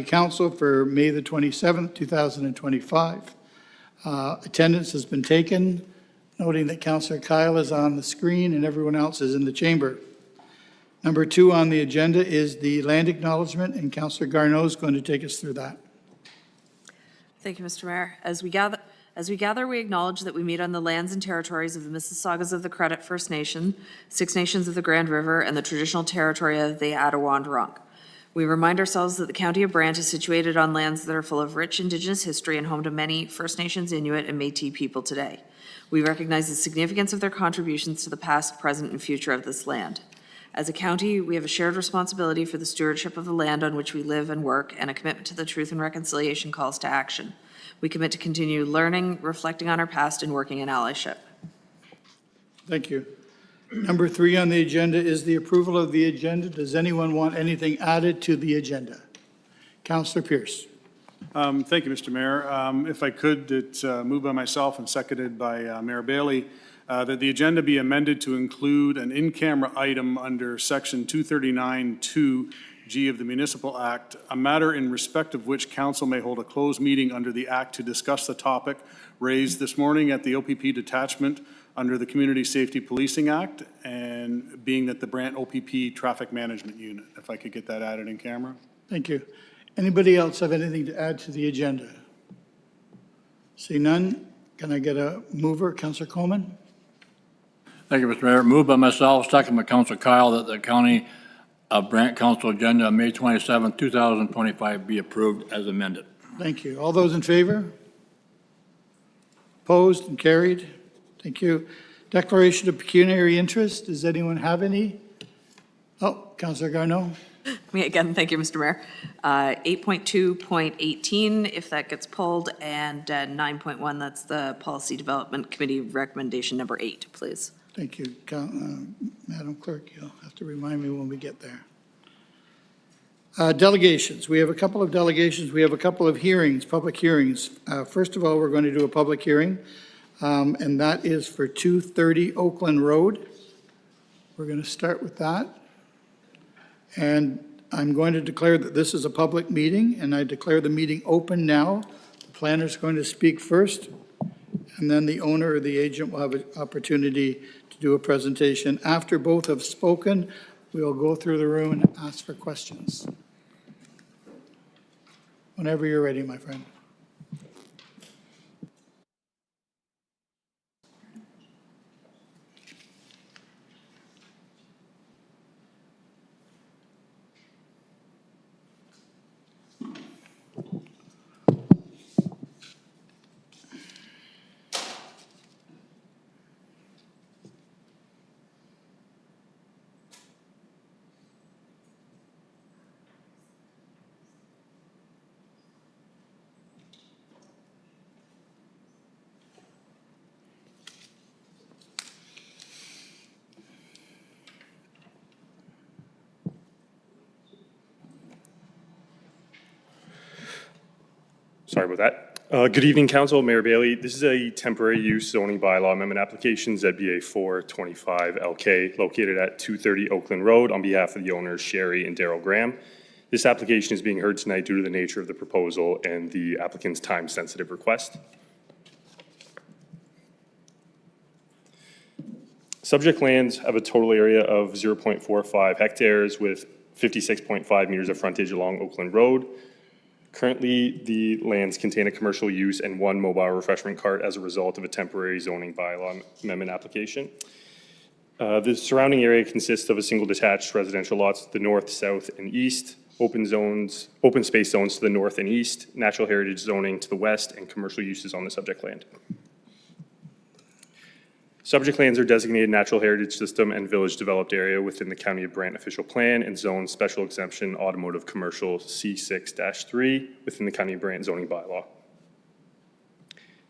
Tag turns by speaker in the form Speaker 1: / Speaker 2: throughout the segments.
Speaker 1: Council for May the 27th, 2025. Attendance has been taken, noting that Councillor Kyle is on the screen and everyone else is in the chamber. Number 2 on the agenda is the land acknowledgement, and Councillor Garneau is going to take us through that.
Speaker 2: Thank you, Mr. Mayor. As we gather, we acknowledge that we meet on the lands and territories of the Mississaugas of the Credit First Nation, Six Nations of the Grand River, and the traditional territory of the Attawandarunk. We remind ourselves that the County of Brant is situated on lands that are full of rich Indigenous history and home to many First Nations, Inuit, and Métis people today. We recognize the significance of their contributions to the past, present, and future of this land. As a county, we have a shared responsibility for the stewardship of the land on which we live and work, and a commitment to the Truth and Reconciliation calls to action. We commit to continue learning, reflecting on our past, and working in allyship.
Speaker 1: Thank you. Number 3 on the agenda is the approval of the agenda. Does anyone want anything added to the agenda? Councillor Pearce.
Speaker 3: Thank you, Mr. Mayor. If I could, it's moved by myself and seconded by Mayor Bailey, that the agenda be amended to include an in-camera item under Section 239(2)G of the Municipal Act, a matter in respect of which council may hold a closed meeting under the Act to discuss the topic raised this morning at the OPP detachment under the Community Safety Policing Act, and being that the Brant OPP Traffic Management Unit. If I could get that added in camera.
Speaker 1: Thank you. Anybody else have anything to add to the agenda? See none. Can I get a mover? Councillor Coleman.
Speaker 4: Thank you, Mr. Mayor. Moved by myself, second by Councillor Kyle, that the County of Brant Council agenda on May 27, 2025 be approved as amended.
Speaker 1: Thank you. All those in favor? Opposed and carried? Thank you. Declaration of pecuniary interest. Does anyone have any? Oh, Councillor Garneau.
Speaker 2: Me again, thank you, Mr. Mayor. 8.2.18, if that gets pulled, and 9.1, that's the Policy Development Committee recommendation number 8, please.
Speaker 1: Thank you, Madam Clerk. You'll have to remind me when we get there. Delegations. We have a couple of delegations. We have a couple of hearings, public hearings. First of all, we're going to do a public hearing, and that is for 230 Oakland Road. We're going to start with that. And I'm going to declare that this is a public meeting, and I declare the meeting open now. The planner is going to speak first, and then the owner or the agent will have an opportunity to do a presentation. After both have spoken, we will go through the room and ask for questions. Whenever you're ready, my friend.
Speaker 5: Sorry about that. Good evening, Council. Mayor Bailey. This is a temporary use zoning bylaw amendment application, ZBA 425 LK, located at 230 Oakland Road on behalf of the owners, Sherry and Daryl Graham. This application is being heard tonight due to the nature of the proposal and the applicant's time-sensitive request. Subject lands have a total area of 0.45 hectares with 56.5 meters of frontage along Oakland Road. Currently, the lands contain a commercial use and one mobile refreshment cart as a result of a temporary zoning bylaw amendment application. The surrounding area consists of a single detached residential lots to the north, south, and east, open space zones to the north and east, natural heritage zoning to the west, and commercial uses on the subject land. Subject lands are designated natural heritage system and village developed area within the County of Brant official plan and zone special exemption automotive commercial C6-3 within the County of Brant zoning bylaw.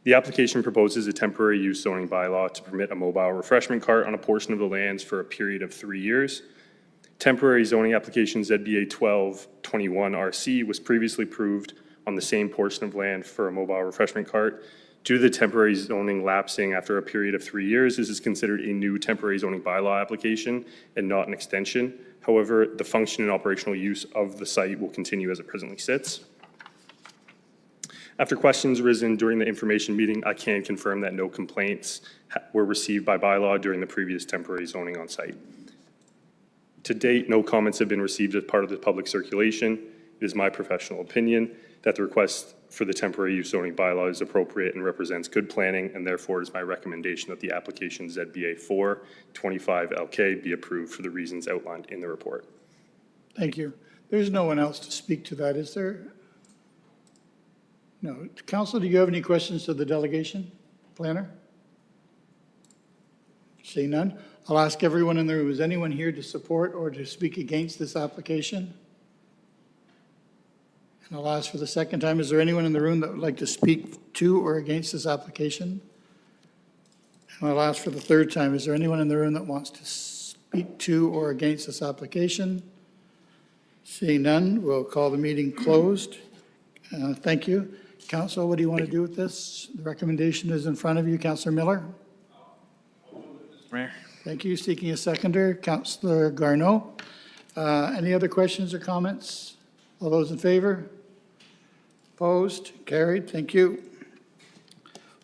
Speaker 5: The application proposes a temporary use zoning bylaw to permit a mobile refreshment cart on a portion of the lands for a period of 3 years. Temporary zoning application ZBA 1221 RC was previously approved on the same portion of land for a mobile refreshment cart. Due to the temporary zoning lapsing after a period of 3 years, this is considered a new temporary zoning bylaw application and not an extension. However, the function and operational use of the site will continue as it presently sits. After questions arisen during the information meeting, I can confirm that no complaints were received by bylaw during the previous temporary zoning on site. To date, no comments have been received as part of the public circulation. It is my professional opinion that the request for the temporary use zoning bylaw is appropriate and represents good planning, and therefore it is my recommendation that the application ZBA 425 LK be approved for the reasons outlined in the report.
Speaker 1: Thank you. There's no one else to speak to that, is there? No. Council, do you have any questions to the delegation? Planner? Seeing none, I'll ask everyone in the room, is anyone here to support or to speak against this application? And I'll ask for the second time, is there anyone in the room that would like to speak to or against this application? And I'll ask for the third time, is there anyone in the room that wants to speak to or against this application? Seeing none, we'll call the meeting closed. Thank you. Council, what do you want to do with this? The recommendation is in front of you. Councillor Miller?
Speaker 6: Mayor.
Speaker 1: Thank you. Seeking a seconder, Councillor Garneau. Any other questions or comments? All those in favor? Opposed? Carried. Thank you.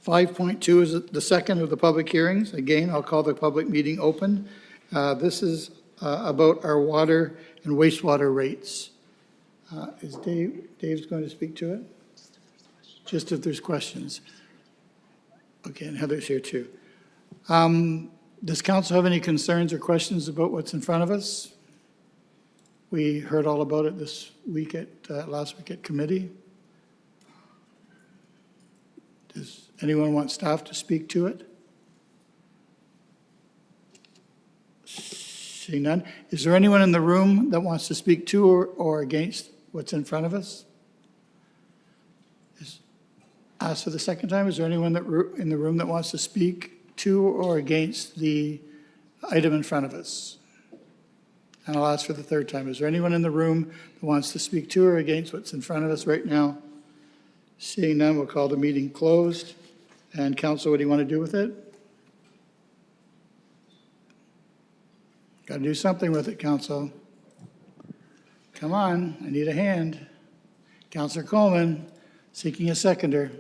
Speaker 1: 5.2 is the second of the public hearings. Again, I'll call the public meeting open. This is about our water and wastewater rates. Is Dave's going to speak to it? Just if there's questions. Okay, and Heather's here too. Does council have any concerns or questions about what's in front of us? We heard all about it this week last week at committee. Does anyone want staff to speak to it? Seeing none. Is there anyone in the room that wants to speak to or against what's in front of us? Ask for the second time, is there anyone in the room that wants to speak to or against the item in front of us? And I'll ask for the third time, is there anyone in the room that wants to speak to or against what's in front of us right now? Seeing none, we'll call the meeting closed. And council, what do you want to do with it? Got to do something with it, council. Come on, I need a hand. Councillor Coleman, seeking a seconder.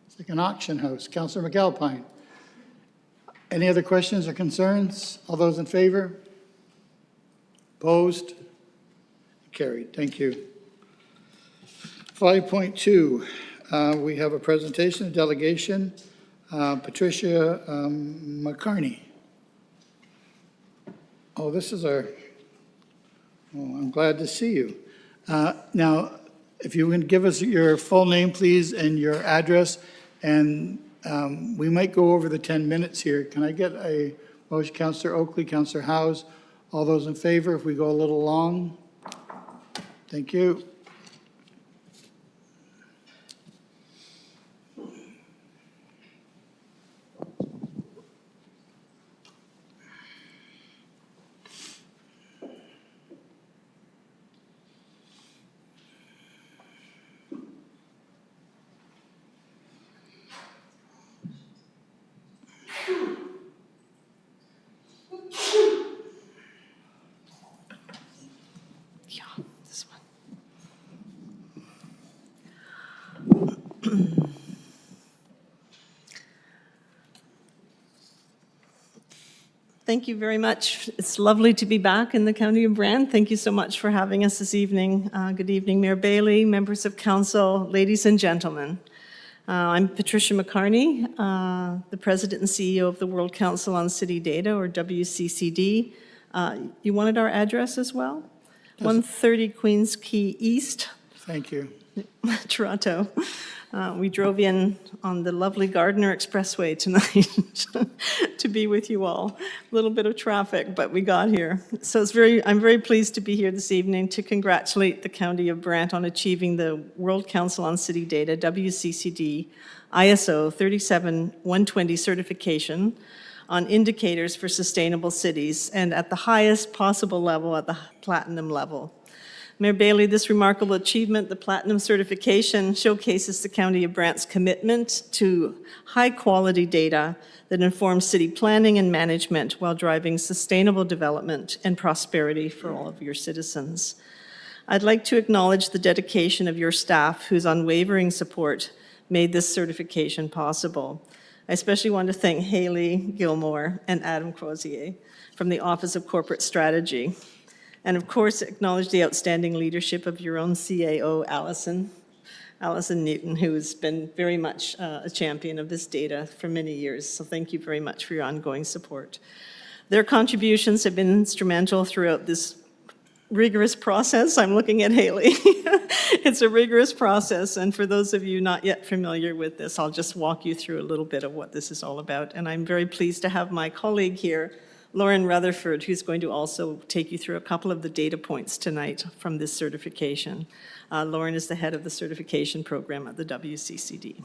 Speaker 1: It's like an auction house. Councillor McAlpine. Any other questions or concerns? All those in favor? Opposed? Carried. Thank you. 5.2, we have a presentation, a delegation. Patricia McCarney. Oh, this is our, I'm glad to see you. Now, if you can give us your full name, please, and your address, and we might go over the 10 minutes here. Can I get a motion? Councillor Oakley, Councillor Howes, all those in favor if we go a little long? Thank you.
Speaker 2: Yeah, this one.
Speaker 7: Thank you very much. It's lovely to be back in the County of Brant. Thank you so much for having us this evening. Good evening, Mayor Bailey, members of council, ladies and gentlemen. I'm Patricia McCarney, the President and CEO of the World Council on City Data, or WCCD. You wanted our address as well? 130 Queens Quay East,
Speaker 1: Thank you.
Speaker 7: Toronto. We drove in on the lovely Gardiner Expressway tonight to be with you all. A little bit of traffic, but we got here. So I'm very pleased to be here this evening to congratulate the County of Brant on achieving the World Council on City Data, WCCD, ISO 37120 certification on indicators for sustainable cities, and at the highest possible level, at the platinum level. Mayor Bailey, this remarkable achievement, the Platinum certification, showcases the County of Brant's commitment to high-quality data that informs city planning and management while driving sustainable development and prosperity for all of your citizens. I'd like to acknowledge the dedication of your staff, whose unwavering support made this certification possible. I especially want to thank Haley Gilmore and Adam Crozier from the Office of Corporate Strategy. And of course, acknowledge the outstanding leadership of your own CAO, Allison Newton, who has been very much a champion of this data for many years. So thank you very much for your ongoing support. Their contributions have been instrumental throughout this rigorous process. I'm looking at Haley. It's a rigorous process, and for those of you not yet familiar with this, I'll just walk you through a little bit of what this is all about. And I'm very pleased to have my colleague here, Lauren Rutherford, who's going to also take you through a couple of the data points tonight from this certification. Lauren is the head of the certification program at the WCCD.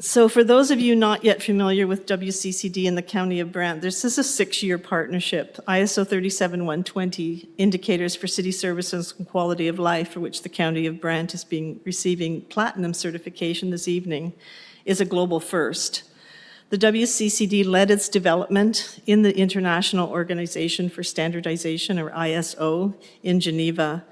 Speaker 7: So for those of you not yet familiar with WCCD in the County of Brant, this is a 6-year partnership. ISO 37120 Indicators for City Services and Quality of Life, for which the County of Brant is receiving Platinum certification this evening, is a global first. The WCCD led its development in the International Organization for Standardization, or ISO, in Geneva.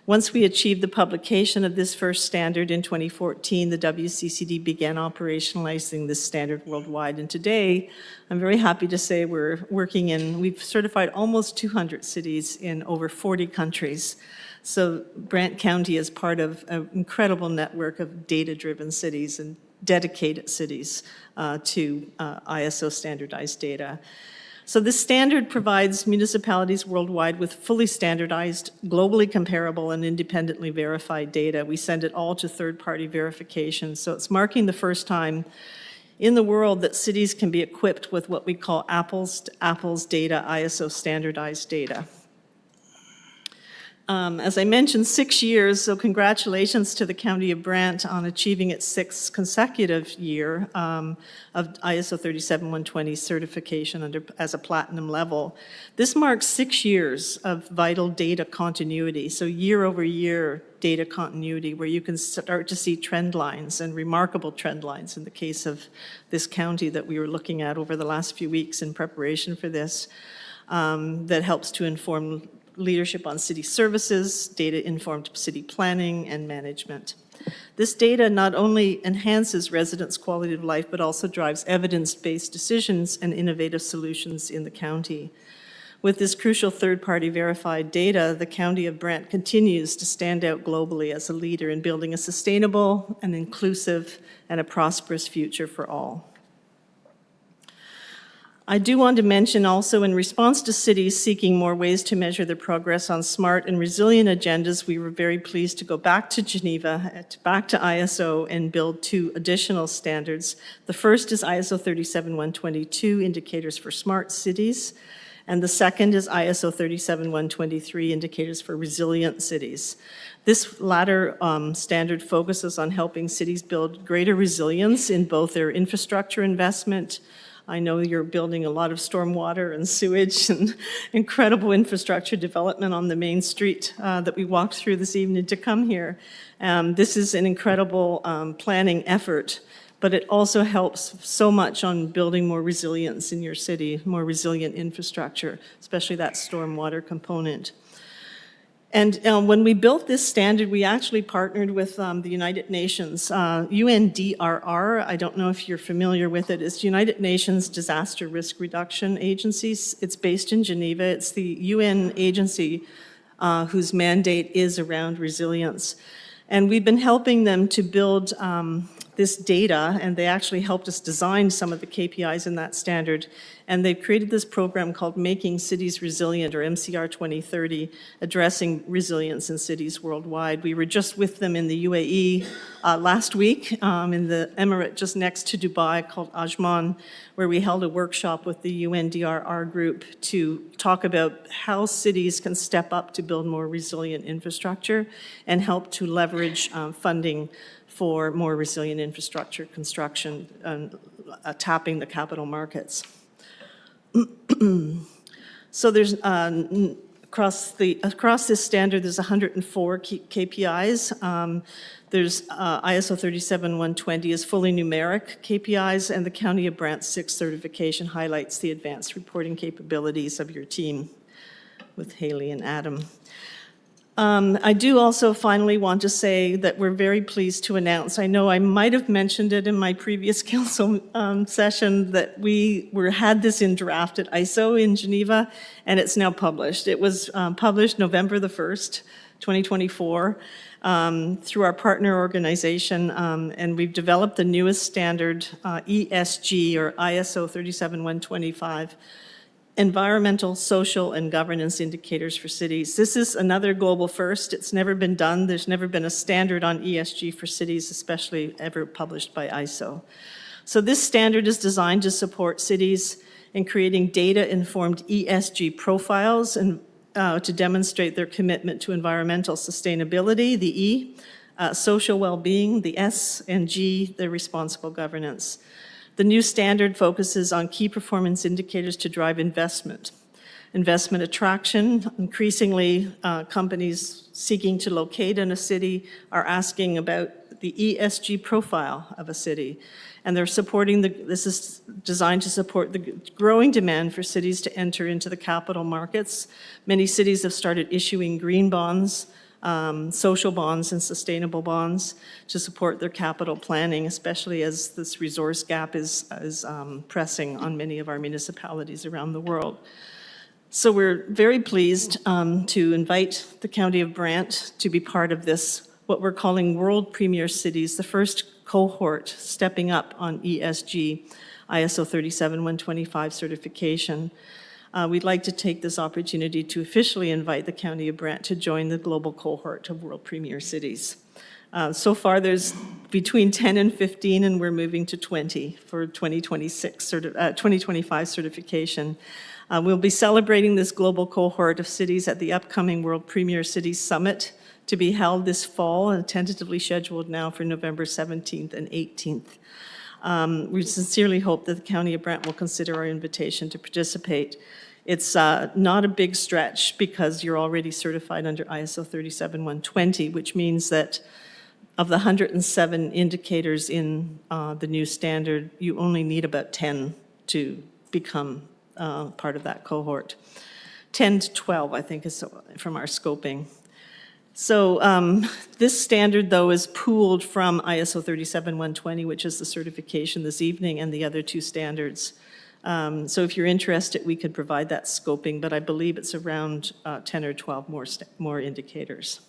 Speaker 7: Once we achieved the publication of this first standard in 2014, the WCCD began operationalizing this standard worldwide. And today, I'm very happy to say we've certified almost 200 cities in over 40 countries. So Brant County is part of an incredible network of data-driven cities and dedicated cities to ISO standardized data. So this standard provides municipalities worldwide with fully standardized, globally comparable, and independently verified data. We send it all to third-party verification. So it's marking the first time in the world that cities can be equipped with what we call apples-to-apples data, ISO standardized data. As I mentioned, 6 years, so congratulations to the County of Brant on achieving its 6th consecutive year of ISO 37120 certification as a platinum level. This marks 6 years of vital data continuity, so year-over-year data continuity, where you can start to see trend lines and remarkable trend lines in the case of this county that we were looking at over the last few weeks in preparation for this, that helps to inform leadership on city services, data-informed city planning, and management. This data not only enhances residents' quality of life, but also drives evidence-based decisions and innovative solutions in the county. With this crucial third-party verified data, the County of Brant continues to stand out globally as a leader in building a sustainable, and inclusive, and a prosperous future for all. I do want to mention also, in response to cities seeking more ways to measure their progress on smart and resilient agendas, we were very pleased to go back to Geneva, back to ISO, and build 2 additional standards. The first is ISO 37122, Indicators for Smart Cities, and the second is ISO 37123, Indicators for Resilient Cities. This latter standard focuses on helping cities build greater resilience in both their infrastructure investment. I know you're building a lot of stormwater and sewage and incredible infrastructure development on the main street that we walked through this evening to come here. This is an incredible planning effort, but it also helps so much on building more resilience in your city, more resilient infrastructure, especially that stormwater component. And when we built this standard, we actually partnered with the United Nations. UNDRR, I don't know if you're familiar with it, it's United Nations Disaster Risk Reduction Agency. It's based in Geneva. It's the UN agency whose mandate is around resilience. And we've been helping them to build this data, and they actually helped us design some of the KPIs in that standard. And they've created this program called Making Cities Resilient, or MCR 2030, addressing resilience in cities worldwide. We were just with them in the UAE last week in the emirate just next to Dubai called Ajman, where we held a workshop with the UNDRR group to talk about how cities can step up to build more resilient infrastructure and help to leverage funding for more resilient infrastructure construction and tapping the capital markets. So there's across this standard, there's 104 KPIs. There's ISO 37120 is fully numeric KPIs, and the County of Brant 6 certification highlights the advanced reporting capabilities of your team with Haley and Adam. I do also finally want to say that we're very pleased to announce, I know I might have mentioned it in my previous council session, that we had this in draft at ISO in Geneva, and it's now published. It was published November the 1st, 2024, through our partner organization, and we've developed the newest standard, ESG, or ISO 37125, Environmental, Social, and Governance Indicators for Cities. This is another global first. It's never been done. There's never been a standard on ESG for cities, especially ever published by ISO. So this standard is designed to support cities in creating data-informed ESG profiles and to demonstrate their commitment to environmental sustainability, the E, social well-being, the S, and G, the responsible governance. The new standard focuses on key performance indicators to drive investment attraction. Increasingly, companies seeking to locate in a city are asking about the ESG profile of a city. And they're supporting this is designed to support the growing demand for cities to enter into the capital markets. Many cities have started issuing green bonds, social bonds and sustainable bonds to support their capital planning, especially as this resource gap is pressing on many of our municipalities around the world. So we're very pleased to invite the County of Brant to be part of this, what we're calling World Premier Cities, the first cohort stepping up on ESG, ISO 37125 certification. We'd like to take this opportunity to officially invite the County of Brant to join the global cohort of World Premier Cities. So far, there's between 10 and 15, and we're moving to 20 for 2025 certification. We'll be celebrating this global cohort of cities at the upcoming World Premier Cities Summit to be held this fall and tentatively scheduled now for November 17th and 18th. We sincerely hope that the County of Brant will consider our invitation to participate. It's not a big stretch because you're already certified under ISO 37120, which means that of the 107 indicators in the new standard, you only need about 10 to become part of that cohort. 10 to 12, I think, is from our scoping. So this standard, though, is pooled from ISO 37120, which is the certification this evening, and the other two standards. So if you're interested, we could provide that scoping, but I believe it's around 10 or 12 more indicators.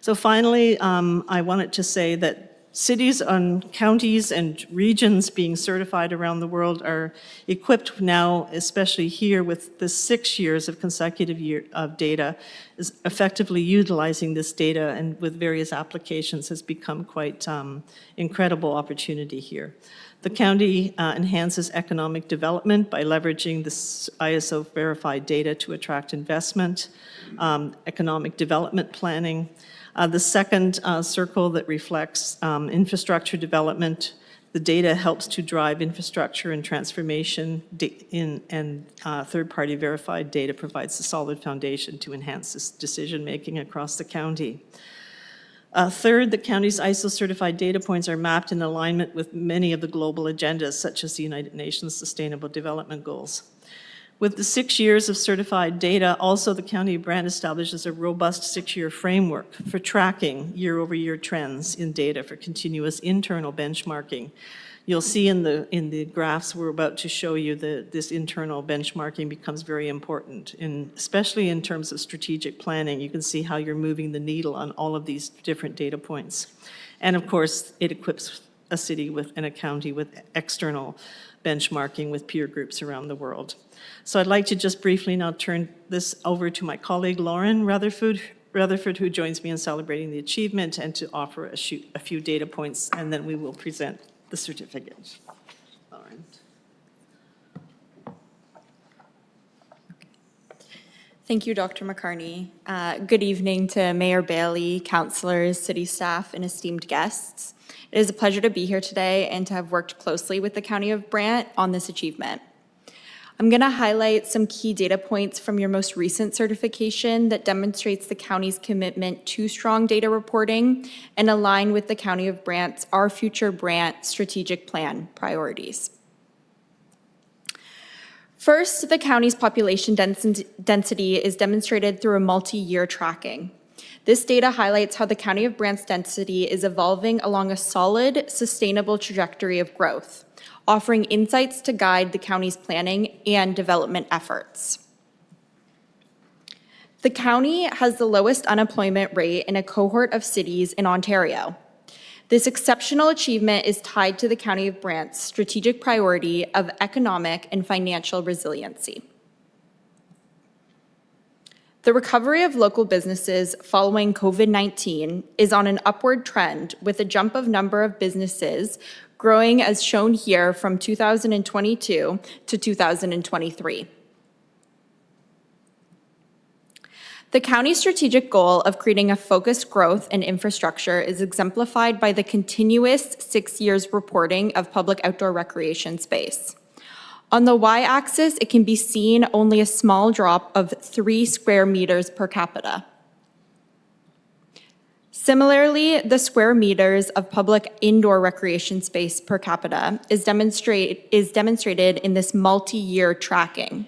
Speaker 7: So finally, I wanted to say that cities and counties and regions being certified around the world are equipped now, especially here with the 6 years of consecutive of data, is effectively utilizing this data and with various applications has become quite incredible opportunity here. The county enhances economic development by leveraging this ISO verified data to attract investment, economic development planning. The second circle that reflects infrastructure development, the data helps to drive infrastructure and transformation, and third-party verified data provides a solid foundation to enhance this decision-making across the county. Third, the county's ISO-certified data points are mapped in alignment with many of the global agendas, such as the United Nations Sustainable Development Goals. With the 6 years of certified data, also the County of Brant establishes a robust 6-year framework for tracking year-over-year trends in data for continuous internal benchmarking. You'll see in the graphs we're about to show you that this internal benchmarking becomes very important, especially in terms of strategic planning. You can see how you're moving the needle on all of these different data points. And of course, it equips a city and a county with external benchmarking with peer groups around the world. So I'd like to just briefly now turn this over to my colleague Lauren Rutherford, who joins me in celebrating the achievement, and to offer a few data points, and then we will present the certificate. Lauren.
Speaker 6: Thank you, Dr. McCarney. Good evening to Mayor Bailey, councillors, city staff, and esteemed guests. It is a pleasure to be here today and to have worked closely with the County of Brant on this achievement. I'm going to highlight some key data points from your most recent certification that demonstrates the county's commitment to strong data reporting and align with the County of Brant's Our Future Brant strategic plan priorities. First, the county's population density is demonstrated through a multi-year tracking. This data highlights how the County of Brant's density is evolving along a solid, sustainable trajectory of growth, offering insights to guide the county's planning and development efforts. The county has the lowest unemployment rate in a cohort of cities in Ontario. This exceptional achievement is tied to the County of Brant's strategic priority of economic and financial resiliency. The recovery of local businesses following COVID-19 is on an upward trend, with a jump of number of businesses growing as shown here from 2022 to 2023. The county's strategic goal of creating a focused growth and infrastructure is exemplified by the continuous 6 years reporting of public outdoor recreation space. On the y-axis, it can be seen only a small drop of 3 square meters per capita. Similarly, the square meters of public indoor recreation space per capita is demonstrated in this multi-year tracking.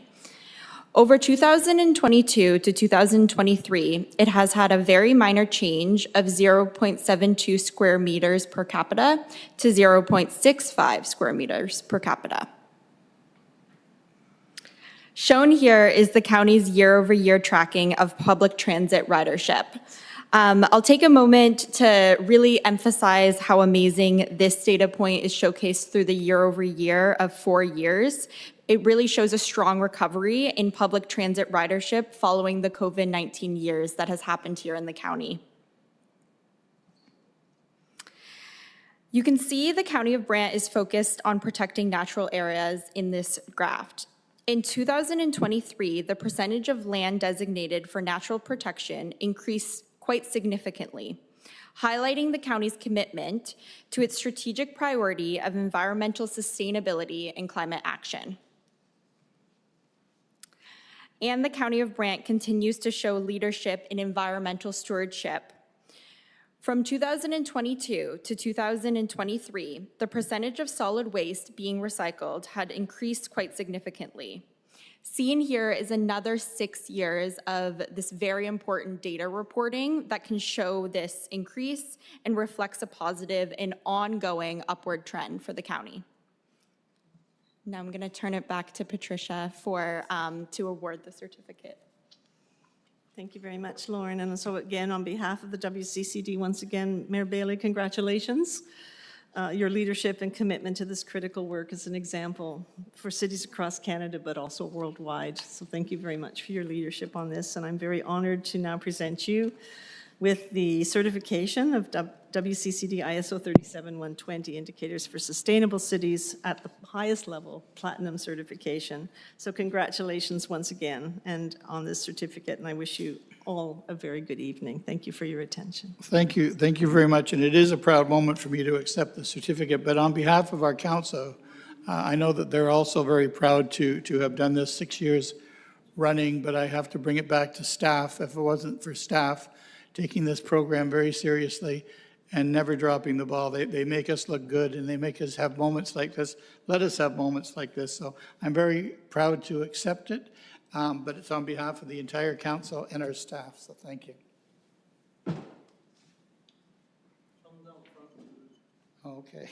Speaker 6: Over 2022 to 2023, it has had a very minor change of 0.72 square meters per capita to 0.65 square meters per capita. Shown here is the county's year-over-year tracking of public transit ridership. I'll take a moment to really emphasize how amazing this data point is showcased through the year-over-year of 4 years. It really shows a strong recovery in public transit ridership following the COVID-19 years that has happened here in the county. You can see the County of Brant is focused on protecting natural areas in this graph. In 2023, the percentage of land designated for natural protection increased quite significantly, highlighting the county's commitment to its strategic priority of environmental sustainability and climate action. And the County of Brant continues to show leadership in environmental stewardship. From 2022 to 2023, the percentage of solid waste being recycled had increased quite significantly. Seen here is another 6 years of this very important data reporting that can show this increase and reflects a positive and ongoing upward trend for the county. Now I'm going to turn it back to Patricia to award the certificate.
Speaker 7: Thank you very much, Lauren. And so again, on behalf of the WCCD, once again, Mayor Bailey, congratulations. Your leadership and commitment to this critical work is an example for cities across Canada, but also worldwide. So thank you very much for your leadership on this. And I'm very honored to now present you with the certification of WCCD ISO 37120 Indicators for Sustainable Cities at the highest level, Platinum certification. So congratulations once again and on this certificate, and I wish you all a very good evening. Thank you for your attention.
Speaker 1: Thank you very much, and it is a proud moment for me to accept the certificate, but on behalf of our council, I know that they're also very proud to have done this 6 years running, but I have to bring it back to staff. If it wasn't for staff taking this program very seriously and never dropping the ball, they make us look good, and they make us have moments like this, let us have moments like this. So I'm very proud to accept it, but it's on behalf of the entire council and our staff, so thank you. Okay.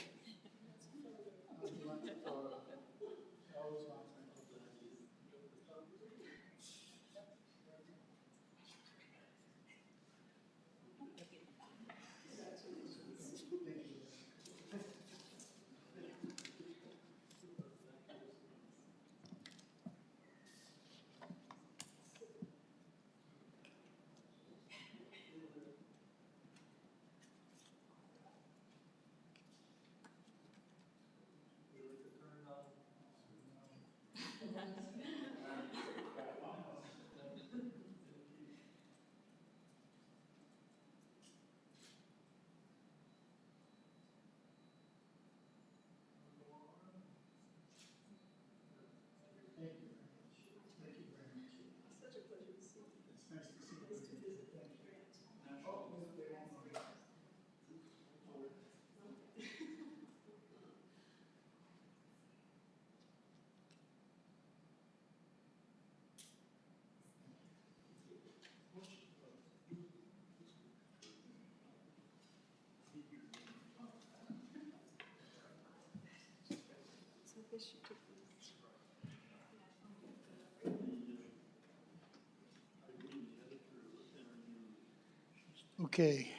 Speaker 1: Okay.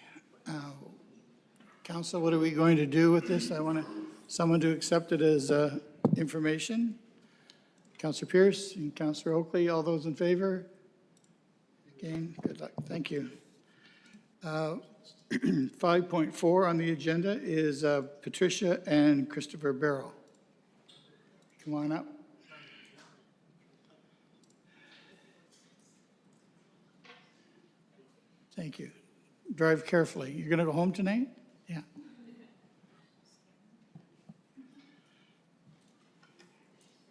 Speaker 1: Council, what are we going to do with this? I want someone to accept it as information. Councillor Pierce and Councillor Oakley, all those in favor? Again, good luck. Thank you. 5.4 on the agenda is Patricia and Christopher Barrow. Come on up. Thank you. Drive carefully. You're going to go home tonight? Yeah.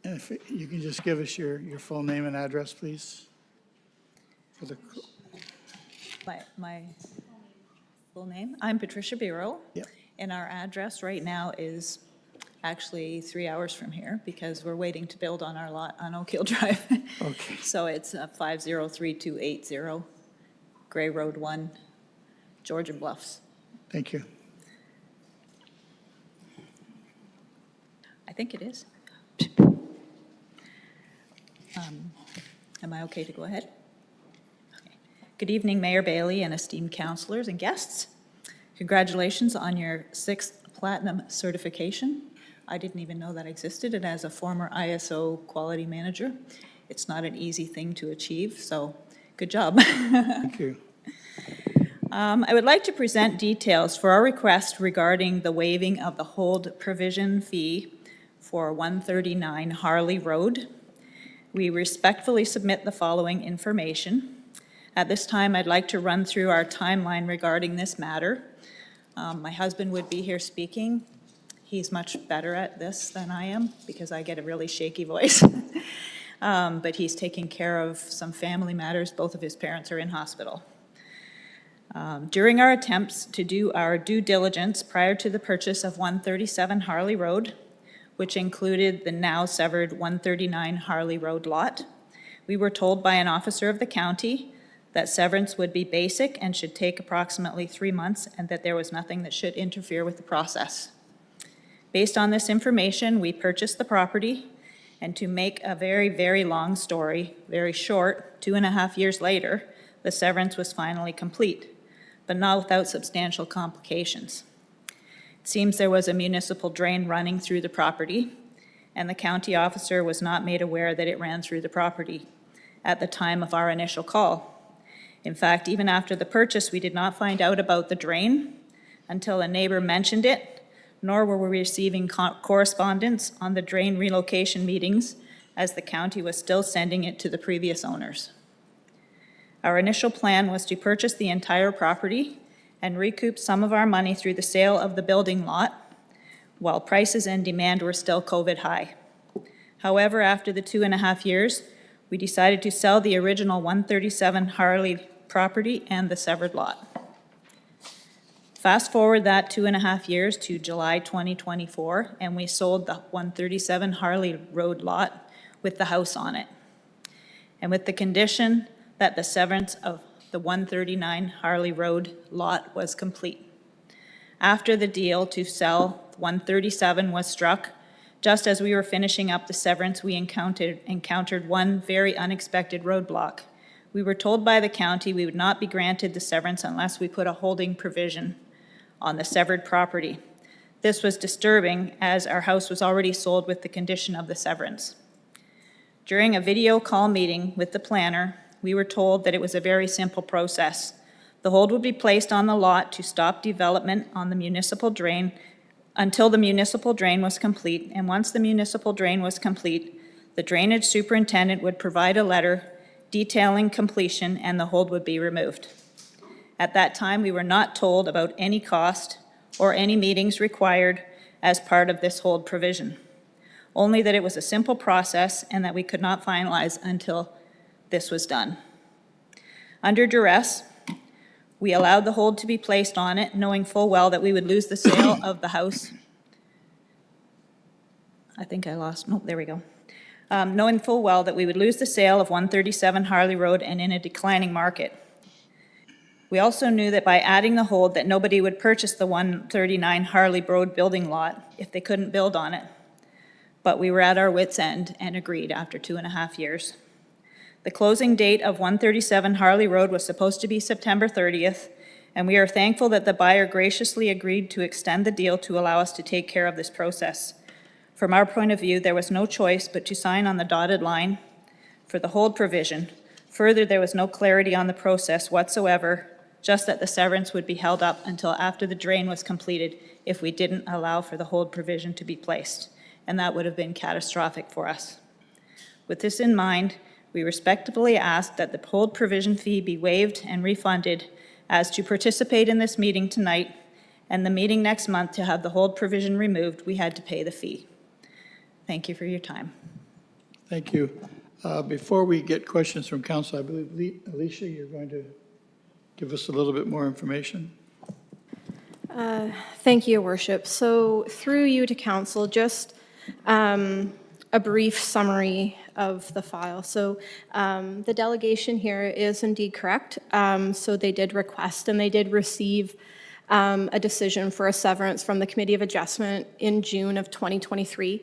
Speaker 1: And if you can just give us your full name and address, please. For the,
Speaker 8: My full name, I'm Patricia Biro.
Speaker 1: Yep.
Speaker 8: And our address right now is actually 3 hours from here because we're waiting to build on our lot on Oak Hill Drive.
Speaker 1: Okay.
Speaker 8: So it's 503280 Gray Road 1, Georgian Bluffs.
Speaker 1: Thank you.
Speaker 8: I think it is. Am I okay to go ahead? Okay. Good evening, Mayor Bailey and esteemed councilors and guests. Congratulations on your 6th platinum certification. I didn't even know that existed, and as a former ISO quality manager, it's not an easy thing to achieve, so good job.
Speaker 1: Thank you.
Speaker 8: I would like to present details for our request regarding the waiving of the hold provision fee for 139 Harley Road. We respectfully submit the following information. At this time, I'd like to run through our timeline regarding this matter. My husband would be here speaking. He's much better at this than I am because I get a really shaky voice. But he's taking care of some family matters. Both of his parents are in hospital. During our attempts to do our due diligence prior to the purchase of 137 Harley Road, which included the now severed 139 Harley Road lot, we were told by an officer of the county that severance would be basic and should take approximately 3 months and that there was nothing that should interfere with the process. Based on this information, we purchased the property, and to make a very, very long story very short, 2.5 years later, the severance was finally complete, but not without substantial complications. It seems there was a municipal drain running through the property, and the county officer was not made aware that it ran through the property at the time of our initial call. In fact, even after the purchase, we did not find out about the drain until a neighbor mentioned it, nor were we receiving correspondence on the drain relocation meetings, as the county was still sending it to the previous owners. Our initial plan was to purchase the entire property and recoup some of our money through the sale of the building lot, while prices and demand were still COVID high. However, after the 2.5 years, we decided to sell the original 137 Harley property and the severed lot. Fast forward that 2.5 years to July 2024, and we sold the 137 Harley Road lot with the house on it, and with the condition that the severance of the 139 Harley Road lot was complete. After the deal to sell 137 was struck, just as we were finishing up the severance, we encountered one very unexpected roadblock. We were told by the county we would not be granted the severance unless we put a holding provision on the severed property. This was disturbing, as our house was already sold with the condition of the severance. During a video call meeting with the planner, we were told that it was a very simple process. The hold would be placed on the lot to stop development on the municipal drain until the municipal drain was complete, and once the municipal drain was complete, the drainage superintendent would provide a letter detailing completion and the hold would be removed. At that time, we were not told about any cost or any meetings required as part of this hold provision, only that it was a simple process and that we could not finalize until this was done. Under duress, we allowed the hold to be placed on it, knowing full well that we would lose the sale of the house. I think I lost, nope, there we go. Knowing full well that we would lose the sale of 137 Harley Road and in a declining market. We also knew that by adding the hold that nobody would purchase the 139 Harley Road building lot if they couldn't build on it. but we were at our wits' end and agreed after 2.5 years. The closing date of 137 Harley Road was supposed to be September 30th, and we are thankful that the buyer graciously agreed to extend the deal to allow us to take care of this process. From our point of view, there was no choice but to sign on the dotted line for the hold provision. Further, there was no clarity on the process whatsoever, just that the severance would be held up until after the drain was completed if we didn't allow for the hold provision to be placed, and that would have been catastrophic for us. With this in mind, we respectfully ask that the hold provision fee be waived and refunded, as to participate in this meeting tonight and the meeting next month to have the hold provision removed, we had to pay the fee. Thank you for your time.
Speaker 1: Thank you. Before we get questions from council, I believe, Alicia, you're going to give us a little bit more information.
Speaker 9: Thank you, Your Worship. So through you to council, just a brief summary of the file. So the delegation here is indeed correct. So they did request and they did receive a decision for a severance from the Committee of Adjustment in June of 2023.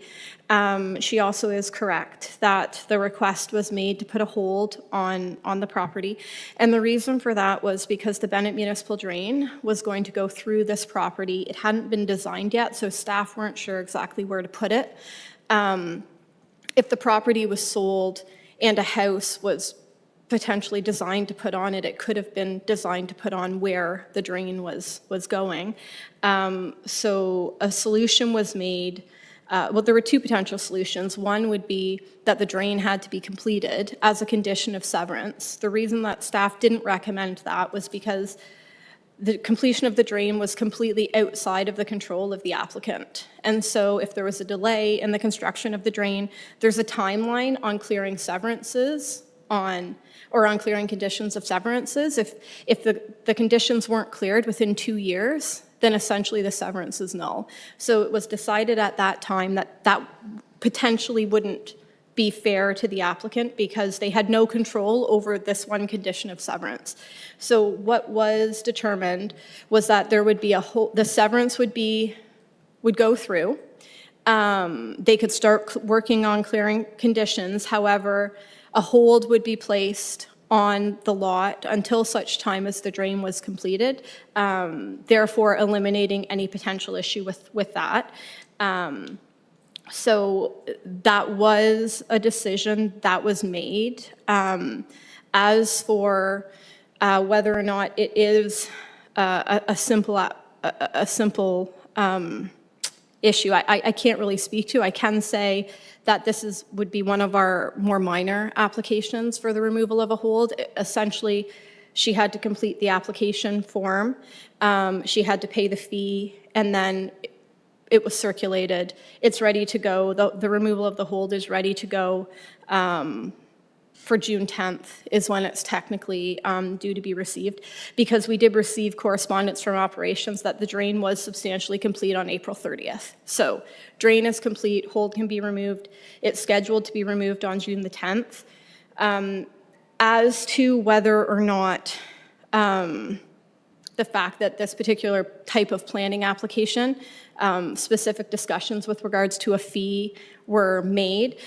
Speaker 9: She also is correct that the request was made to put a hold on the property. And the reason for that was because the Bennett Municipal Drain was going to go through this property. It hadn't been designed yet, so staff weren't sure exactly where to put it. If the property was sold and a house was potentially designed to put on it, it could have been designed to put on where the drain was going. So a solution was made. Well, there were two potential solutions. One would be that the drain had to be completed as a condition of severance. The reason that staff didn't recommend that was because the completion of the drain was completely outside of the control of the applicant. And so if there was a delay in the construction of the drain, there's a timeline on clearing severances on clearing conditions of severances. If the conditions weren't cleared within 2 years, then essentially the severance is null. So it was decided at that time that that potentially wouldn't be fair to the applicant because they had no control over this one condition of severance. So what was determined was that there would be the severance would go through. They could start working on clearing conditions. However, a hold would be placed on the lot until such time as the drain was completed, therefore eliminating any potential issue with that. So that was a decision that was made. As for whether or not it is a simple issue, I can't really speak to. I can say that this would be one of our more minor applications for the removal of a hold. Essentially, she had to complete the application form, she had to pay the fee, and then it was circulated. It's ready to go. The removal of the hold is ready to go for June 10th is when it's technically due to be received, because we did receive correspondence from operations that the drain was substantially complete on April 30th. So drain is complete, hold can be removed. It's scheduled to be removed on June the 10th. As to whether or not the fact that this particular type of planning application, specific discussions with regards to a fee were made.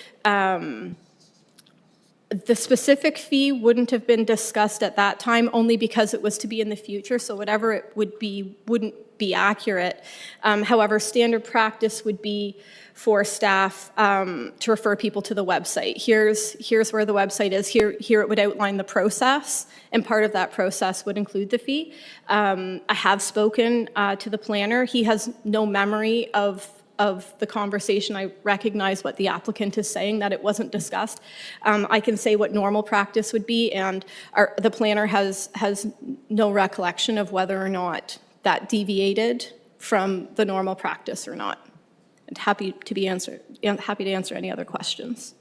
Speaker 9: The specific fee wouldn't have been discussed at that time only because it was to be in the future, so whatever it would be wouldn't be accurate. However, standard practice would be for staff to refer people to the website. Here's where the website is. Here it would outline the process, and part of that process would include the fee. I have spoken to the planner. He has no memory of the conversation. I recognize what the applicant is saying, that it wasn't discussed. I can say what normal practice would be, and the planner has no recollection of whether or not that deviated from the normal practice or not. And happy to answer any other questions.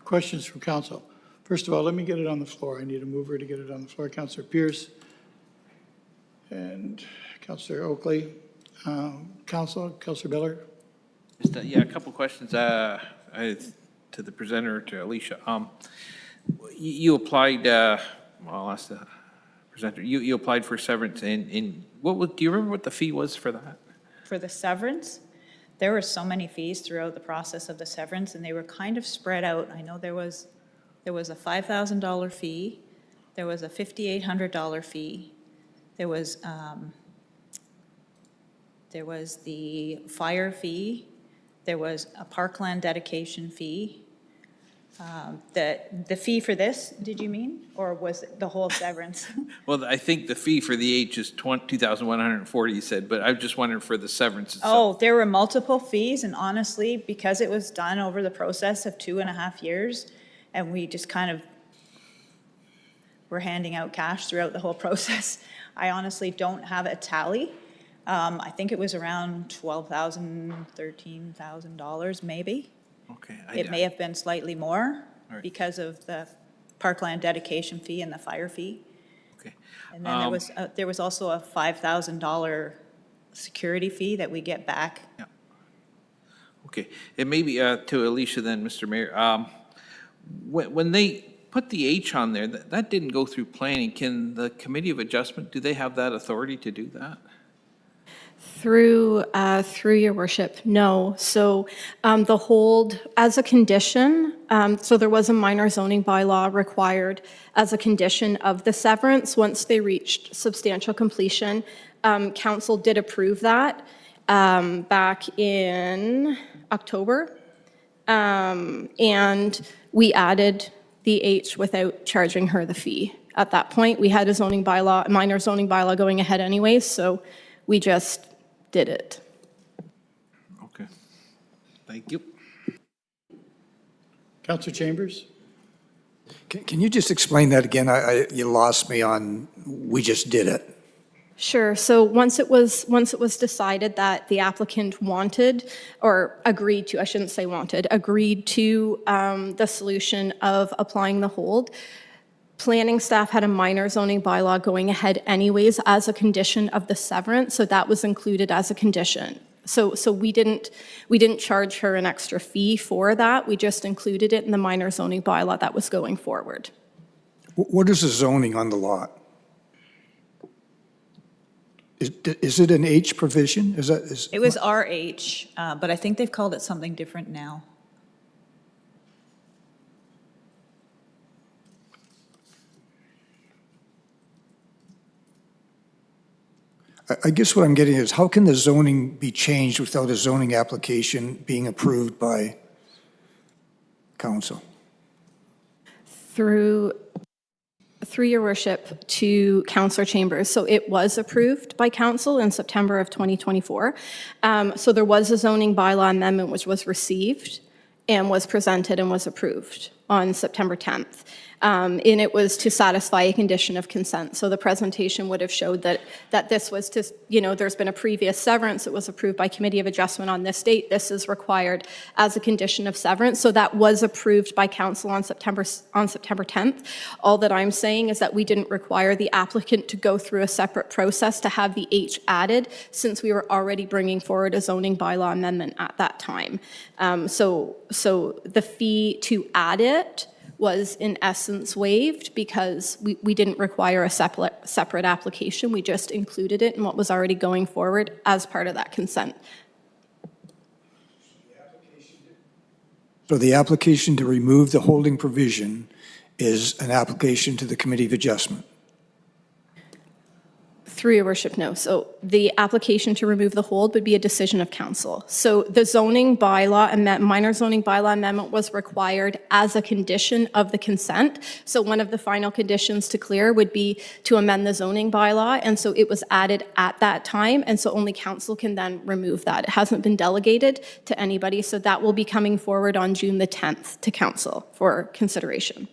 Speaker 1: Questions from council. First of all, let me get it on the floor. I need a mover to get it on the floor. Councillor Pierce and Councillor Oakley. Councillor Biller.
Speaker 10: Yeah, a couple questions to the presenter, to Alicia. You applied, well, I'll ask the presenter, you applied for severance in do you remember what the fee was for that?
Speaker 8: For the severance, There were so many fees throughout the process of the severance, and they were kind of spread out. I know there was a $5,000 fee, there was a $5,800 fee, there was the fire fee, there was a parkland dedication fee. The fee for this, did you mean, or was it the whole severance?
Speaker 10: Well, I think the fee for the H is 2,140, you said, but I just wondered for the severance itself.
Speaker 8: Oh, there were multiple fees, and honestly, because it was done over the process of 2.5 years, and we just kind of were handing out cash throughout the whole process, I honestly don't have a tally. I think it was around $12,000, $13,000 maybe.
Speaker 10: Okay.
Speaker 8: It may have been slightly more
Speaker 10: right.
Speaker 8: because of the parkland dedication fee and the fire fee.
Speaker 10: Okay.
Speaker 8: And then there was also a $5,000 security fee that we get back.
Speaker 10: Yeah. Okay, and maybe to Alicia then, Mr. Mayor, when they put the H on there, that didn't go through planning. Can the Committee of Adjustment, do they have that authority to do that?
Speaker 9: Through your worship, no. So the hold as a condition, so there was a minor zoning bylaw required as a condition of the severance. Once they reached substantial completion, council did approve that back in October. And we added the H without charging her the fee. At that point, we had a minor zoning bylaw going ahead anyways, so we just did it.
Speaker 10: Okay, thank you.
Speaker 1: Councillor Chambers?
Speaker 11: Can you just explain that again? You lost me on, we just did it.
Speaker 9: Sure. So once it was decided that the applicant wanted, or agreed to, I shouldn't say wanted, agreed to the solution of applying the hold, planning staff had a minor zoning bylaw going ahead anyways as a condition of the severance, so that was included as a condition. So we didn't charge her an extra fee for that. We just included it in the minor zoning bylaw that was going forward.
Speaker 11: What is the zoning on the lot? Is it an H provision?
Speaker 8: It was RH, but I think they've called it something different now.
Speaker 11: I guess what I'm getting is, how can the zoning be changed without a zoning application being approved by council?
Speaker 9: Through your worship to Councillor Chambers. So it was approved by council in September of 2024. So there was a zoning bylaw amendment which was received and was presented and was approved on September 10th. And it was to satisfy a condition of consent. So the presentation would have showed that this was to, there's been a previous severance. It was approved by Committee of Adjustment on this date. This is required as a condition of severance. So that was approved by council on September 10th. All that I'm saying is that we didn't require the applicant to go through a separate process to have the H added, since we were already bringing forward a zoning bylaw amendment at that time. So the fee to add it was in essence waived because we didn't require a separate application. We just included it in what was already going forward as part of that consent.
Speaker 11: So the application to remove the holding provision is an application to the Committee of Adjustment?
Speaker 9: Through your worship, no. So the application to remove the hold would be a decision of council. So the zoning bylaw, minor zoning bylaw amendment was required as a condition of the consent. So one of the final conditions to clear would be to amend the zoning bylaw. And so it was added at that time. And so only council can then remove that. It hasn't been delegated to anybody. So that will be coming forward on June the 10th to council for consideration.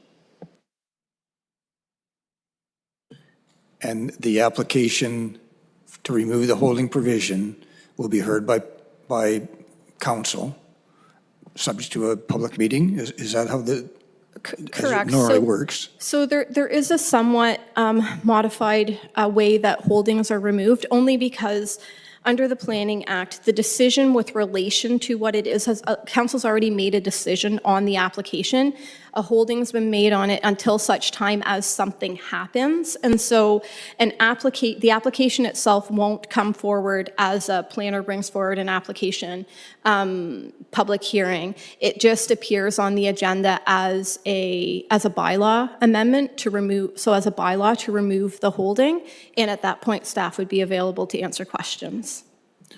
Speaker 11: And the application to remove the holding provision will be heard by council, subject to a public meeting? Is that how
Speaker 9: Correct.
Speaker 11: It normally works?
Speaker 9: So there is a somewhat modified way that holdings are removed, only because under the Planning Act, the decision with relation to what it is, council's already made a decision on the application. A holding's been made on it until such time as something happens. And so the application itself won't come forward as a planner brings forward an application, public hearing. It just appears on the agenda as a bylaw amendment to remove, as a bylaw to remove the holding. And at that point, staff would be available to answer questions.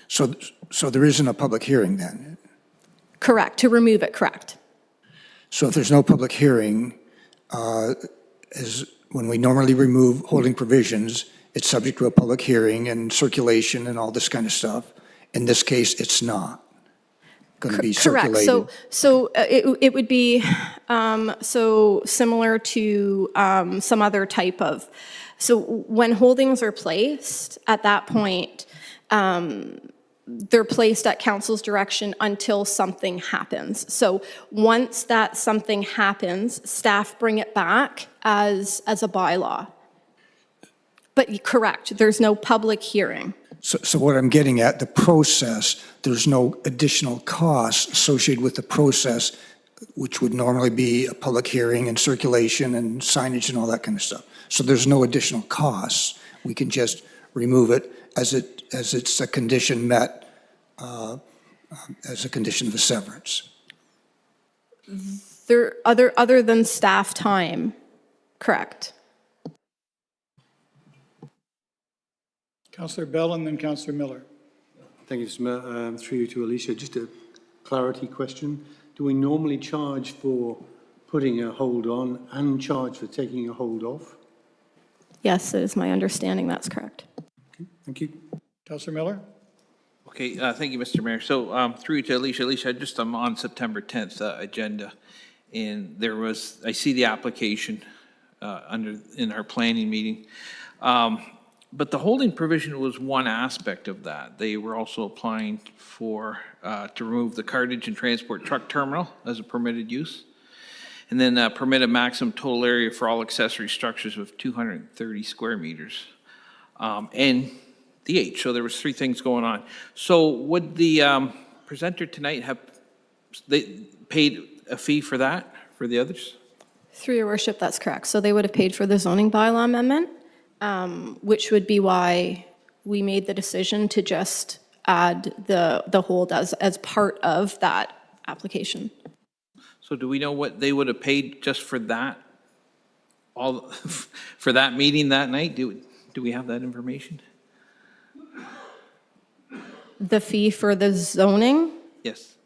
Speaker 11: So there isn't a public hearing then?
Speaker 9: Correct, to remove it, correct.
Speaker 11: So if there's no public hearing, as when we normally remove holding provisions, it's subject to a public hearing and circulation and all this kind of stuff. In this case, it's not going to be circulated.
Speaker 9: Correct. So it would be so similar to some other type of. So when holdings are placed, at that point, they're placed at council's direction until something happens. So once that something happens, staff bring it back as a bylaw. But correct, there's no public hearing.
Speaker 11: So what I'm getting at, the process, there's no additional costs associated with the process, which would normally be a public hearing and circulation and signage and all that kind of stuff. So there's no additional costs. We can just remove it as it's a condition met, as a condition of the severance.
Speaker 9: There, other than staff time, correct.
Speaker 1: Councillor Bell and then Councillor Miller.
Speaker 12: Thank you, Mr. Mayor. Through you to Alicia, just a clarity question. Do we normally charge for putting a hold on and charge for taking a hold off?
Speaker 9: Yes, it is my understanding that's correct.
Speaker 12: Okay, thank you.
Speaker 1: Councillor Miller?
Speaker 10: Okay, thank you, Mr. Mayor. So through you to Alicia. Alicia, just on September 10th agenda, and there was, I see the application in our planning meeting. But the holding provision was one aspect of that. They were also applying for, to remove the cartage and transport truck terminal as a permitted use. And then permit a maximum total area for all accessory structures of 230 square meters. And the H, so there was three things going on. So would the presenter tonight have, they paid a fee for that, for the others?
Speaker 9: Through your worship, that's correct. So they would have paid for the zoning bylaw amendment, which would be why we made the decision to just add the hold as part of that application.
Speaker 10: So do we know what they would have paid just for that? All, for that meeting that night? Do we have that information?
Speaker 9: The fee for the zoning?
Speaker 10: Yes.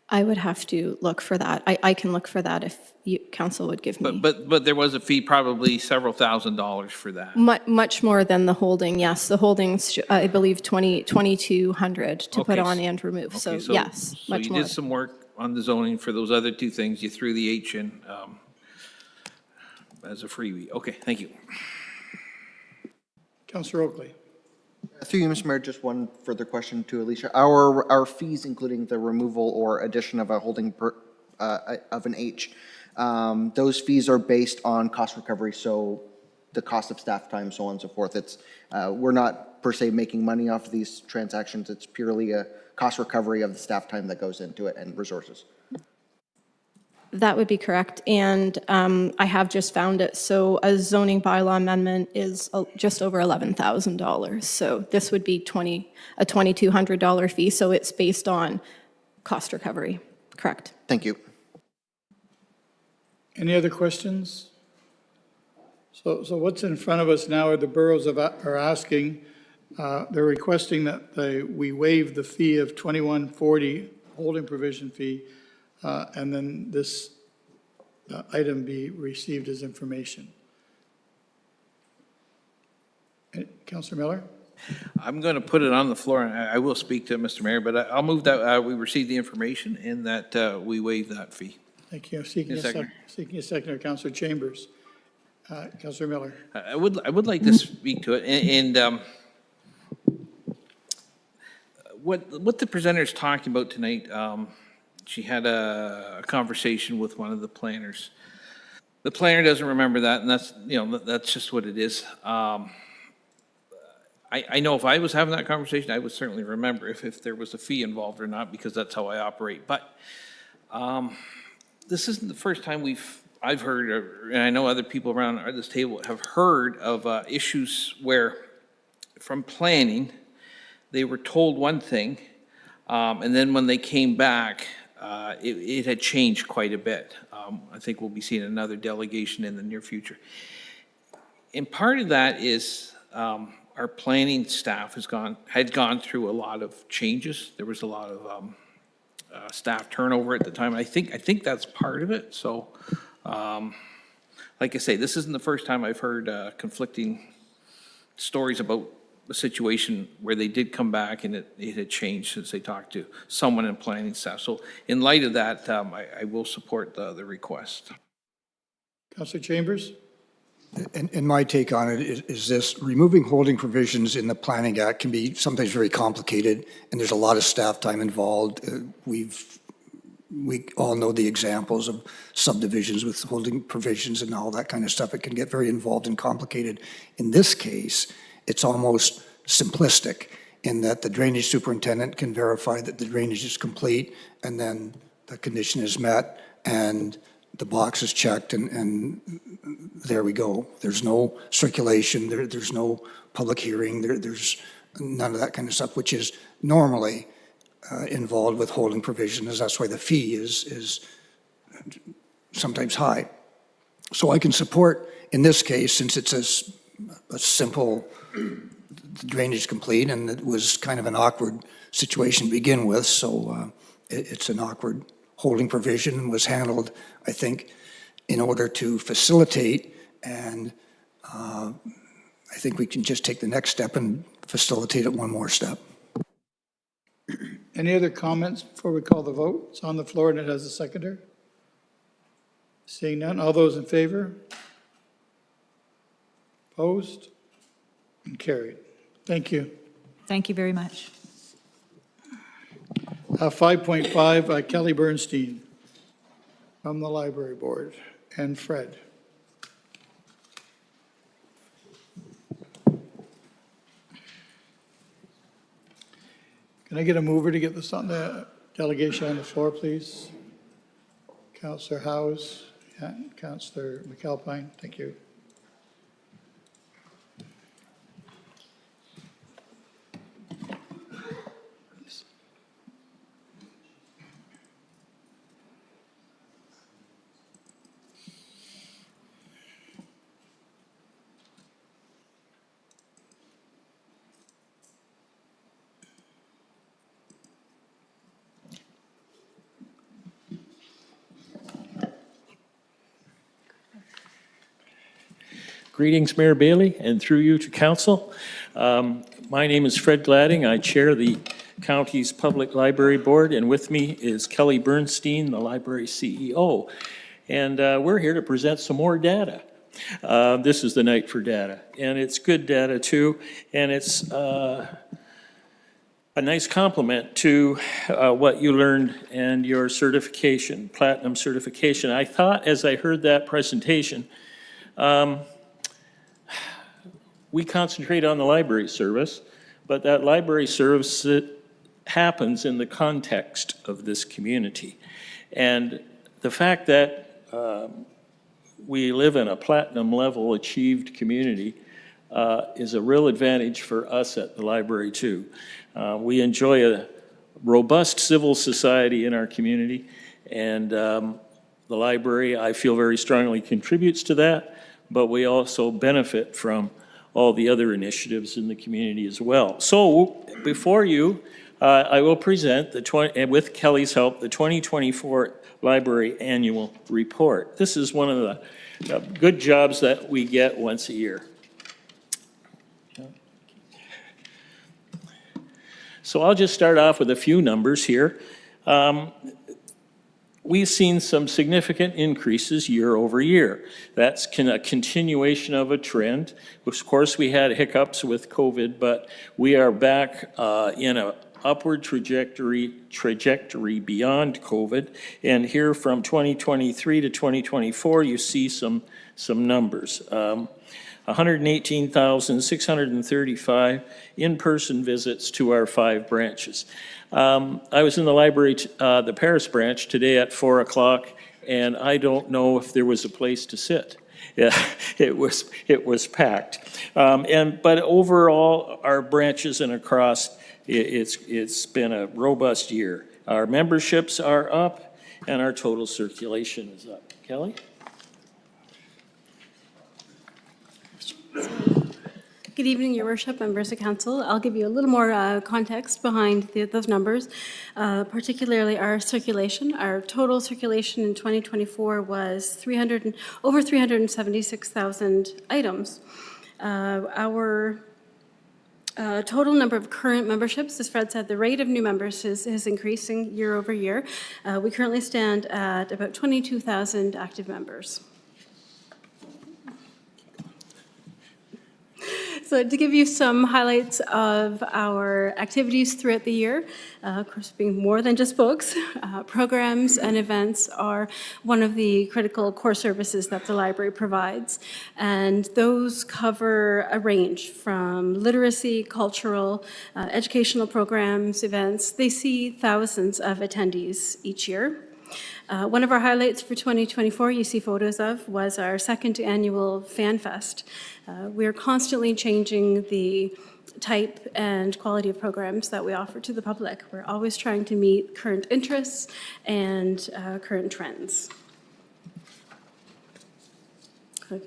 Speaker 9: I would have to look for that. I can look for that if council would give me.
Speaker 10: But there was a fee, probably several $1,000s for that.
Speaker 9: Much more than the holding, yes. The holdings, I believe, 2,200 to put
Speaker 10: Okay,
Speaker 9: on and remove. So yes, much
Speaker 10: So
Speaker 9: more.
Speaker 10: you did some work on the zoning for those other two things. You threw the H in as a freebie. Okay, thank you.
Speaker 1: Councillor Oakley.
Speaker 13: Through you, Mr. Mayor, just one further question to Alicia. Our fees, including the removal or addition of a holding of an H, those fees are based on cost recovery, so the cost of staff time, so on and so forth. It's we're not per se making money off of these transactions. It's purely a cost recovery of the staff time that goes into it and resources.
Speaker 9: That would be correct, and I have just found it. So a zoning bylaw amendment is just over $11,000. So this would be a $2,200 fee, so it's based on cost recovery, correct?
Speaker 13: Thank you.
Speaker 1: Any other questions? So what's in front of us now are the boroughs are asking, they're requesting that we waive the fee of $21.40 holding provision fee, and then this item be received as information. Councillor Miller?
Speaker 10: I'm going to put it on the floor, and I will speak to Mr. Mayor, but I'll move that we receive the information and that we waive that fee.
Speaker 1: Thank you. Seeking a seconder, Councillor Chambers. Councillor Miller.
Speaker 10: I would like to speak to it, and what the presenter's talking about tonight, she had a conversation with one of the planners. The planner doesn't remember that, and that's, that's just what it is. I know if I was having that conversation, I would certainly remember if there was a fee involved or not, because that's how I operate. But this isn't the first time I've heard, and I know other people around this table have heard of issues where, from planning, they were told one thing, and then when they came back, it had changed quite a bit. I think we'll be seeing another delegation in the near future. And part of that is our planning staff had gone through a lot of changes. There was a lot of staff turnover at the time. I think that's part of it. So, like I say, this isn't the first time I've heard conflicting stories about a situation where they did come back and it had changed since they talked to someone in planning staff. So in light of that, I will support the request.
Speaker 1: Councillor Chambers?
Speaker 11: And my take on it is this: removing holding provisions in the Planning Act can be sometimes very complicated, and there's a lot of staff time involved. We all know the examples of subdivisions with holding provisions and all that kind of stuff. It can get very involved and complicated. In this case, it's almost simplistic in that the drainage superintendent can verify that the drainage is complete, and then the condition is met, and the box is checked, and there we go. There's no circulation, there's no public hearing, there's none of that kind of stuff, which is normally involved with holding provisions. That's why the fee is sometimes high. So I can support, in this case, since it's a simple drainage complete, and it was kind of an awkward situation to begin with, so it's an awkward holding provision, was handled, I think, in order to facilitate, and I think we can just take the next step and facilitate it one more step.
Speaker 1: Any other comments before we call the vote? It's on the floor and it has a seconder. Seeing none, all those in favor? Opposed? And carried. Thank you.
Speaker 8: Thank you very much.
Speaker 1: 5.5, Kelly Bernstein from the Library Board, and Fred. Can I get a mover to get this on the delegation on the floor, please? Councillor Howes, yeah, Councillor McAlpine, thank you.
Speaker 14: Greetings, Mayor Bailey, and through you to council. My name is Fred Gladding. I chair the county's Public Library Board, and with me is Kelly Bernstein, the library CEO. And we're here to present some more data. This is the night for data, and it's good data too, and it's a nice complement to what you learned and your certification, platinum certification. I thought as I heard that presentation, we concentrate on the library service, but that library service happens in the context of this community. And the fact that we live in a platinum level achieved community is a real advantage for us at the library too. We enjoy a robust civil society in our community, and the library, I feel very strongly, contributes to that, but we also benefit from all the other initiatives in the community as well. So before you, I will present, with Kelly's help, the 2024 Library Annual Report. This is one of the good jobs that we get once a year. So I'll just start off with a few numbers here. We've seen some significant increases year over year. That's a continuation of a trend. Of course, we had hiccups with COVID, but we are back in a upward trajectory beyond COVID. And here from 2023 to 2024, you see some numbers. 118,635 in-person visits to our 5 branches. I was in the library, the Paris branch, today at 4 o'clock, and I don't know if there was a place to sit. Yeah, it was packed. But overall, our branches and across, it's been a robust year. Our memberships are up, and our total circulation is up. Kelly?
Speaker 15: Good evening, Your Worship, members of council. I'll give you a little more context behind those numbers, particularly our circulation. Our total circulation in 2024 was over 376,000 items. Our total number of current memberships, as Fred said, the rate of new members is increasing year over year. We currently stand at about 22,000 active members. So to give you some highlights of our activities throughout the year, of course, being more than just books, programs and events are one of the critical core services that the library provides. And those cover a range from literacy, cultural, educational programs, events. They see thousands of attendees each year. One of our highlights for 2024, you see photos of, was our second annual Fan Fest. We are constantly changing the type and quality of programs that we offer to the public. We're always trying to meet current interests and current trends.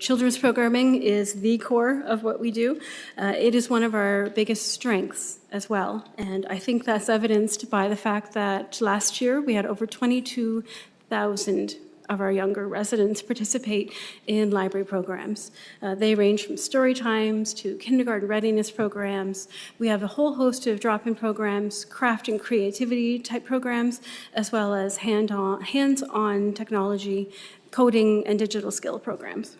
Speaker 15: Children's programming is the core of what we do. It is one of our biggest strengths as well. And I think that's evidenced by the fact that last year we had over 22,000 of our younger residents participate in library programs. They range from story times to kindergarten readiness programs. We have a whole host of drop-in programs, craft and creativity type programs, as well as hands-on technology, coding, and digital skill programs.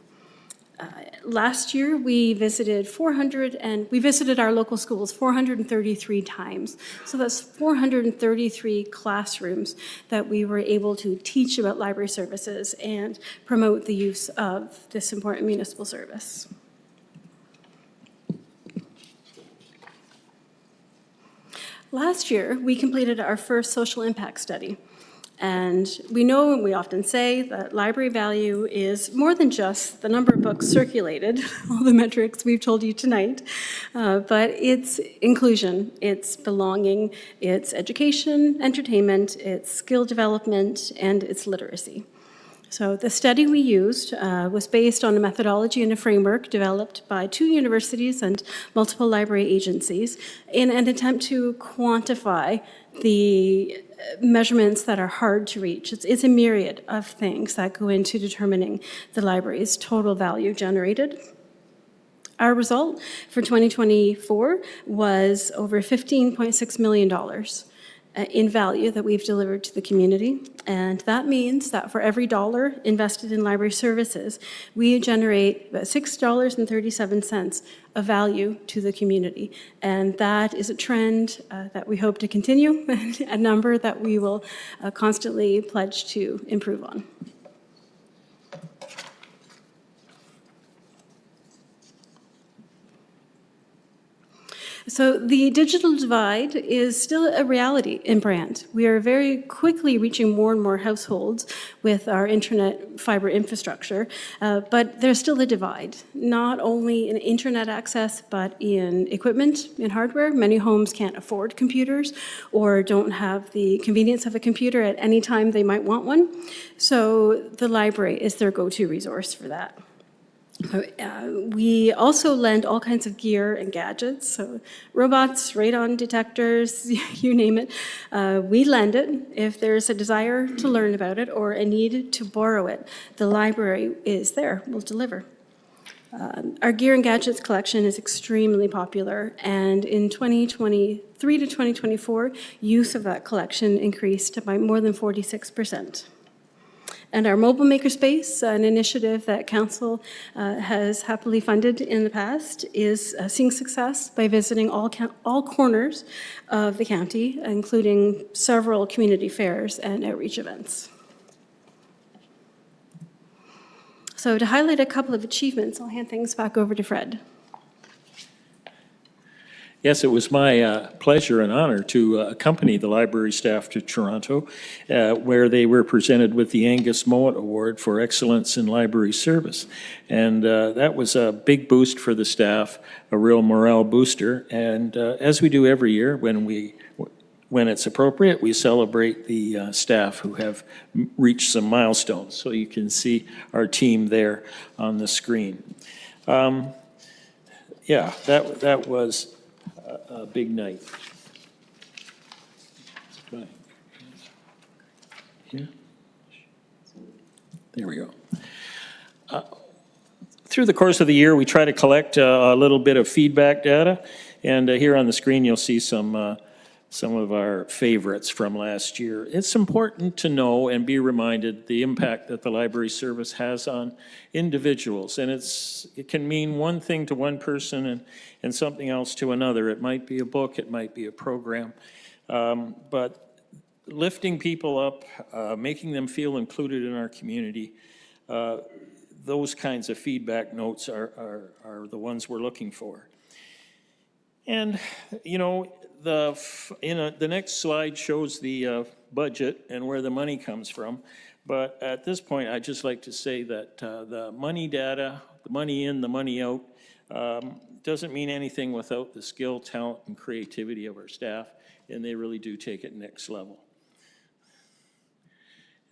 Speaker 15: Last year, we visited our local schools 433 times. So that's 433 classrooms that we were able to teach about library services and promote the use of this important municipal service. Last year, we completed our first social impact study. And we know, and we often say, that library value is more than just the number of books circulated, all the metrics we've told you tonight, but it's inclusion, it's belonging, it's education, entertainment, it's skill development, and it's literacy. So the study we used was based on a methodology and a framework developed by 2 universities and multiple library agencies in an attempt to quantify the measurements that are hard to reach. It's a myriad of things that go into determining the library's total value generated. Our result for 2024 was over $15.6 million in value that we've delivered to the community. And that means that for every dollar invested in library services, we generate about $6.37 of value to the community. And that is a trend that we hope to continue, a number that we will constantly pledge to improve on. So the digital divide is still a reality in Brant. We are very quickly reaching more and more households with our internet fiber infrastructure, but there's still a divide, not only in internet access, but in equipment, in hardware. Many homes can't afford computers or don't have the convenience of a computer at any time they might want one. So the library is their go-to resource for that. We also lend all kinds of gear and gadgets, so robots, radon detectors, you name it. We lend it. If there's a desire to learn about it or a need to borrow it, the library is there, will deliver. Our gear and gadgets collection is extremely popular, and in 2023 to 2024, use of that collection increased by more than 46%. And our mobile makerspace, an initiative that council has happily funded in the past, is seeing success by visiting all corners of the county, including several community fairs and outreach events. So to highlight a couple of achievements, I'll hand things back over to Fred.
Speaker 14: Yes, it was my pleasure and honor to accompany the library staff to Toronto, where they were presented with the Angus Mowat Award for Excellence in Library Service. And that was a big boost for the staff, a real morale booster. And as we do every year, when it's appropriate, we celebrate the staff who have reached some milestones. So you can see our team there on the screen. Yeah, that was a big night. Here. There we go. Through the course of the year, we try to collect a little bit of feedback data, and here on the screen you'll see some of our favorites from last year. It's important to know and be reminded the impact that the library service has on individuals, and it can mean one thing to one person and something else to another. It might be a book, it might be a program, but lifting people up, making them feel included in our community, those kinds of feedback notes are the ones we're looking for. And, you know, the next slide shows the budget and where the money comes from. But at this point, I'd just like to say that the money data, the money in, the money out, doesn't mean anything without the skill, talent, and creativity of our staff, and they really do take it next level.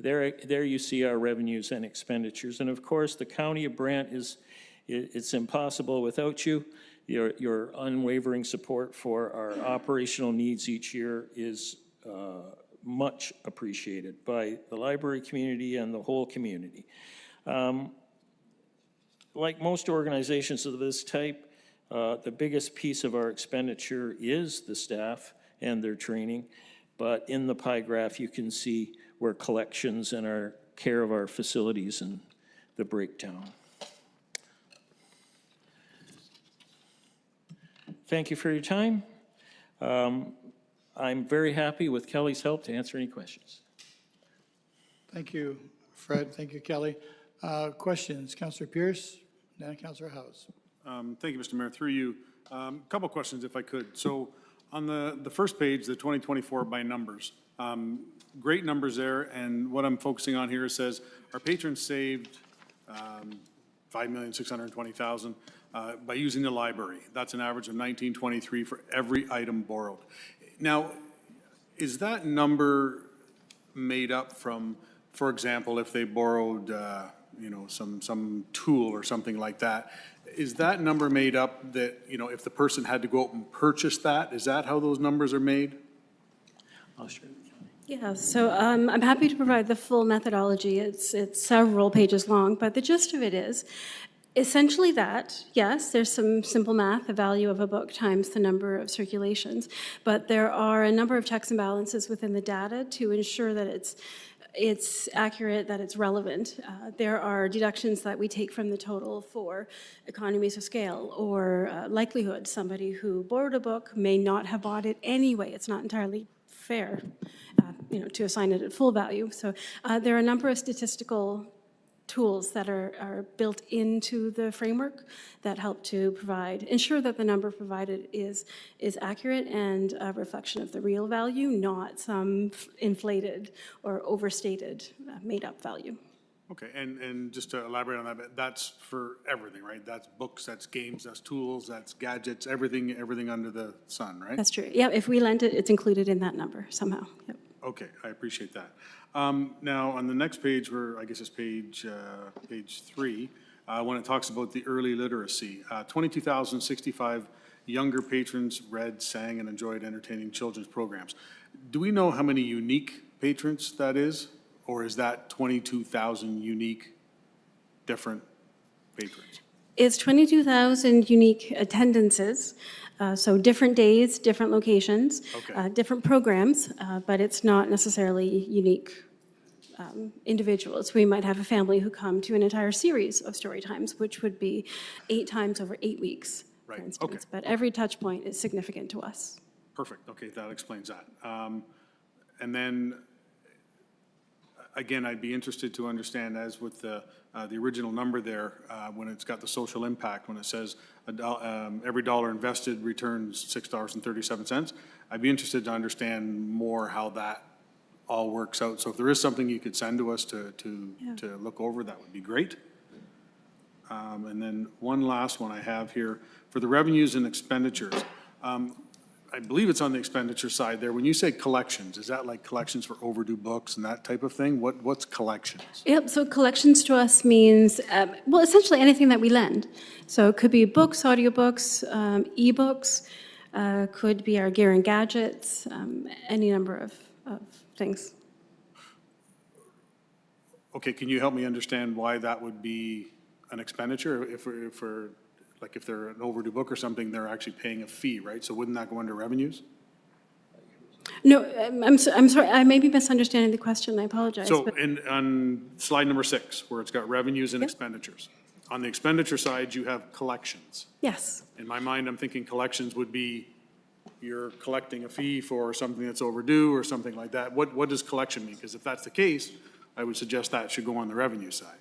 Speaker 14: There you see our revenues and expenditures. And of course, the County of Brant it's impossible without you. Your unwavering support for our operational needs each year is much appreciated by the library community and the whole community. Like most organizations of this type, the biggest piece of our expenditure is the staff and their training, but in the pie graph you can see where collections and our care of our facilities and the breakdown. Thank you for your time. I'm very happy with Kelly's help to answer any questions.
Speaker 1: Thank you, Fred. Thank you, Kelly. Questions? Councillor Pierce, then Councillor House.
Speaker 3: Thank you, Mr. Mayor. Through you, a couple questions if I could. So on the first page, the 2024 by numbers, great numbers there. And what I'm focusing on here says our patrons saved $5,620,000 by using the library. That's an average of $19.23 for every item borrowed. Now, is that number made up from, for example, if they borrowed, you know, some tool or something like that? Is that number made up that, you know, if the person had to go out and purchase that, is that how those numbers are made?
Speaker 14: I'll share.
Speaker 15: Yeah, so I'm happy to provide the full methodology. It's several pages long, but the gist of it is essentially that, yes, there's some simple math, the value of a book times the number of circulations, but there are a number of checks and balances within the data to ensure that it's accurate, that it's relevant. There are deductions that we take from the total for economies of scale or likelihood. Somebody who borrowed a book may not have bought it anyway. It's not entirely fair, you know, to assign it at full value. So there are a number of statistical tools that are built into the framework that help to ensure that the number provided is accurate and a reflection of the real value, not some inflated or overstated made-up value.
Speaker 3: Okay, and just to elaborate on that, that's for everything, right? That's books, that's games, that's tools, that's gadgets, everything under the sun, right?
Speaker 15: That's true. Yeah, if we lent it, it's included in that number somehow. Yep.
Speaker 3: Okay, I appreciate that. Now, on the next page, where I guess it's page 3, when it talks about the early literacy, 22,065 younger patrons read, sang, and enjoyed entertaining children's programs. Do we know how many unique patrons that is? Or is that 22,000 unique, different patrons?
Speaker 15: It's 22,000 unique attendances, so different days, different locations,
Speaker 3: Okay.
Speaker 15: different programs, but it's not necessarily unique individuals. We might have a family who come to an entire series of story times, which would be 8 times over 8 weeks, for
Speaker 3: Right,
Speaker 15: instance.
Speaker 3: okay,
Speaker 15: But every touch point is significant to us.
Speaker 3: Perfect, okay, that explains that. And then, again, I'd be interested to understand, as with the original number there, when it's got the social impact, when it says every dollar invested returns $6.37, I'd be interested to understand more how that all works out. So if there is something you could send to us to look over, that would be great. And then one last one I have here, for the revenues and expenditures. I believe it's on the expenditure side there. When you say collections, is that like collections for overdue books and that type of thing? What's collections?
Speaker 15: Yep, so collections to us means, well, essentially anything that we lend. So it could be books, audiobooks, ebooks, could be our gear and gadgets, any number of things.
Speaker 3: Okay, can you help me understand why that would be an expenditure? If they're an overdue book or something, they're actually paying a fee, right? So wouldn't that go under revenues?
Speaker 15: No, I'm sorry, I may be misunderstanding the question, I apologize.
Speaker 3: So
Speaker 15: but-
Speaker 3: on slide number 6, where it's got revenues and expenditures, on the expenditure side, you have collections.
Speaker 15: Yes.
Speaker 3: In my mind, I'm thinking collections would be you're collecting a fee for something that's overdue or something like that. What does collection mean? Because if that's the case, I would suggest that should go on the revenue side.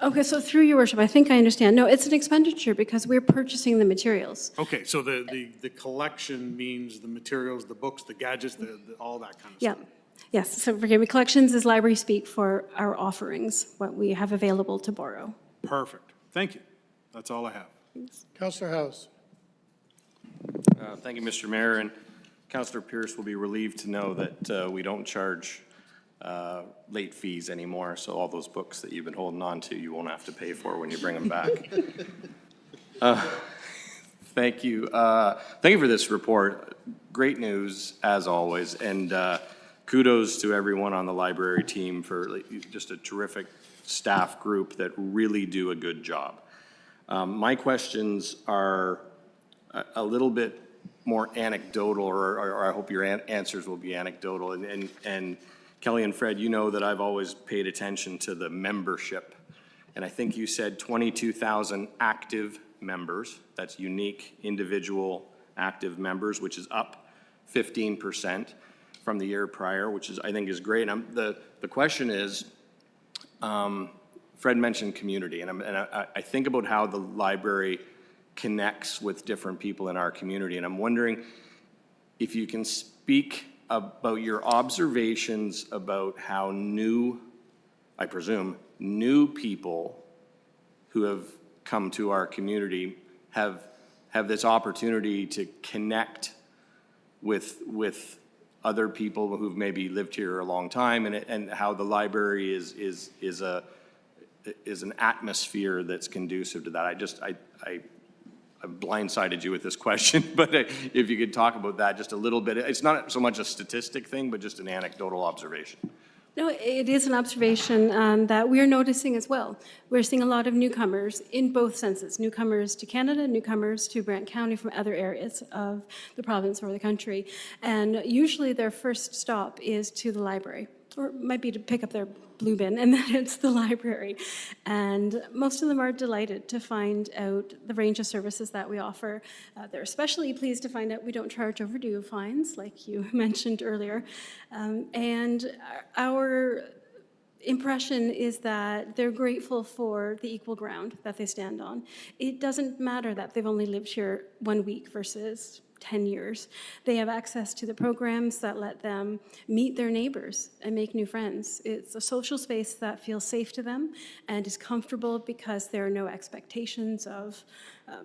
Speaker 15: Okay, so through your worship, I think I understand. No, it's an expenditure because we're purchasing the materials.
Speaker 3: Okay, so the collection means the materials, the books, the gadgets, all that kind of
Speaker 15: Yeah.
Speaker 3: stuff.
Speaker 15: Yes, so forgive me, collections is library speak for our offerings, what we have available to borrow.
Speaker 3: Perfect. Thank you. That's all I have.
Speaker 1: Councillor House.
Speaker 16: Thank you, Mr. Mayor, and Councillor Pierce will be relieved to know that we don't charge late fees anymore, so all those books that you've been holding on to, you won't have to pay for when you bring them back. Thank you. Thank you for this report. Great news, as always, and kudos to everyone on the library team for just a terrific staff group that really do a good job. My questions are a little bit more anecdotal, or I hope your answers will be anecdotal. And Kelly and Fred, you know that I've always paid attention to the membership. And I think you said 22,000 active members. That's unique individual active members, which is up 15% from the year prior, which is, I think, is great. The question is, Fred mentioned community, and I think about how the library connects with different people in our community, and I'm wondering if you can speak about your observations about how I presume, new people who have come to our community have this opportunity to connect with other people who've maybe lived here a long time, and how the library is an atmosphere that's conducive to that. I blindsided you with this question, but if you could talk about that just a little bit. It's not so much a statistic thing, but just an anecdotal observation.
Speaker 15: No, it is an observation that we're noticing as well. We're seeing a lot of newcomers in both senses, newcomers to Canada, newcomers to Brant County from other areas of the province or the country. And usually their first stop is to the library, or it might be to pick up their blue bin, and then it's the library. And most of them are delighted to find out the range of services that we offer. They're especially pleased to find out we don't charge overdue fines, like you mentioned earlier. And our impression is that they're grateful for the equal ground that they stand on. It doesn't matter that they've only lived here 1 week versus 10 years. They have access to the programs that let them meet their neighbors and make new friends. It's a social space that feels safe to them and is comfortable because there are no expectations of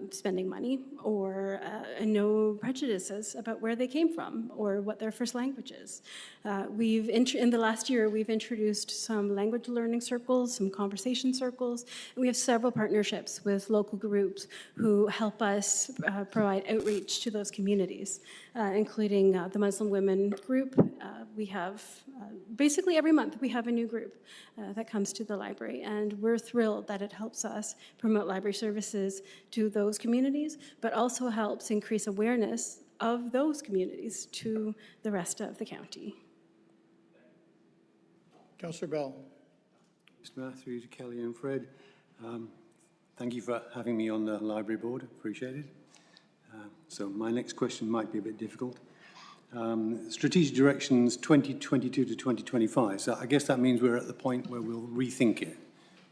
Speaker 15: spending money or no prejudices about where they came from or what their first language is. In the last year, we've introduced some language learning circles, some conversation circles, and we have several partnerships with local groups who help us provide outreach to those communities, including the Muslim Women Group. We have, basically every month, we have a new group that comes to the library, and we're thrilled that it helps us promote library services to those communities, but also helps increase awareness of those communities to the rest of the county.
Speaker 1: Councillor Bell.
Speaker 12: Mr. Mayor, through you to Kelly and Fred. Thank you for having me on the library board. Appreciate it. So my next question might be a bit difficult. Strategic directions 2022 to 2025. So I guess that means we're at the point where we'll rethink it.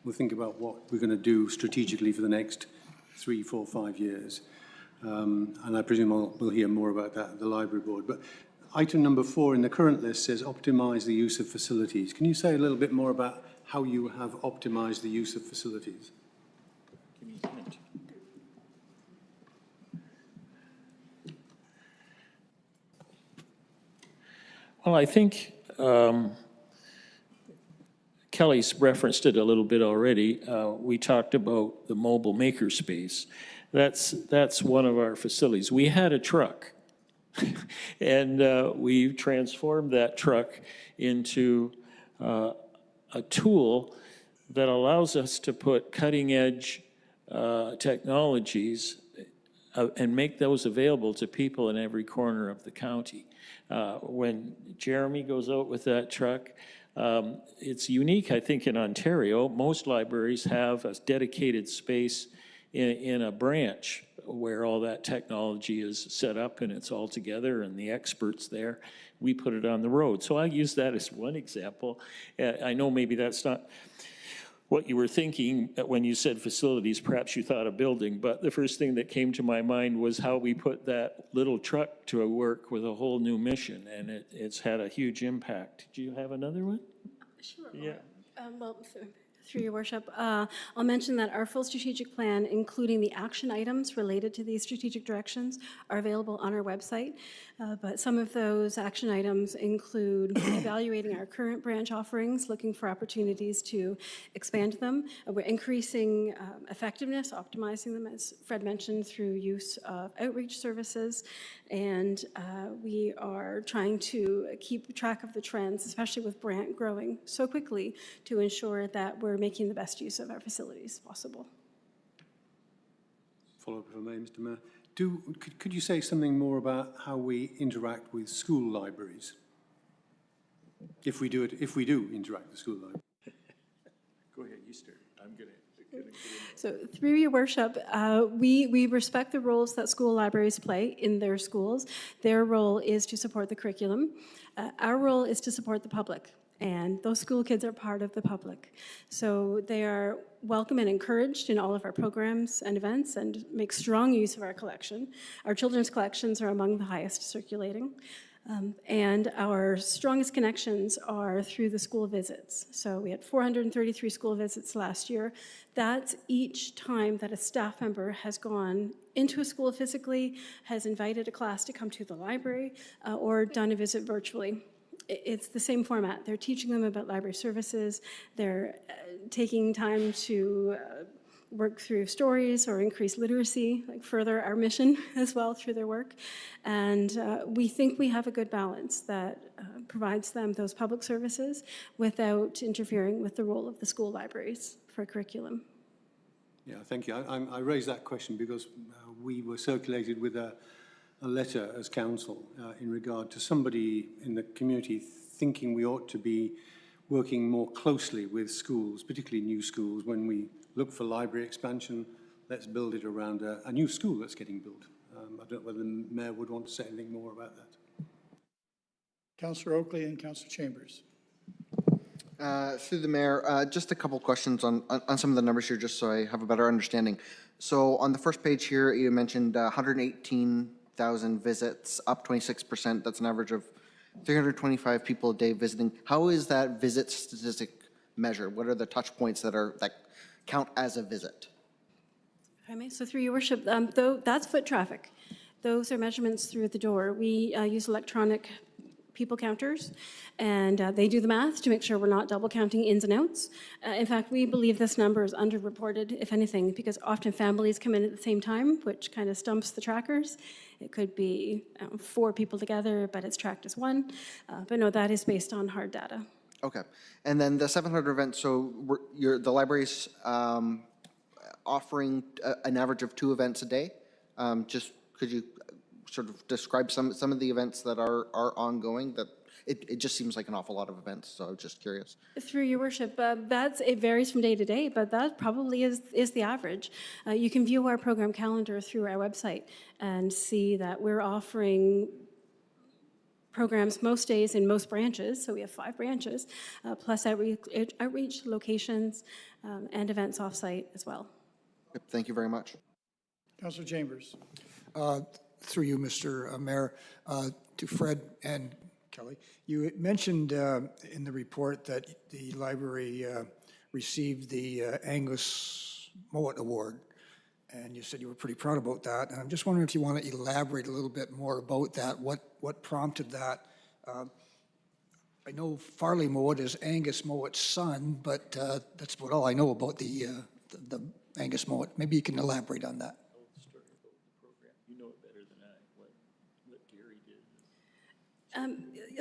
Speaker 12: We'll think about what we're going to do strategically for the next 3, 4, 5 years. And I presume we'll hear more about that at the library board. But item number 4 in the current list says optimise the use of facilities. Can you say a little bit more about how you have optimised the use of facilities?
Speaker 14: Well, I think Kelly's referenced it a little bit already. We talked about the mobile makerspace. That's one of our facilities. We had a truck, and we transformed that truck into a tool that allows us to put cutting-edge technologies and make those available to people in every corner of the county. When Jeremy goes out with that truck, it's unique, I think, in Ontario. Most libraries have a dedicated space in a branch where all that technology is set up and it's all together and the experts there. We put it on the road. So I use that as one example. I know maybe that's not what you were thinking when you said facilities. Perhaps you thought a building, but the first thing that came to my mind was how we put that little truck to work with a whole new mission, and it's had a huge impact. Do you have another one?
Speaker 15: Sure.
Speaker 14: Yeah.
Speaker 15: Well, through your worship, I'll mention that our full strategic plan, including the action items related to these strategic directions, are available on our website. But some of those action items include evaluating our current branch offerings, looking for opportunities to expand them. We're increasing effectiveness, optimizing them, as Fred mentioned, through use of outreach services. And we are trying to keep track of the trends, especially with Brant growing so quickly, to ensure that we're making the best use of our facilities possible.
Speaker 12: Follow up if I may, Mr. Mayor. Could you say something more about how we interact with school libraries? If we do interact with school libraries.
Speaker 14: Go ahead, you start. I'm going to.
Speaker 15: So through your worship, we respect the roles that school libraries play in their schools. Their role is to support the curriculum. Our role is to support the public. And those school kids are part of the public. So they are welcome and encouraged in all of our programs and events and make strong use of our collection. Our children's collections are among the highest circulating. And our strongest connections are through the school visits. So we had 433 school visits last year. That's each time that a staff member has gone into a school physically, has invited a class to come to the library, or done a visit virtually. It's the same format. They're teaching them about library services. They're taking time to work through stories or increase literacy, like further our mission as well through their work. And we think we have a good balance that provides them those public services without interfering with the role of the school libraries for curriculum.
Speaker 12: Yeah, thank you. I raised that question because we were circulated with a letter as council in regard to somebody in the community thinking we ought to be working more closely with schools, particularly new schools. When we look for library expansion, let's build it around a new school that's getting built. I don't know whether the Mayor would want to say anything more about that.
Speaker 1: Councillor Oakley and Councillor Chambers.
Speaker 13: Through the Mayor, just a couple questions on some of the numbers here, just so I have a better understanding. So on the first page here, you mentioned 118,000 visits, up 26%. That's an average of 325 people a day visiting. How is that visit statistic measured? What are the touch points that count as a visit?
Speaker 15: If I may, so through your worship, though that's foot traffic. Those are measurements through the door. We use electronic people counters, and they do the math to make sure we're not double counting ins and outs. In fact, we believe this number is underreported, if anything, because often families come in at the same time, which kind of stumps the trackers. It could be 4 people together, but it's tracked as 1. But no, that is based on hard data.
Speaker 13: Okay. And then the 700 events, so the library's offering an average of 2 events a day. Just could you sort of describe some of the events that are ongoing? That it just seems like an awful lot of events, so I was just curious.
Speaker 15: Through your worship, it varies from day to day, but that probably is the average. You can view our program calendar through our website and see that we're offering programs most days in most branches, so we have 5 branches, plus outreach locations and events off-site as well.
Speaker 13: Thank you very much.
Speaker 1: Councillor Chambers.
Speaker 11: Through you, Mr. Mayor, to Fred and Kelly, you mentioned in the report that the library received the Angus Mowat Award, and you said you were pretty proud about that. And I'm just wondering if you want to elaborate a little bit more about that. What prompted that? I know Farley Mowat is Angus Mowat's son, but that's about all I know about the Angus Mowat. Maybe you can elaborate on that.
Speaker 14: You know it better than I, what Gary did.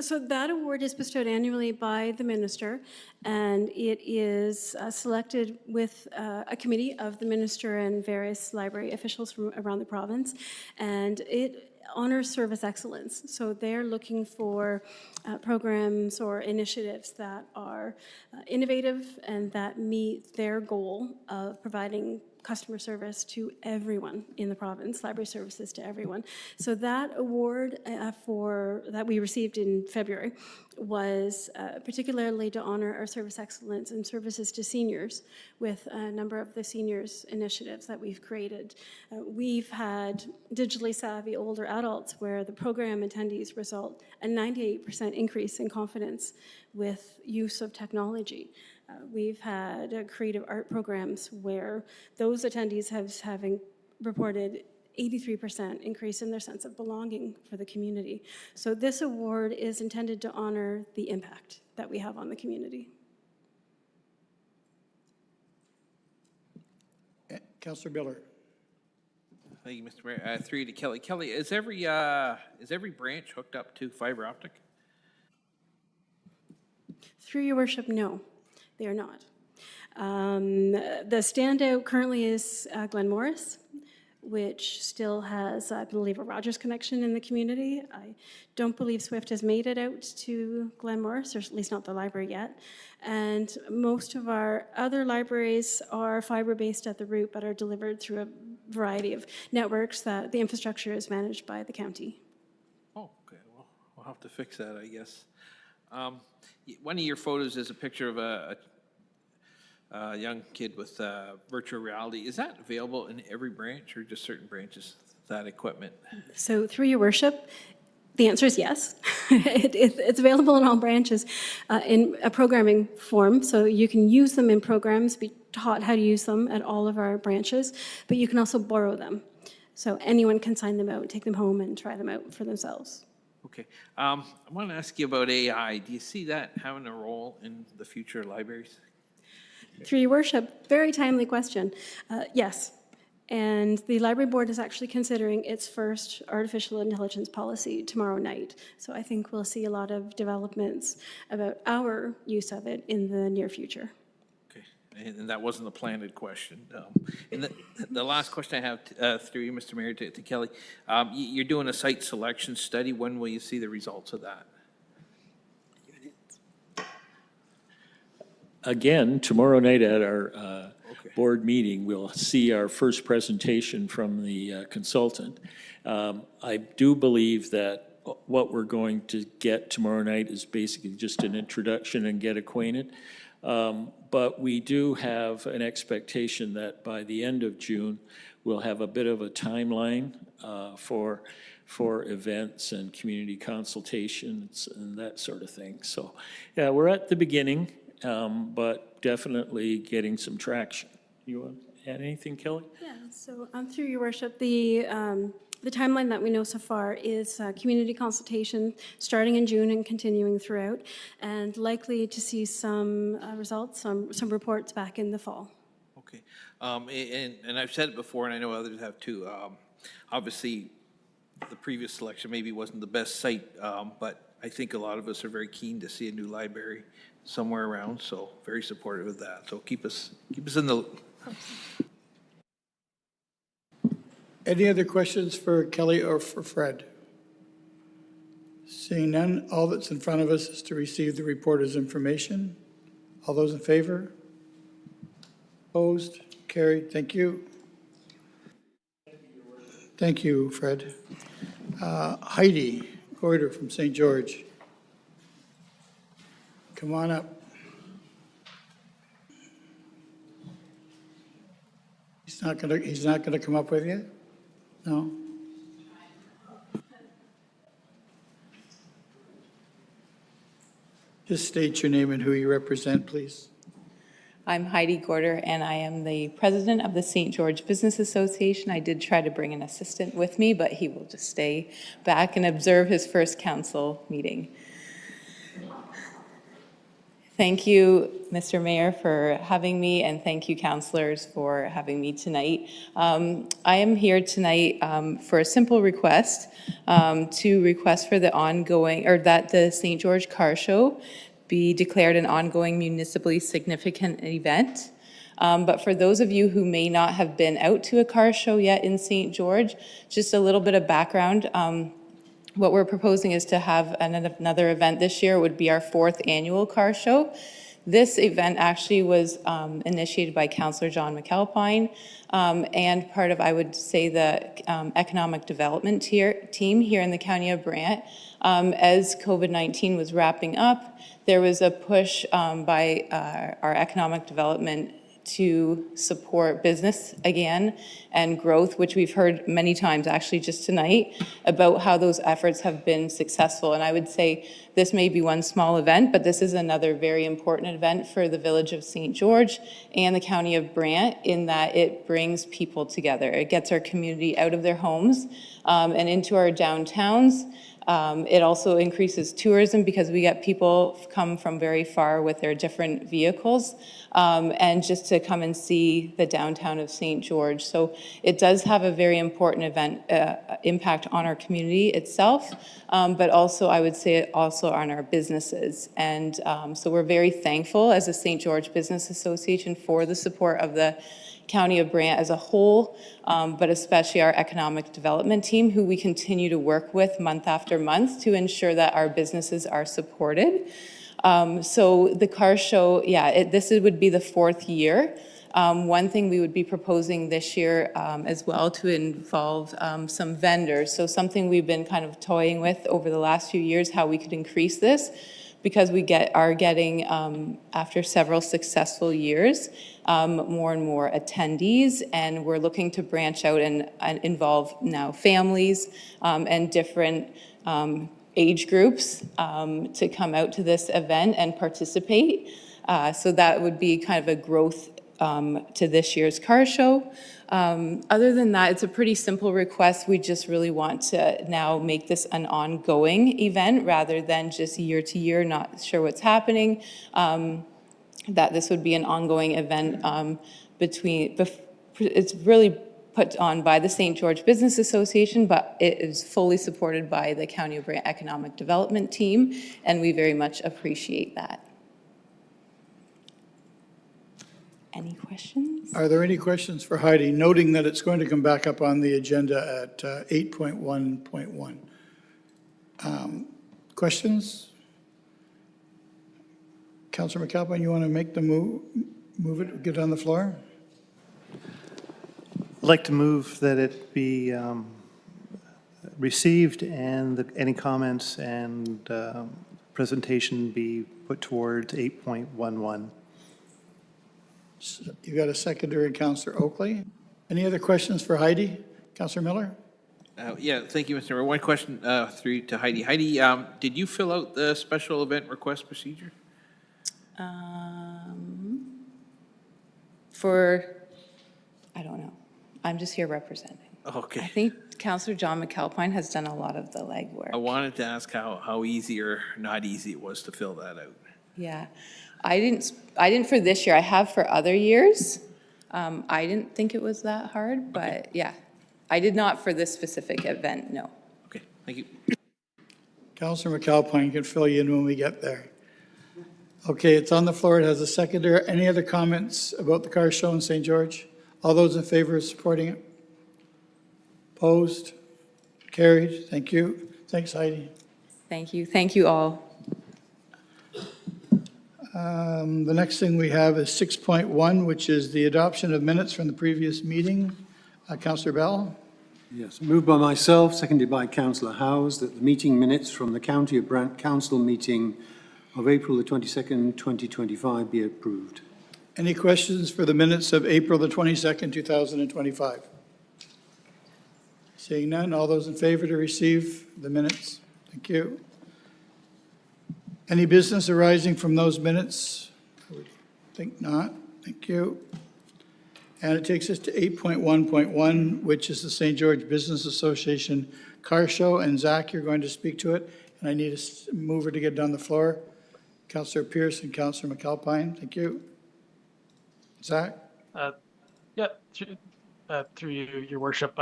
Speaker 15: So that award is bestowed annually by the minister, and it is selected with a committee of the minister and various library officials from around the province, and it honors service excellence. So they're looking for programs or initiatives that are innovative and that meet their goal of providing customer service to everyone in the province, library services to everyone. So that award that we received in February was particularly to honor our service excellence and services to seniors with a number of the seniors initiatives that we've created. We've had digitally savvy older adults where the program attendees result a 98% increase in confidence with use of technology. We've had creative art programs where those attendees have reported 83% increase in their sense of belonging for the community. So this award is intended to honor the impact that we have on the community.
Speaker 1: Councillor Miller.
Speaker 10: Thank you, Mr. Mayor. Through you to Kelly. Kelly, is every branch hooked up to fiber optic?
Speaker 15: Through your worship, no, they are not. The standout currently is Glen Morris, which still has, I believe, a Rogers connection in the community. I don't believe Swift has made it out to Glen Morris, or at least not the library yet. And most of our other libraries are fiber-based at the root, but are delivered through a variety of networks that the infrastructure is managed by the county.
Speaker 10: Oh, okay. Well, we'll have to fix that, I guess. One of your photos is a picture of a young kid with virtual reality. Is that available in every branch or just certain branches, that equipment?
Speaker 15: So through your worship, the answer is yes. It's available in all branches in a programming form, so you can use them in programs, be taught how to use them at all of our branches, but you can also borrow them. So anyone can sign them out, take them home, and try them out for themselves.
Speaker 10: Okay. I want to ask you about AI. Do you see that having a role in the future of libraries?
Speaker 15: Through your worship, very timely question. Yes. And the library board is actually considering its first artificial intelligence policy tomorrow night. So I think we'll see a lot of developments about our use of it in the near future.
Speaker 10: Okay. And that wasn't a planted question. And the last question I have through you, Mr. Mayor, to Kelly. You're doing a site selection study. When will you see the results of that?
Speaker 14: Again, tomorrow night at our board meeting, we'll see our first presentation from the consultant. I do believe that what we're going to get tomorrow night is basically just an introduction and get acquainted. But we do have an expectation that by the end of June, we'll have a bit of a timeline for events and community consultations and that sort of thing. So, yeah, we're at the beginning. But definitely getting some traction. You want to add anything, Kelly?
Speaker 15: Yeah, so through your worship, the timeline that we know so far is community consultation starting in June and continuing throughout, and likely to see some results, some reports back in the fall.
Speaker 10: Okay. And I've said it before, and I know others have too. Obviously, the previous selection maybe wasn't the best site, but I think a lot of us are very keen to see a new library somewhere around, so very supportive of that. So keep us in the loop.
Speaker 1: Any other questions for Kelly or for Fred? Seeing none, all that's in front of us is to receive the reporter's information. All those in favor? Opposed? Carried. Thank you. Thank you, Fred. Heidi Goiter from St. George. Come on up. He's not gonna come up with you? No? Just state your name and who you represent, please.
Speaker 17: I'm Heidi Gorder, and I am the president of the St. George Business Association. I did try to bring an assistant with me, but he will just stay back and observe his first council meeting. Thank you, Mr. Mayor, for having me, and thank you, councilors, for having me tonight. I am here tonight for a simple request, to request for the ongoing, or that the St. George Car Show be declared an ongoing municipally significant event. But for those of you who may not have been out to a car show yet in St. George, just a little bit of background. What we're proposing is to have another event this year. It would be our 4th annual car show. This event actually was initiated by Councillor John McAlpine and part of, I would say, the economic development team here in the County of Brant. As COVID-19 was wrapping up, there was a push by our economic development to support business again and growth, which we've heard many times, actually just tonight, about how those efforts have been successful. And I would say this may be one small event, but this is another very important event for the village of St. George and the County of Brant, in that it brings people together. It gets our community out of their homes and into our downtowns. It also increases tourism because we get people come from very far with their different vehicles and just to come and see the downtown of St. George. So it does have a very important event impact on our community itself, but also I would say also on our businesses. And so we're very thankful as a St. George Business Association for the support of the County of Brant as a whole, but especially our economic development team, who we continue to work with month after month to ensure that our businesses are supported. So the car show, this would be the 4th year. One thing we would be proposing this year as well to involve some vendors. So something we've been kind of toying with over the last few years, how we could increase this, because we are getting, after several successful years, more and more attendees, and we're looking to branch out and involve now families and different age groups to come out to this event and participate. So that would be kind of a growth to this year's car show. Other than that, it's a pretty simple request. We just really want to now make this an ongoing event rather than just year to year, not sure what's happening. That this would be an ongoing event it's really put on by the St. George Business Association, but it is fully supported by the County of Brant Economic Development team, and we very much appreciate that. Any questions?
Speaker 1: Are there any questions for Heidi, noting that it's going to come back up on the agenda at 8.1.1? Questions? Councillor McAlpine, you want to make the move it, get on the floor?
Speaker 18: I'd like to move that it be received and that any comments and presentation be put towards 8.11.
Speaker 1: You got a seconder, Councillor Oakley. Any other questions for Heidi? Councillor Miller?
Speaker 10: Yeah, thank you, Mr. Mayor. One question through to Heidi. Heidi, did you fill out the special event request procedure?
Speaker 17: I don't know. I'm just here representing.
Speaker 10: Okay.
Speaker 17: I think Councillor John McAlpine has done a lot of the legwork.
Speaker 10: I wanted to ask how easy or not easy it was to fill that out.
Speaker 17: Yeah, I didn't for this year. I have for other years. I didn't think it was that hard, but yeah, I did not for this specific event, no.
Speaker 10: Okay, thank you.
Speaker 1: Councillor McAlpine can fill you in when we get there. Okay, it's on the floor. It has a seconder. Any other comments about the car show in St. George? All those in favor of supporting it? Opposed? Carried. Thank you. Thanks, Heidi.
Speaker 17: Thank you. Thank you all.
Speaker 1: The next thing we have is 6.1, which is the adoption of minutes from the previous meeting. Councillor Bell?
Speaker 12: Yes, moved by myself, seconded by Councillor Howes, that the meeting minutes from the County of Brant Council meeting of April the 22nd, 2025 be approved.
Speaker 1: Any questions for the minutes of April the 22nd, 2025? Seeing none, all those in favor to receive the minutes? Thank you. Any business arising from those minutes? I would think not. Thank you. And it takes us to 8.1.1, which is the St. George Business Association Car Show. And Zach, you're going to speak to it. And I need a mover to get it on the floor. Councillor Pierce and Councillor McAlpine. Thank you. Zach?
Speaker 19: Through you, Your Worship.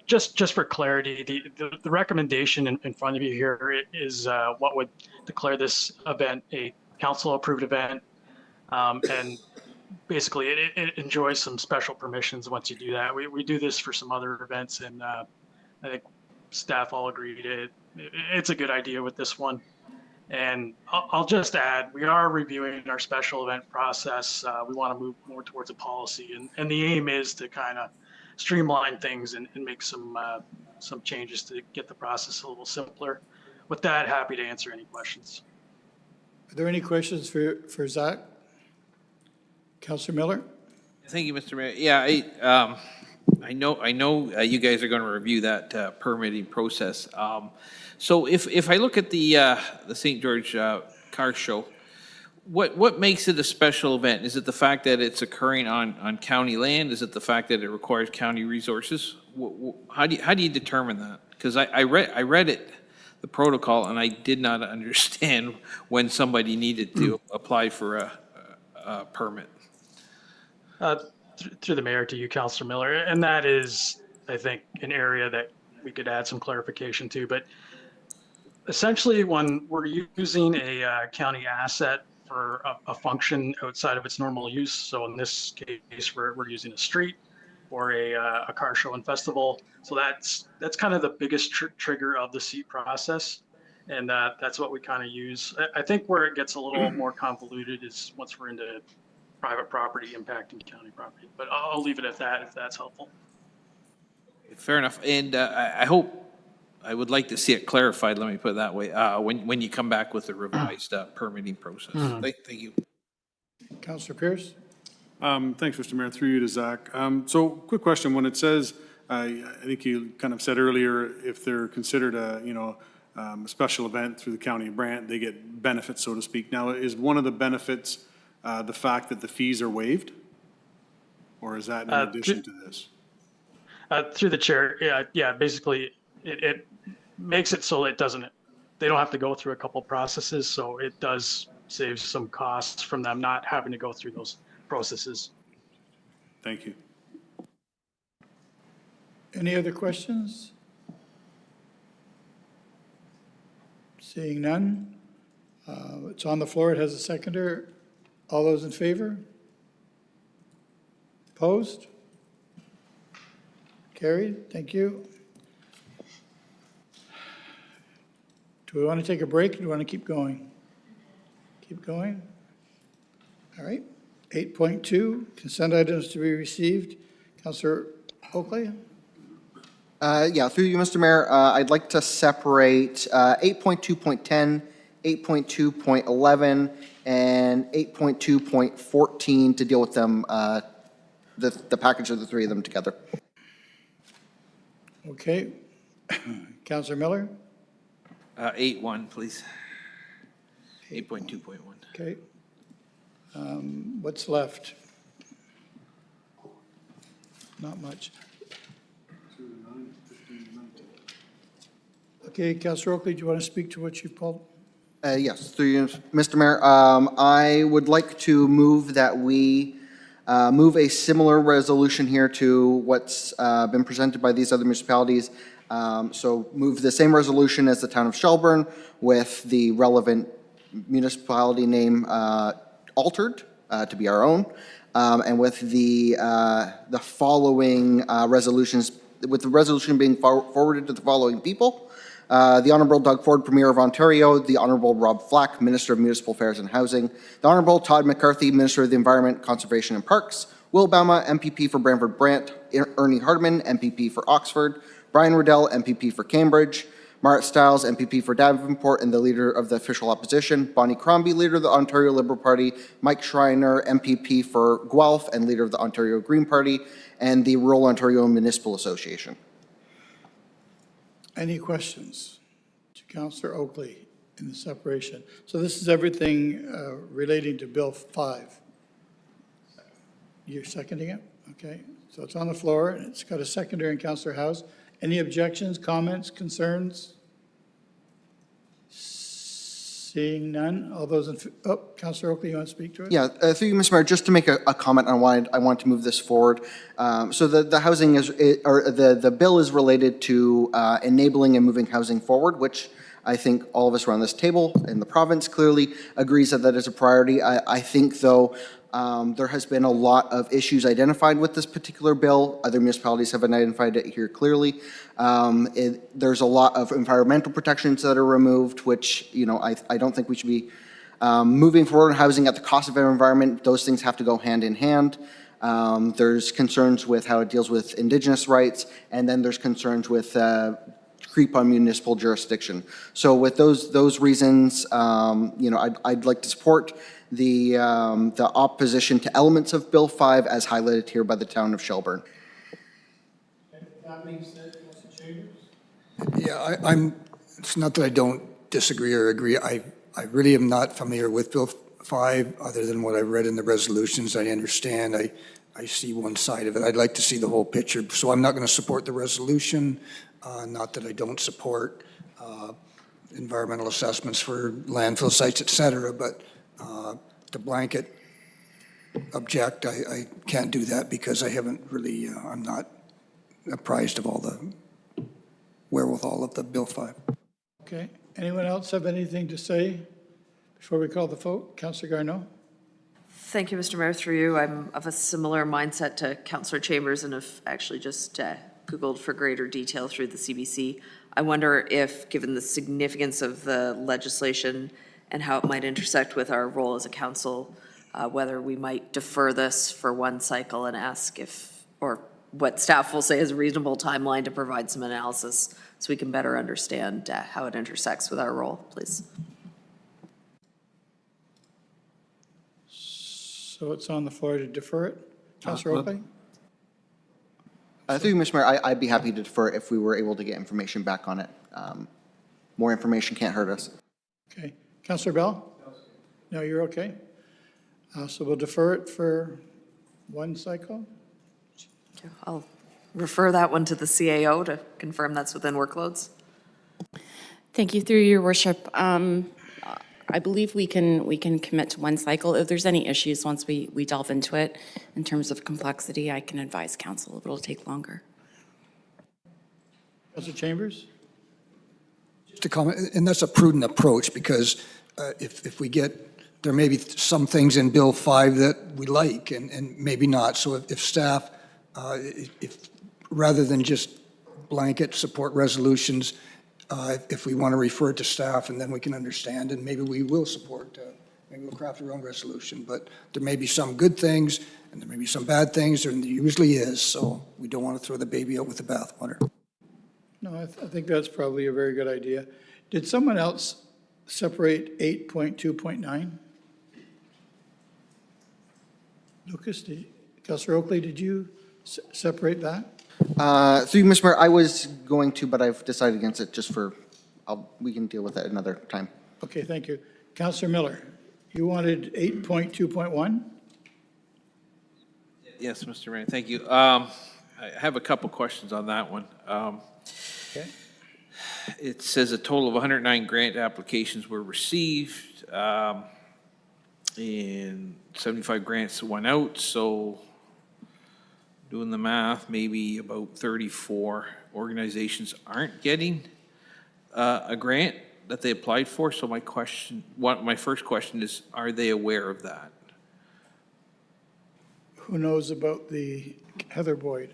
Speaker 19: Just for clarity, the recommendation in front of you here is what would declare this event a council-approved event. And basically, it enjoys some special permissions once you do that. We do this for some other events, and I think staff all agreed it's a good idea with this one. And I'll just add, we are reviewing our special event process. We want to move more towards a policy, and the aim is to kind of streamline things and make some changes to get the process a little simpler. With that, happy to answer any questions.
Speaker 1: Are there any questions for Zach? Councillor Miller?
Speaker 10: Thank you, Mr. Mayor. Yeah, I know you guys are going to review that permitting process. So if I look at the St. George Car Show, what makes it a special event? Is it the fact that it's occurring on county land? Is it the fact that it requires county resources? How do you determine that? Because I read it, the protocol, and I did not understand when somebody needed to apply for a permit.
Speaker 19: Through the mayor to you, Councillor Miller, and that is, I think, an area that we could add some clarification to. But essentially, when we're using a county asset for a function outside of its normal use, so in this case, we're using a street or a car show and festival. So that's kind of the biggest trigger of the seat process, and that's what we kind of use. I think where it gets a little more convoluted is once we're into private property impacting county property. But I'll leave it at that if that's helpful.
Speaker 10: Fair enough. And I would like to see it clarified, let me put it that way, when you come back with the revised permitting process. Thank you.
Speaker 1: Councillor Pierce?
Speaker 3: Thanks, Mr. Mayor. Through you to Zach. So quick question. When it says, I think you kind of said earlier, if they're considered a special event through the County of Brant, they get benefits, so to speak. Now, is one of the benefits the fact that the fees are waived? Or is that in addition to this?
Speaker 19: Through the chair, yeah, basically it makes it so it they don't have to go through a couple processes, so it does save some costs from them not having to go through those processes.
Speaker 3: Thank you.
Speaker 1: Any other questions? Seeing none. It's on the floor. It has a seconder. All those in favor? Opposed? Carried. Thank you. Do we want to take a break or do we want to keep going? Keep going? All right. 8.2, consent items to be received. Councillor Oakley?
Speaker 13: Yeah, through you, Mr. Mayor, I'd like to separate 8.2.10, 8.2.11, and 8.2.14 to deal with them, the package of the three of them together.
Speaker 1: Okay. Councillor Miller?
Speaker 10: 8.1, please. 8.2.1.
Speaker 1: Okay. What's left? Not much. Okay, Councillor Oakley, do you want to speak to what you've pulled?
Speaker 13: Yes, through you, Mr. Mayor. I would like to move that we move a similar resolution here to what's been presented by these other municipalities. So move the same resolution as the town of Shelburne with the relevant municipality name altered to be our own, and with the following resolutions with the resolution being forwarded to the following people. The Honorable Doug Ford, Premier of Ontario, the Honorable Rob Flack, Minister of Municipal Affairs and Housing, the Honorable Todd McCarthy, Minister of the Environment, Conservation and Parks, Will Bama, MPP for Brantford Brant, Ernie Hardman, MPP for Oxford, Brian Riddell, MPP for Cambridge, Marit Stiles, MPP for Davenport, and the Leader of the Official Opposition, Bonnie Crombie, Leader of the Ontario Liberal Party, Mike Schreiner, MPP for Guelph and Leader of the Ontario Green Party, and the Rural Ontario Municipal Association.
Speaker 1: Any questions to Councillor Oakley in the separation? So this is everything relating to Bill 5. You're seconding it? Okay. So it's on the floor, and it's got a seconder in Councillor House. Any objections, comments, concerns? Seeing none, all those in, Councillor Oakley, you want to speak to it?
Speaker 13: Yeah, through you, Mr. Mayor, just to make a comment, I want to move this forward. So the housing is, or the bill is related to enabling and moving housing forward, which I think all of us around this table in the province clearly agrees that that is a priority. I think, though, there has been a lot of issues identified with this particular bill. Other municipalities have identified it here clearly. There's a lot of environmental protections that are removed, which, you know, I don't think we should be moving forward housing at the cost of our environment. Those things have to go hand in hand. There's concerns with how it deals with Indigenous rights, and then there's concerns with creep on municipal jurisdiction. So with those reasons, you know, I'd like to support the opposition to elements of Bill 5 as highlighted here by the town of Shelburne.
Speaker 1: That being said, Councillor Chambers?
Speaker 11: Yeah, it's not that I don't disagree or agree. I really am not familiar with Bill 5, other than what I've read in the resolutions. I understand. I see one side of it. I'd like to see the whole picture. So I'm not going to support the resolution. Not that I don't support environmental assessments for landfill sites, et cetera, but the blanket object, I can't do that because I haven't really, I'm not apprised of all the wherewithal of the Bill 5.
Speaker 1: Okay. Anyone else have anything to say before we call the vote? Councillor Garneau?
Speaker 2: Thank you, Mr. Mayor. Through you, I'm of a similar mindset to Councillor Chambers and have actually just Googled for greater detail through the CBC. I wonder if, given the significance of the legislation and how it might intersect with our role as a council, whether we might defer this for one cycle and ask if, or what staff will say is a reasonable timeline to provide some analysis so we can better understand how it intersects with our role, please.
Speaker 1: So it's on the floor to defer it. Councillor Oakley?
Speaker 13: Through you, Mr. Mayor, I'd be happy to defer if we were able to get information back on it. More information can't hurt us.
Speaker 1: Okay. Councillor Bell? No, you're okay? So we'll defer it for one cycle?
Speaker 2: I'll refer that one to the CAO to confirm that's within workloads.
Speaker 20: Thank you, through your worship. I believe we can commit to one cycle. If there's any issues once we delve into it in terms of complexity, I can advise council if it'll take longer.
Speaker 1: Councillor Chambers?
Speaker 11: Just a comment, and that's a prudent approach because if we get, there may be some things in Bill 5 that we like and maybe not. So if staff, if rather than just blanket support resolutions, if we want to refer it to staff and then we can understand and maybe we will support, maybe we'll craft our own resolution. But there may be some good things and there may be some bad things, and there usually is. So we don't want to throw the baby out with the bathwater.
Speaker 1: No, I think that's probably a very good idea. Did someone else separate 8.2.9? Lucas, Councillor Oakley, did you separate that?
Speaker 13: Through you, Mr. Mayor, I was going to, but I've decided against it just for, we can deal with that another time.
Speaker 1: Okay, thank you. Councillor Miller, you wanted 8.2.1?
Speaker 10: Yes, Mr. Mayor, thank you. I have a couple questions on that one.
Speaker 1: Okay.
Speaker 10: It says a total of 109 grant applications were received, and 75 grants went out, so doing the math, maybe about 34 organizations aren't getting a grant that they applied for. So my first question is, are they aware of that?
Speaker 1: Who knows about the Heather Boyd?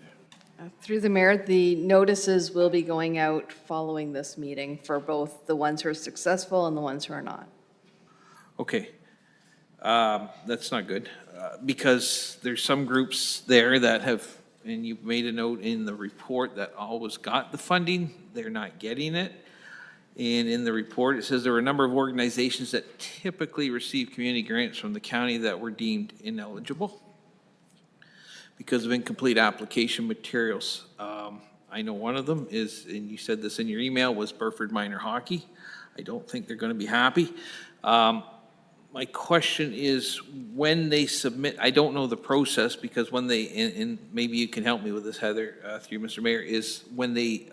Speaker 21: Through the mayor, the notices will be going out following this meeting for both the ones who are successful and the ones who are not.
Speaker 10: Okay. That's not good, because there's some groups there that have, and you've made a note in the report that always got the funding, they're not getting it. And in the report, it says there were a number of organizations that typically receive community grants from the county that were deemed ineligible because of incomplete application materials. I know one of them is, and you said this in your email, was Burford Minor Hockey. I don't think they're going to be happy. My question is, when they submit, I don't know the process, because when they, and maybe you can help me with this, Heather, through Mr. Mayor, is when they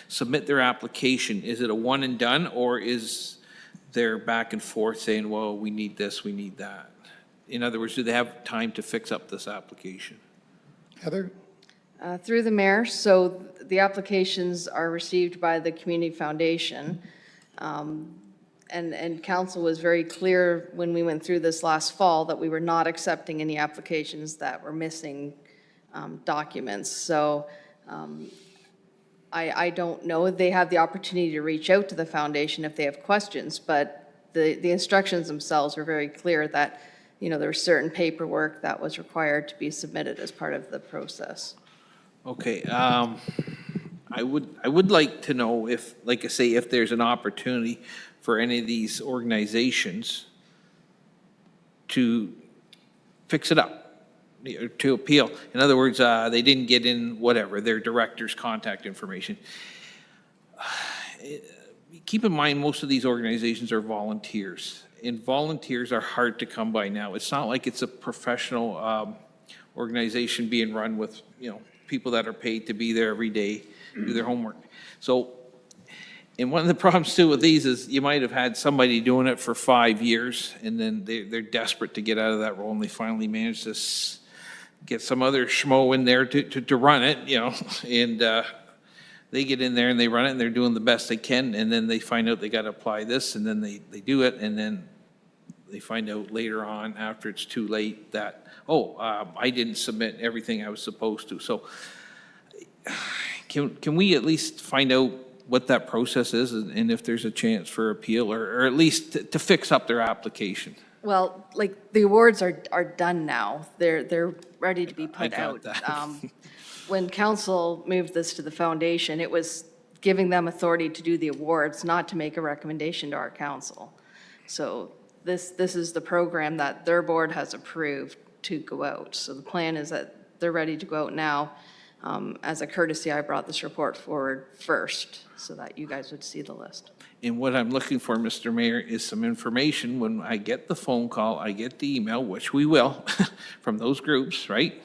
Speaker 10: submit their application, is it a one and done, or is there back and forth saying, well, we need this, we need that? In other words, do they have time to fix up this application?
Speaker 1: Heather?
Speaker 21: Through the mayor, so the applications are received by the Community Foundation. And council was very clear when we went through this last fall that we were not accepting any applications that were missing documents. So I don't know. They have the opportunity to reach out to the foundation if they have questions, but the instructions themselves were very clear that, you know, there was certain paperwork that was required to be submitted as part of the process.
Speaker 10: Okay, I would like to know if, like I say, if there's an opportunity for any of these organizations to fix it up, or to appeal. In other words, they didn't get in whatever, their director's contact information. Keep in mind, most of these organizations are volunteers, and volunteers are hard to come by now. It's not like it's a professional organization being run with, you know, people that are paid to be there every day, do their homework. So, and one of the problems too with these is you might have had somebody doing it for 5 years, and then they're desperate to get out of that role, and they finally manage to get some other schmo in there to run it, you know, and they get in there and they run it and they're doing the best they can, and then they find out they got to apply this, and then they do it, and then they find out later on after it's too late that, I didn't submit everything I was supposed to. So can we at least find out what that process is, and if there's a chance for appeal, or at least to fix up their application?
Speaker 21: Well, like, the awards are done now. They're ready to be put out. When council moved this to the foundation, it was giving them authority to do the awards, not to make a recommendation to our council. So this is the program that their board has approved to go out. So the plan is that they're ready to go out now. As a courtesy, I brought this report forward first so that you guys would see the list.
Speaker 10: And what I'm looking for, Mr. Mayor, is some information when I get the phone call, I get the email, which we will, from those groups, right?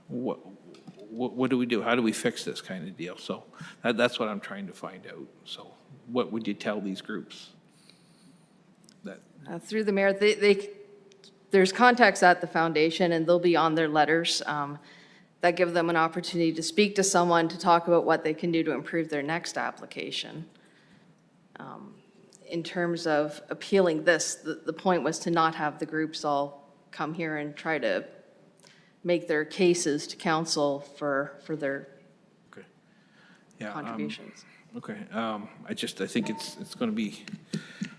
Speaker 10: What do we do? How do we fix this kind of deal? So that's what I'm trying to find out. So what would you tell these groups?
Speaker 21: Through the mayor, there's contacts at the foundation, and they'll be on their letters that give them an opportunity to speak to someone to talk about what they can do to improve their next application. In terms of appealing this, the point was to not have the groups all come here and try to make their cases to council for their contributions.
Speaker 10: Okay, I think it's going to be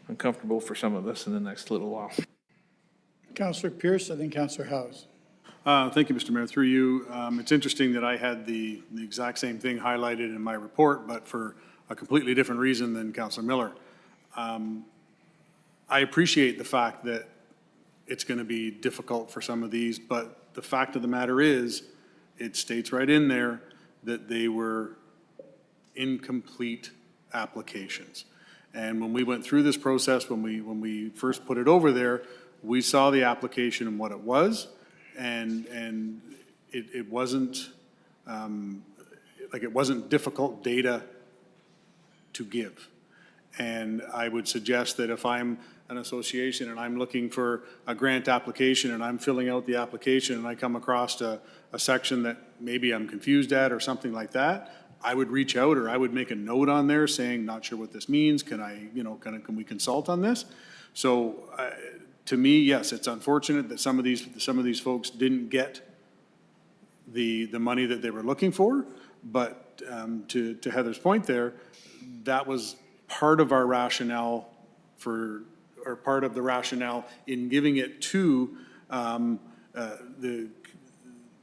Speaker 10: uncomfortable for some of us in the next little while.
Speaker 1: Councillor Pierce, and then Councillor Howes.
Speaker 3: Thank you, Mr. Mayor. Through you, it's interesting that I had the exact same thing highlighted in my report, but for a completely different reason than Councillor Miller. I appreciate the fact that it's going to be difficult for some of these, but the fact of the matter is, it states right in there that they were incomplete applications. And when we went through this process, when we first put it over there, we saw the application and what it was, and it wasn't it wasn't difficult data to give. And I would suggest that if I'm an association and I'm looking for a grant application and I'm filling out the application and I come across a section that maybe I'm confused at or something like that, I would reach out, or I would make a note on there saying, not sure what this means, can we consult on this? So to me, yes, it's unfortunate that some of these folks didn't get the money that they were looking for. But to Heather's point there, that was part of our rationale or part of the rationale in giving it to the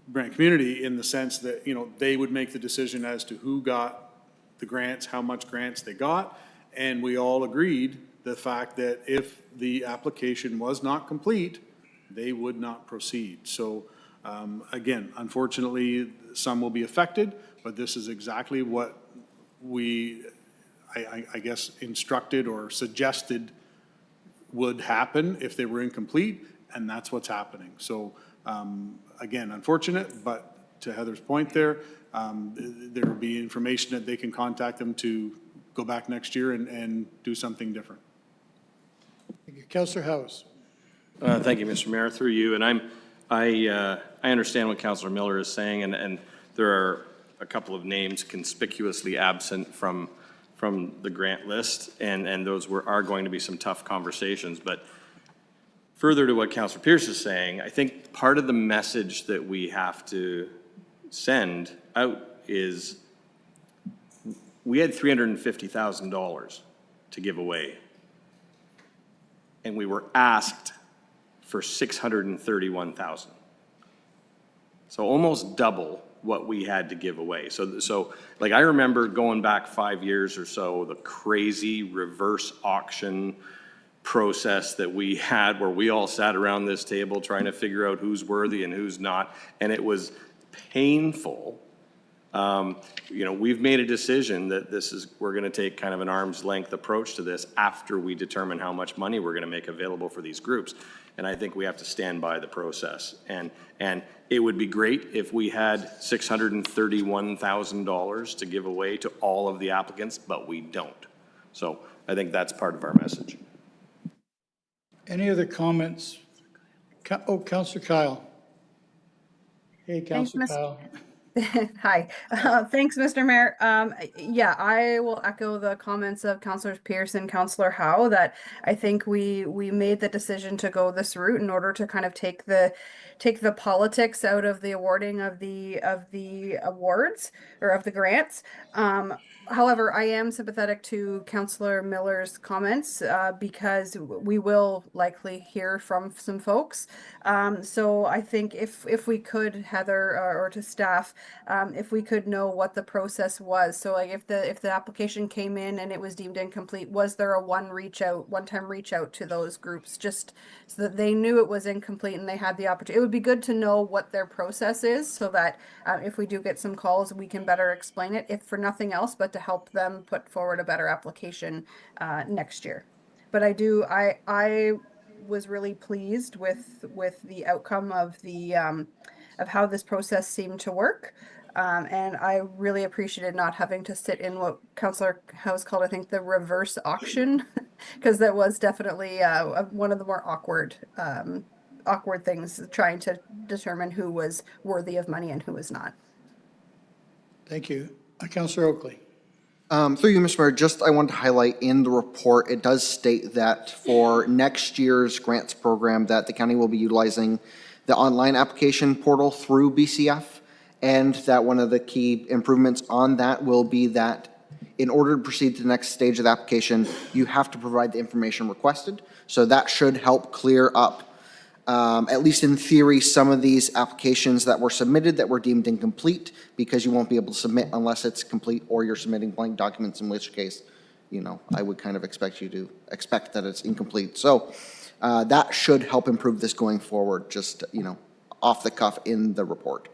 Speaker 3: Brant community, in the sense that, they would make the decision as to who got the grants, how much grants they got. And we all agreed the fact that if the application was not complete, they would not proceed. So again, unfortunately, some will be affected, but this is exactly what I guess, instructed or suggested would happen if they were incomplete, and that's what's happening. So again, unfortunate, but to Heather's point there will be information that they can contact them to go back next year and do something different.
Speaker 1: Thank you. Councillor House.
Speaker 16: Thank you, Mr. Mayor, through you. And I understand what Councillor Miller is saying, and there are a couple of names conspicuously absent from the grant list, and those are going to be some tough conversations. But further to what Councillor Pearce is saying, I think part of the message that we have to send out is we had $350,000 to give away, and we were asked for $631,000. So almost double what we had to give away. So like, I remember going back 5 years or so, the crazy reverse auction process that we had, where we all sat around this table trying to figure out who's worthy and who's not, and it was painful. We've made a decision that we're going to take kind of an arm's length approach to this after we determine how much money we're going to make available for these groups. And I think we have to stand by the process. And it would be great if we had $631,000 to give away to all of the applicants, but we don't. So I think that's part of our message.
Speaker 1: Any other comments? Councillor Kyle. Hey, Councillor Kyle.
Speaker 4: Hi. Thanks, Mr. Mayor. Yeah, I will echo the comments of Councillor Pearce and Councillor Howe that I think we made the decision to go this route in order to kind of take the politics out of the awarding of the awards or of the grants. However, I am sympathetic to Councillor Miller's comments because we will likely hear from some folks. So I think if we could, Heather, or to staff, if we could know what the process was. So like if the application came in and it was deemed incomplete, was there a one-time reach out to those groups just so that they knew it was incomplete and they had the opportunity? It would be good to know what their process is so that if we do get some calls, we can better explain it, if for nothing else, but to help them put forward a better application next year. But I was really pleased with the outcome of of how this process seemed to work. And I really appreciated not having to sit in what Councillor House called, I think, the reverse auction, because that was definitely one of the more awkward things, trying to determine who was worthy of money and who was not.
Speaker 1: Thank you. Councillor Oakley.
Speaker 13: Through you, Mr. Mayor, I want to highlight in the report, it does state that for next year's grants program that the county will be utilizing the online application portal through BCF, and that one of the key improvements on that will be that in order to proceed to the next stage of the application, you have to provide the information requested. So that should help clear up, at least in theory, some of these applications that were submitted that were deemed incomplete, because you won't be able to submit unless it's complete, or you're submitting blank documents, in which case, I would kind of expect you to expect that it's incomplete. So that should help improve this going forward, just, off the cuff in the report.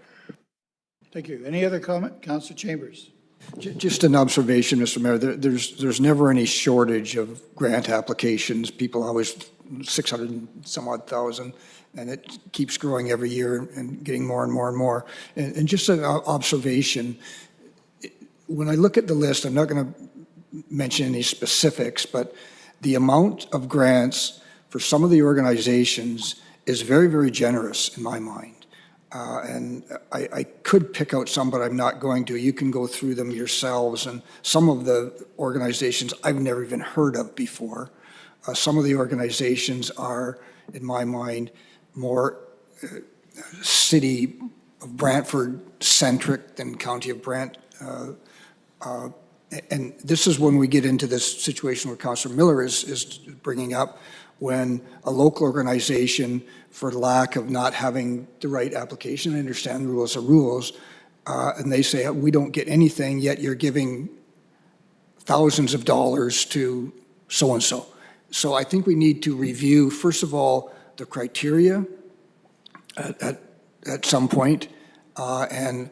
Speaker 1: Thank you. Any other comment? Councillor Chambers.
Speaker 11: Just an observation, Mr. Mayor, there's never any shortage of grant applications. People always 600 and some odd thousand, and it keeps growing every year and getting more and more and more. And just an observation, when I look at the list, I'm not going to mention any specifics, but the amount of grants for some of the organizations is very, very generous in my mind. And I could pick out some, but I'm not going to. You can go through them yourselves, and some of the organizations I've never even heard of before. Some of the organizations are, in my mind, more city Brantford-centric than County of Brant. And this is when we get into this situation where Councillor Miller is bringing up, when a local organization, for lack of not having the right application, I understand the rules are rules, and they say, we don't get anything, yet you're giving thousands of dollars to so-and-so. So I think we need to review, first of all, the criteria at some point, and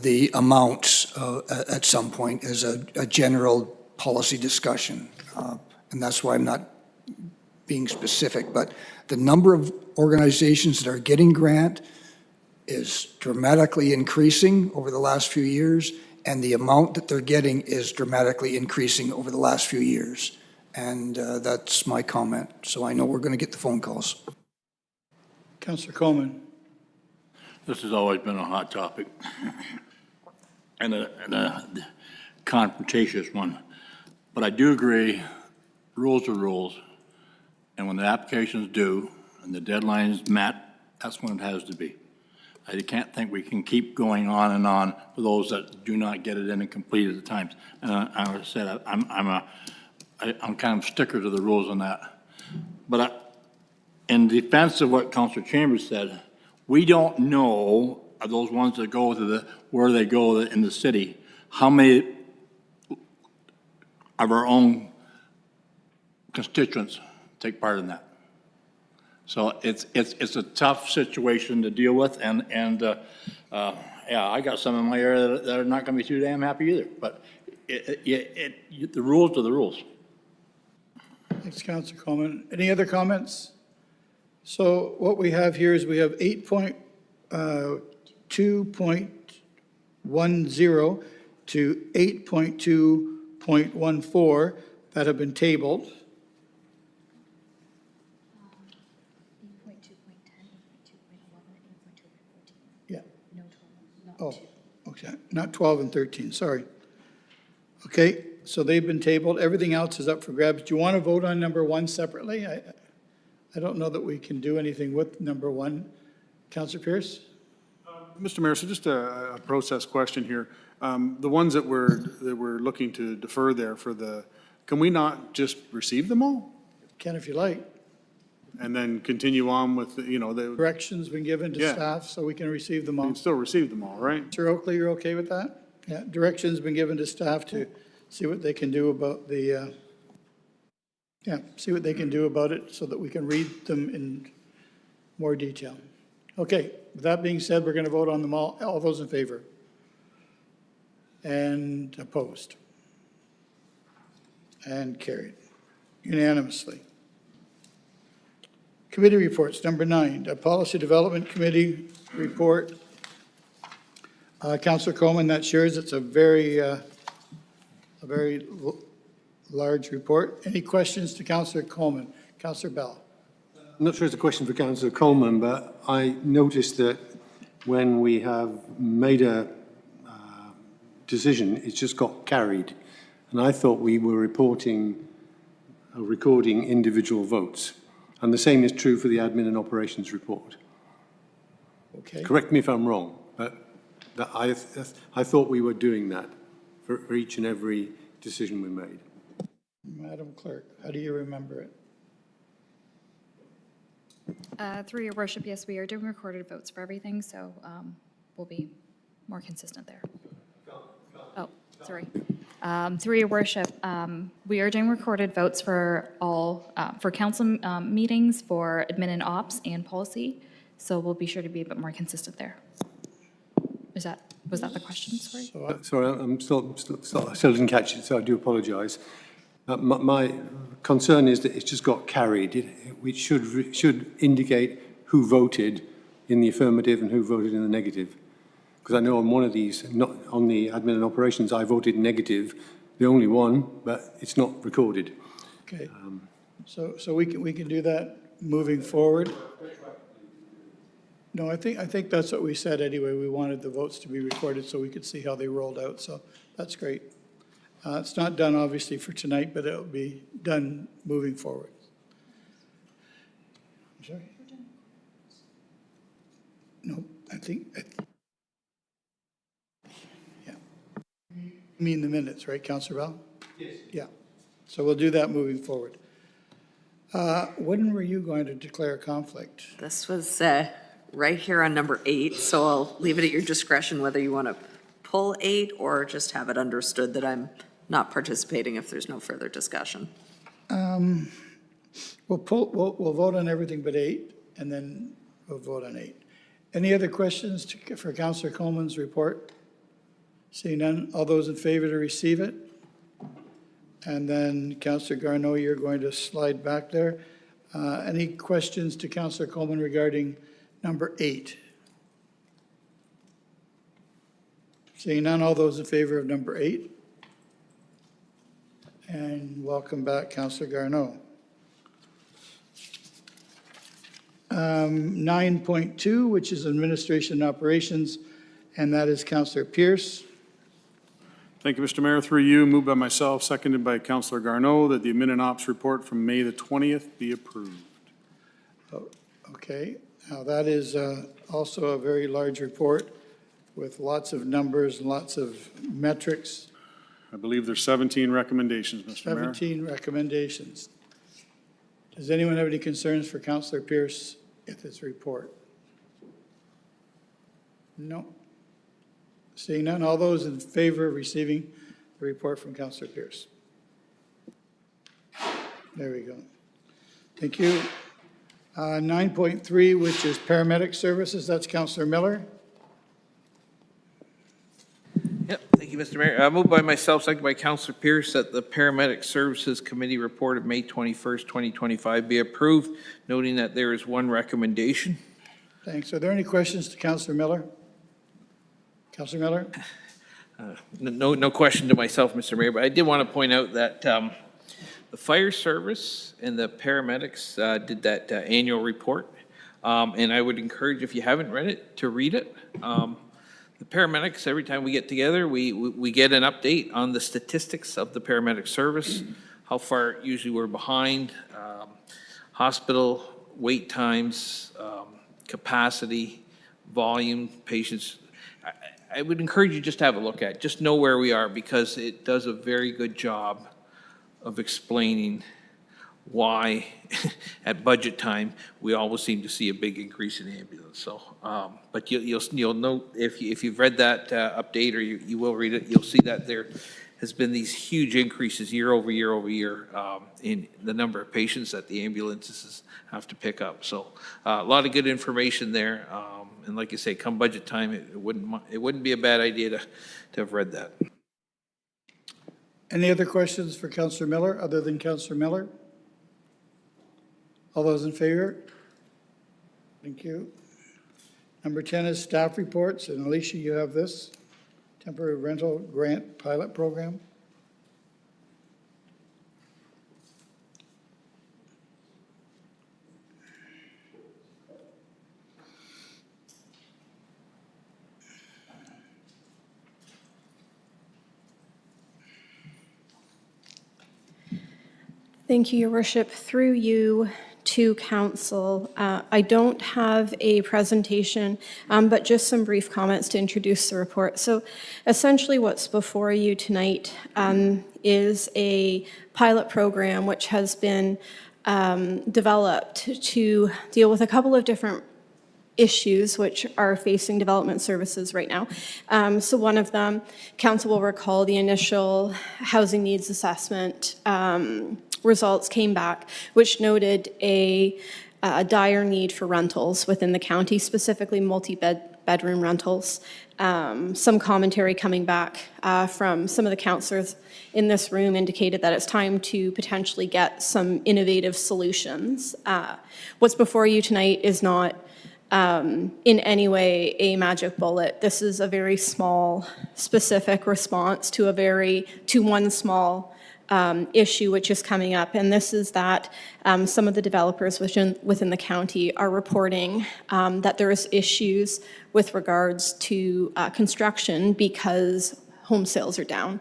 Speaker 11: the amounts at some point as a general policy discussion. And that's why I'm not being specific, but the number of organizations that are getting grant is dramatically increasing over the last few years, and the amount that they're getting is dramatically increasing over the last few years. And that's my comment. So I know we're going to get the phone calls.
Speaker 1: Councillor Coleman.
Speaker 5: This has always been a hot topic and a confrontatious one. But I do agree, rules are rules. And when the application's due and the deadline is met, that's when it has to be. I can't think we can keep going on and on for those that do not get it in and complete at the times. And I said, I'm kind of sticker to the rules on that. But in defense of what Councillor Chambers said, we don't know, of those ones that go to where they go in the city, how many of our own constituents take part in that. So it's a tough situation to deal with, and yeah, I got some in my area that are not going to be too damn happy either. But the rules are the rules.
Speaker 1: Thanks, Councillor Coleman. Any other comments? So what we have here is we have 8.2.10 to 8.2.14 that have been tabled. Yeah. Oh, okay, not 12 and 13, sorry. Okay, so they've been tabled. Everything else is up for grabs. Do you want to vote on number 1 separately? I don't know that we can do anything with number 1. Councillor Pierce?
Speaker 3: Mr. Mayor, so just a process question here. The ones that we're looking to defer there can we not just receive them all?
Speaker 1: Can if you like.
Speaker 3: And then continue on with, the
Speaker 1: Directions been given to
Speaker 3: Yeah.
Speaker 1: staff so we can receive them
Speaker 3: we
Speaker 1: all.
Speaker 3: can still receive them all, right?
Speaker 1: Mr. Oakley, you're okay with that? Yeah, directions been given to staff to see what they can do about see what they can do about it so that we can read them in more detail. Okay, with that being said, we're going to vote on them all. All those in favor? And opposed? And carried unanimously. Committee reports, number 9, a Policy Development Committee report. Councillor Coleman, that's yours. It's a very large report. Any questions to Councillor Coleman? Councillor Bell.
Speaker 12: I'm not sure it's a question for Councillor Coleman, but I noticed that when we have made a decision, it's just got carried. And I thought we were recording individual votes. And the same is true for the Admin and Operations report.
Speaker 1: Okay.
Speaker 12: Correct me if I'm wrong, but I thought we were doing that for each and every decision we made.
Speaker 1: Madam Clerk, how do you remember it?
Speaker 22: Through your worship, yes, we are doing recorded votes for everything, so we'll be more consistent there. Oh, sorry. Through your worship, we are doing recorded votes for all, for council meetings, for admin and ops and policy, so we'll be sure to be a bit more consistent there. Was that the question? Sorry.
Speaker 12: Sorry, I still didn't catch it, so I do apologise. My concern is that it's just got carried. It should indicate who voted in the affirmative and who voted in the negative. Because I know on one of these, not on the Admin and Operations, I voted negative, the only one, but it's not recorded.
Speaker 1: Okay. So we can do that moving forward. No, I think that's what we said anyway. We wanted the votes to be recorded so we could see how they rolled out. So that's great. It's not done obviously for tonight, but it'll be done moving forward. I'm sorry. No, I think You mean the minutes, right, Councillor Bell? Yes. Yeah. So we'll do that moving forward. When were you going to declare a conflict?
Speaker 2: This was right here on number 8, so I'll leave it at your discretion whether you want to pull 8 or just have it understood that I'm not participating if there's no further discussion.
Speaker 1: We'll vote on everything but 8, and then we'll vote on 8. Any other questions for Councillor Coleman's report? Seeing none, all those in favor to receive it? And then Councillor Garneau, you're going to slide back there. Any questions to Councillor Coleman regarding number 8? Seeing none, all those in favor of number 8? And welcome back, Councillor Garneau. 9.2, which is administration and operations, and that is Councillor Pierce.
Speaker 3: Thank you, Mr. Mayor. Through you, moved by myself, seconded by Councillor Garneau, that the admin and ops report from May the 20th be approved.
Speaker 1: Okay, now that is also a very large report with lots of numbers and lots of metrics.
Speaker 3: I believe there's 17 recommendations, Mr. Mayor.
Speaker 1: 17 recommendations. Does anyone have any concerns for Councillor Pierce with his report? No. Seeing none, all those in favor of receiving the report from Councillor Pierce? There we go. Thank you. 9.3, which is paramedic services, that's Councillor Miller.
Speaker 10: Yep, thank you, Mr. Mayor. Moved by myself, seconded by Councillor Pierce, that the Paramedic Services Committee report of May 21st, 2025 be approved, noting that there is one recommendation.
Speaker 1: Thanks. Are there any questions to Councillor Miller? Councillor Miller?
Speaker 10: No question to myself, Mr. Mayor, but I did want to point out that the fire service and the paramedics did that annual report, and I would encourage, if you haven't read it, to read it. The paramedics, every time we get together, we get an update on the statistics of the paramedic service, how far usually we're behind, hospital wait times, capacity, volume, patients. I would encourage you just to have a look at it, just know where we are, because it does a very good job of explaining why at budget time we always seem to see a big increase in ambulance. So, but you'll know if you've read that update, or you will read it, you'll see that there has been these huge increases year over year over year in the number of patients that the ambulances have to pick up. So, a lot of good information there. And like you say, come budget time, it wouldn't be a bad idea to have read that.
Speaker 1: Any other questions for Councillor Miller, other than Councillor Miller? All those in favor? Thank you. Number 10 is staff reports, and Alicia, you have this, temporary rental grant pilot program.
Speaker 9: Thank you, Your Worship. Through you to council, I don't have a presentation, but just some brief comments to introduce the report. So essentially what's before you tonight is a pilot program which has been developed to deal with a couple of different issues which are facing development services right now. So one of them, council will recall the initial housing needs assessment results came back, which noted a dire need for rentals within the county, specifically multi-bedroom rentals. Some commentary coming back from some of the councillors in this room indicated that it's time to potentially get some innovative solutions. What's before you tonight is not in any way a magic bullet. This is a very small, specific response to one small issue which is coming up, and this is that some of the developers within the county are reporting that there is issues with regards to construction because home sales are down.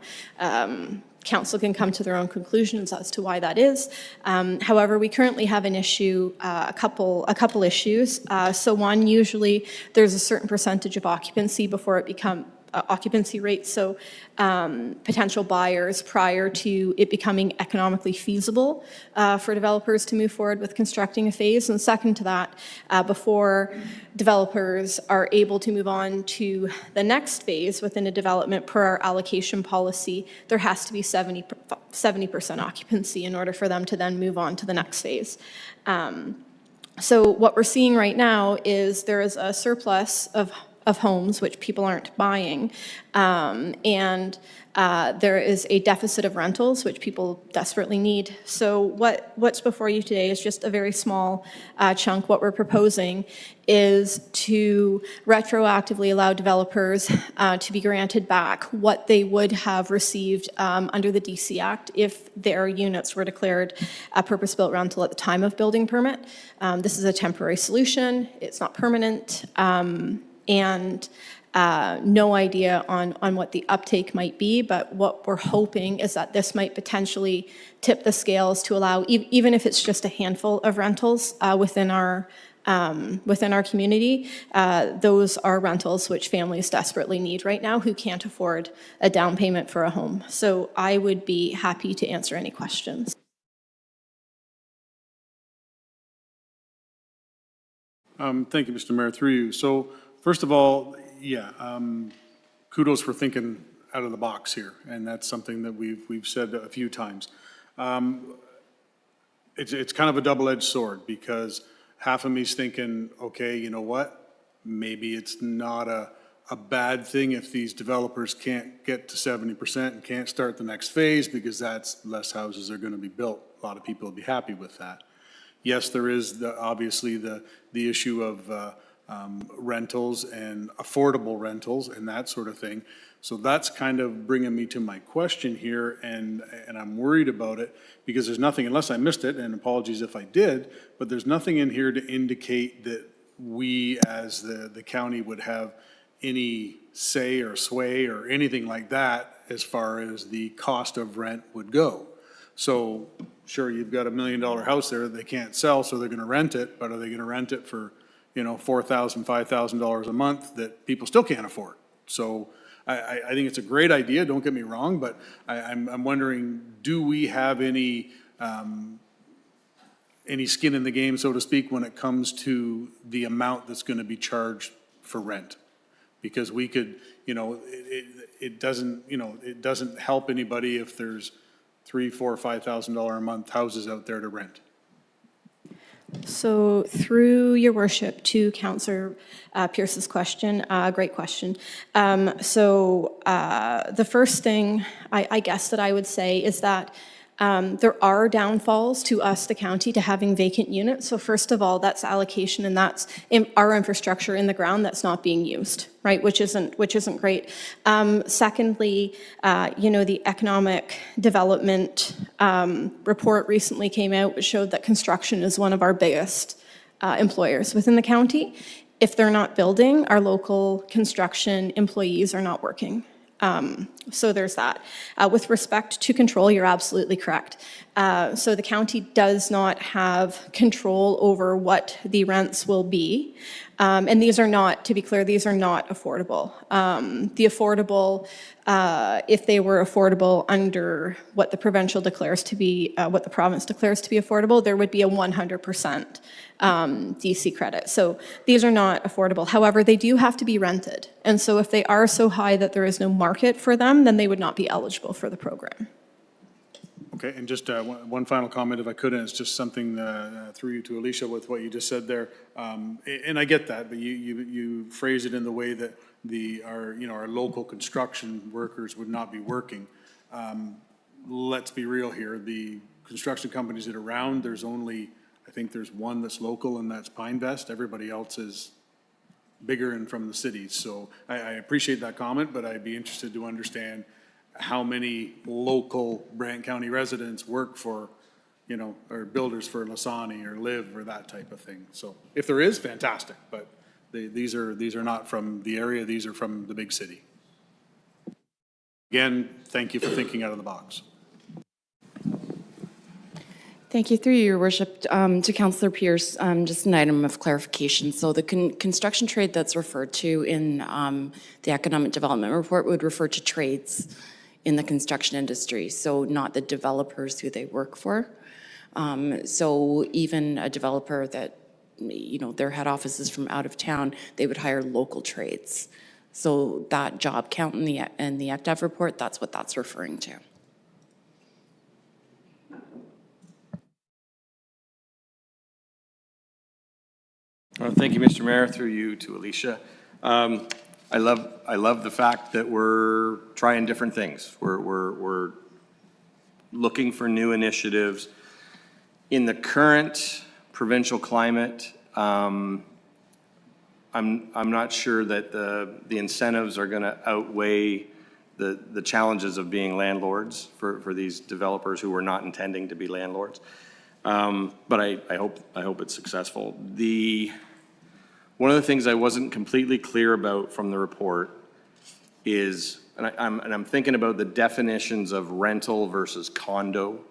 Speaker 9: Council can come to their own conclusions as to why that is. However, we currently have an issue, a couple issues. So one, usually there's a certain percentage of occupancy before occupancy rates, so potential buyers prior to it becoming economically feasible for developers to move forward with constructing a phase. And second to that, before developers are able to move on to the next phase within a development per our allocation policy, there has to be 70% occupancy in order for them to then move on to the next phase. So what we're seeing right now is there is a surplus of homes which people aren't buying, and there is a deficit of rentals which people desperately need. So what's before you today is just a very small chunk. What we're proposing is to retroactively allow developers to be granted back what they would have received under the DC Act if their units were declared a purpose-built rental at the time of building permit. This is a temporary solution. It's not permanent. And no idea on what the uptake might be, but what we're hoping is that this might potentially tip the scales to allow, even if it's just a handful of rentals within our community, those are rentals which families desperately need right now who can't afford a down payment for a home. So I would be happy to answer any questions.
Speaker 3: Thank you, Mr. Mayor, through you. So first of all, yeah, kudos for thinking out of the box here, and that's something that we've said a few times. It's kind of a double-edged sword, because half of me's thinking, okay, you know what? Maybe it's not a bad thing if these developers can't get to 70% and can't start the next phase, because that's less houses are going to be built. A lot of people will be happy with that. Yes, there is obviously the issue of rentals and affordable rentals and that sort of thing. So that's kind of bringing me to my question here, and I'm worried about it because there's nothing, unless I missed it, and apologies if I did, but there's nothing in here to indicate that we as the county would have any say or sway or anything like that as far as the cost of rent would go. So sure, you've got $1 million house there that they can't sell, so they're going to rent it, but are they going to rent it for, you know, $4,000, $5,000 a month that people still can't afford? So I think it's a great idea, don't get me wrong, but I'm wondering, do we have any skin in the game, so to speak, when it comes to the amount that's going to be charged for rent? Because we could, you know, it doesn't help anybody if there's $3,000, $4,000, $5,000 a month houses out there to rent.
Speaker 9: So through your worship to Councillor Pierce's question, great question. The first thing I guess that I would say is that there are downfalls to us, the county, to having vacant units. So first of all, that's allocation, and that's our infrastructure in the ground that's not being used, right? Which isn't great. Secondly, you know, the economic development report recently came out, which showed that construction is one of our biggest employers within the county. If they're not building, our local construction employees are not working. So there's that. With respect to control, you're absolutely correct. So the county does not have control over what the rents will be. And these are not, to be clear, these are not affordable. The affordable, if they were affordable under what the provincial declares to be, what the province declares to be affordable, there would be a 100% DC credit. So these are not affordable. However, they do have to be rented. And so if they are so high that there is no market for them, then they would not be eligible for the program.
Speaker 3: Okay, and just one final comment, if I could, and it's just something through you to Alicia with what you just said there. And I get that, but you phrase it in the way that our local construction workers would not be working. Let's be real here. The construction companies that are around, there's only, I think there's one that's local, and that's Pinevest. Everybody else is bigger and from the cities. So I appreciate that comment, but I'd be interested to understand how many local Brant County residents work for, you know, or builders for Lasani or Liv or that type of thing. So if there is, fantastic, but these are not from the area, these are from the big city. Again, thank you for thinking out of the box.
Speaker 20: Thank you. Through your worship, to Councillor Pierce, just an item of clarification. So the construction trade that's referred to in the economic development report would refer to trades in the construction industry, so not the developers who they work for. So even a developer that, you know, their head office is from out of town, they would hire local trades. So that job count in the ECDAV report, that's what that's referring to.
Speaker 16: Well, thank you, Mr. Mayor, through you to Alicia. I love the fact that we're trying different things. We're looking for new initiatives. In the current provincial climate, I'm not sure that the incentives are going to outweigh the challenges of being landlords for these developers who were not intending to be landlords. But I hope it's successful. One of the things I wasn't completely clear about from the report is, and I'm thinking about the definitions of rental versus condo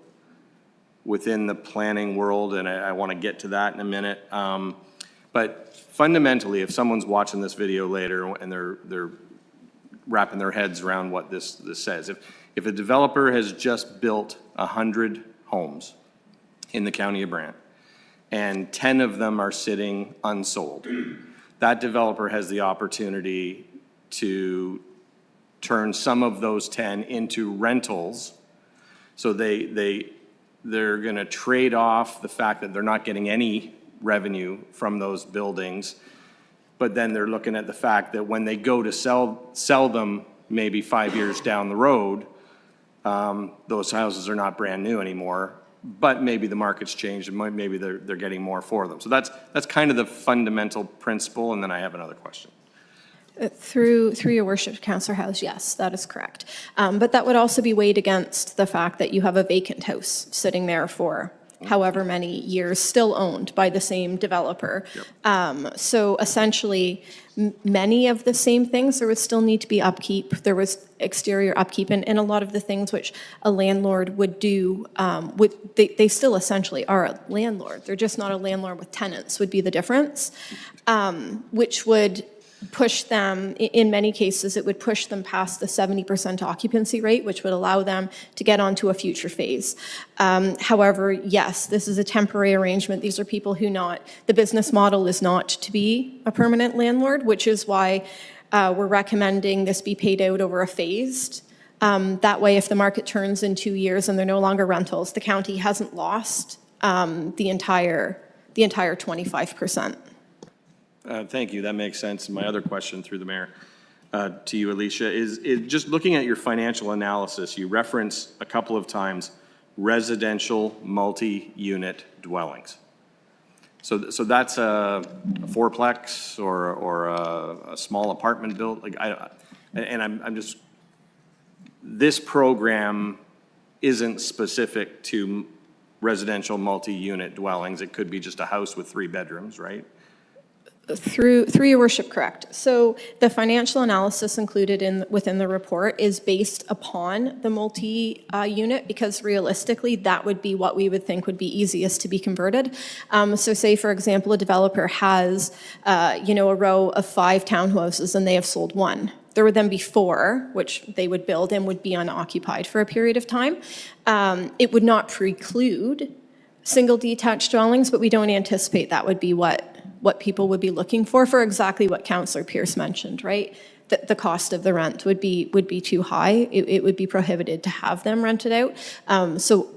Speaker 16: within the planning world, and I want to get to that in a minute. But fundamentally, if someone's watching this video later and they're wrapping their heads around what this says, if a developer has just built 100 homes in the county of Brant, and 10 of them are sitting unsold, that developer has the opportunity to turn some of those 10 into rentals. So they're going to trade off the fact that they're not getting any revenue from those buildings, but then they're looking at the fact that when they go to sell them maybe 5 years down the road, those houses are not brand new anymore, but maybe the market's changed and maybe they're getting more for them. So that's kind of the fundamental principle, and then I have another question.
Speaker 9: Through your worship, Councillor House, yes, that is correct. But that would also be weighed against the fact that you have a vacant house sitting there for however many years, still owned by the same developer. Yep. So essentially, many of the same things, there would still need to be upkeep. There was exterior upkeep, and a lot of the things which a landlord would do, they still essentially are a landlord. They're just not a landlord with tenants, would be the difference, which would push them, in many cases, it would push them past the 70% occupancy rate, which would allow them to get onto a future phase. However, yes, this is a temporary arrangement. These are people who the business model is not to be a permanent landlord, which is why we're recommending this be paid out over a phased. That way, if the market turns in 2 years and they're no longer rentals, the county hasn't lost the entire 25%.
Speaker 16: Thank you, that makes sense. And my other question through the mayor to you, Alicia, is just looking at your financial analysis, you reference a couple of times residential multi-unit dwellings. So that's a fourplex or a small apartment built, I'm just, this program isn't specific to residential multi-unit dwellings. It could be just a house with 3 bedrooms, right?
Speaker 9: Through your worship, correct. So the financial analysis included within the report is based upon the multi-unit, because realistically, that would be what we would think would be easiest to be converted. So say, for example, a developer has, a row of 5 townhouses and they have sold 1. There would then be 4, which they would build and would be unoccupied for a period of time. It would not preclude single detached dwellings, but we don't anticipate that would be what people would be looking for exactly what Councillor Pierce mentioned, right? That the cost of the rent would be too high. It would be prohibited to have them rented out. So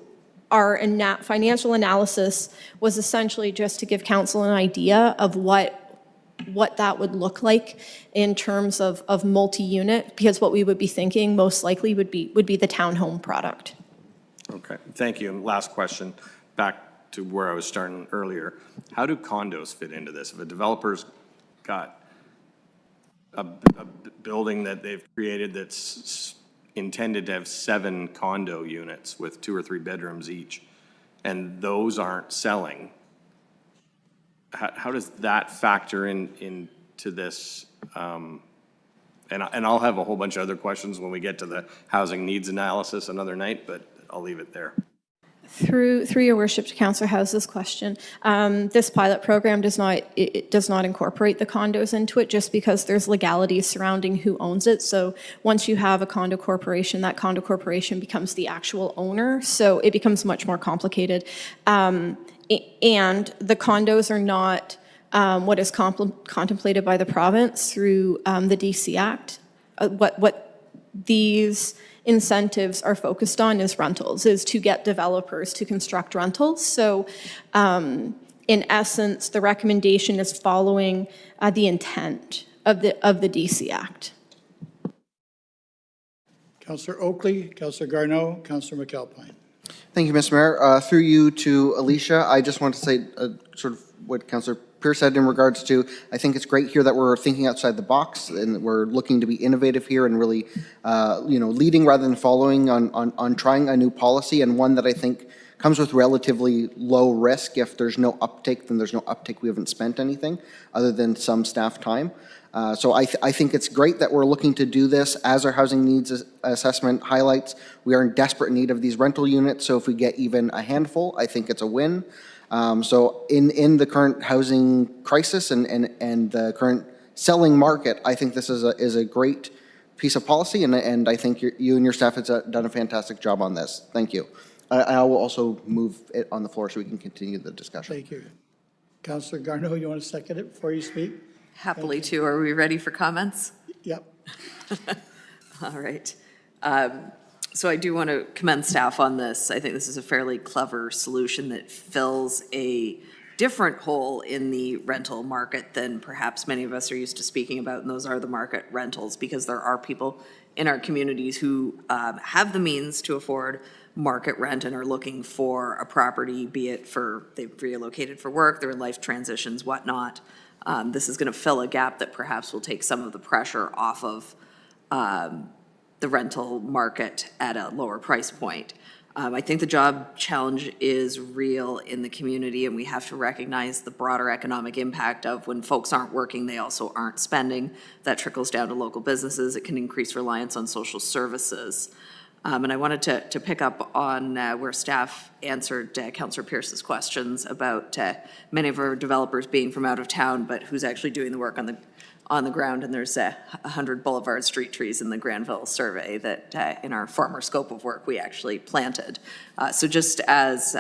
Speaker 9: our financial analysis was essentially just to give council an idea of what that would look like in terms of multi-unit, because what we would be thinking most likely would be the townhome product.
Speaker 16: Okay, thank you. And last question, back to where I was starting earlier. How do condos fit into this? If a developer's got a building that they've created that's intended to have 7 condo units with 2 or 3 bedrooms each, and those aren't selling, how does that factor into this? And I'll have a whole bunch of other questions when we get to the housing needs analysis another night, but I'll leave it there.
Speaker 9: Through your worship to Councillor House's question, this pilot program does not incorporate the condos into it just because there's legalities surrounding who owns it. So once you have a condo corporation, that condo corporation becomes the actual owner. So it becomes much more complicated. And the condos are not what is contemplated by the province through the DC Act. What these incentives are focused on is rentals, is to get developers to construct rentals. So in essence, the recommendation is following the intent of the DC Act.
Speaker 1: Councillor Oakley, Councillor Garneau, Councillor McAlpine.
Speaker 13: Thank you, Mr. Mayor. Through you to Alicia, I just want to say sort of what Councillor Pierce said in regards to, I think it's great here that we're thinking outside the box and we're looking to be innovative here and really, leading rather than following on trying a new policy, and one that I think comes with relatively low risk. If there's no uptake, then there's no uptake. We haven't spent anything other than some staff time. So I think it's great that we're looking to do this. As our housing needs assessment highlights, we are in desperate need of these rental units. So if we get even a handful, I think it's a win. So in the current housing crisis and the current selling market, I think this is a great piece of policy, and I think you and your staff have done a fantastic job on this. Thank you. I will also move it on the floor so we can continue the discussion.
Speaker 1: Thank you. Councillor Garneau, you want to second it before you speak?
Speaker 2: Happily to. Are we ready for comments?
Speaker 1: Yep.
Speaker 2: All right. So I do want to commend staff on this. I think this is a fairly clever solution that fills a different hole in the rental market than perhaps many of us are used to speaking about, and those are the market rentals, because there are people in our communities who have the means to afford market rent and are looking for a property, be it for they've relocated for work, they're in life transitions, whatnot. This is going to fill a gap that perhaps will take some of the pressure off of the rental market at a lower price point. I think the job challenge is real in the community, and we have to recognize the broader economic impact of when folks aren't working, they also aren't spending. That trickles down to local businesses. It can increase reliance on social services. And I wanted to pick up on where staff answered Councillor Pierce's questions about many of our developers being from out of town, but who's actually doing the work on the ground. And there's 100 boulevard street trees in the Granville survey that in our former scope of work we actually planted. So just as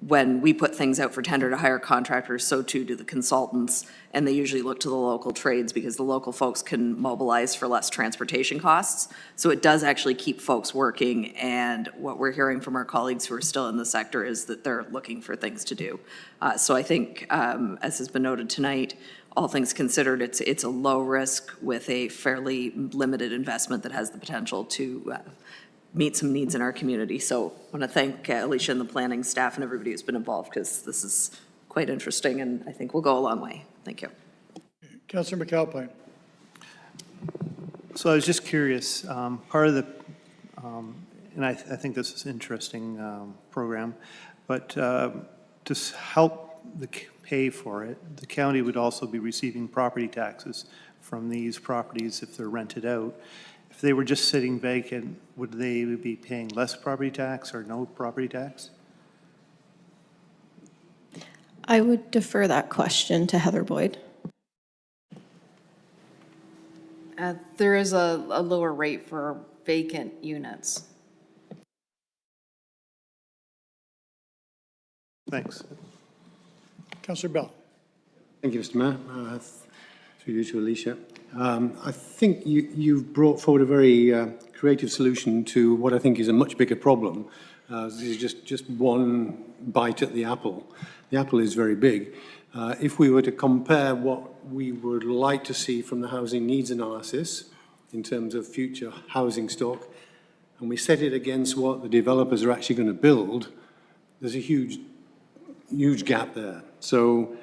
Speaker 2: when we put things out for tender to hire contractors, so too do the consultants, and they usually look to the local trades because the local folks can mobilize for less transportation costs. So it does actually keep folks working, and what we're hearing from our colleagues who are still in the sector is that they're looking for things to do. So I think, as has been noted tonight, all things considered, it's a low risk with a fairly limited investment that has the potential to meet some needs in our community. So I want to thank Alicia and the planning staff and everybody who's been involved, because this is quite interesting and I think will go a long way. Thank you.
Speaker 1: Councillor McAlpine.
Speaker 18: So I was just curious, part of the, and I think this is an interesting program, but to help pay for it, the county would also be receiving property taxes from these properties if they're rented out. If they were just sitting vacant, would they be paying less property tax or no property tax?
Speaker 9: I would defer that question to Heather Boyd.
Speaker 21: There is a lower rate for vacant units.
Speaker 18: Thanks.
Speaker 1: Councillor Bell.
Speaker 12: Thank you, Mr. Mayor. Through you to Alicia. I think you've brought forward a very creative solution to what I think is a much bigger problem. This is just one bite at the apple. The apple is very big. If we were to compare what we would like to see from the housing needs analysis in terms of future housing stock, and we set it against what the developers are actually going to build, there's a huge gap there. So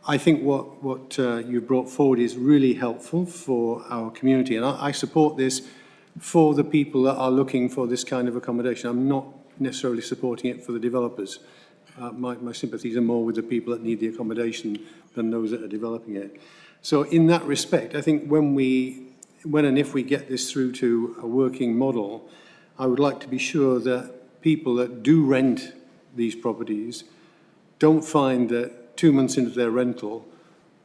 Speaker 12: I think what you brought forward is really helpful for our community, and I support this for the people that are looking for this kind of accommodation. I'm not necessarily supporting it for the developers. My sympathies are more with the people that need the accommodation than those that are developing it. So in that respect, I think when and if we get this through to a working model, I would like to be sure that people that do rent these properties don't find that 2 months into their rental,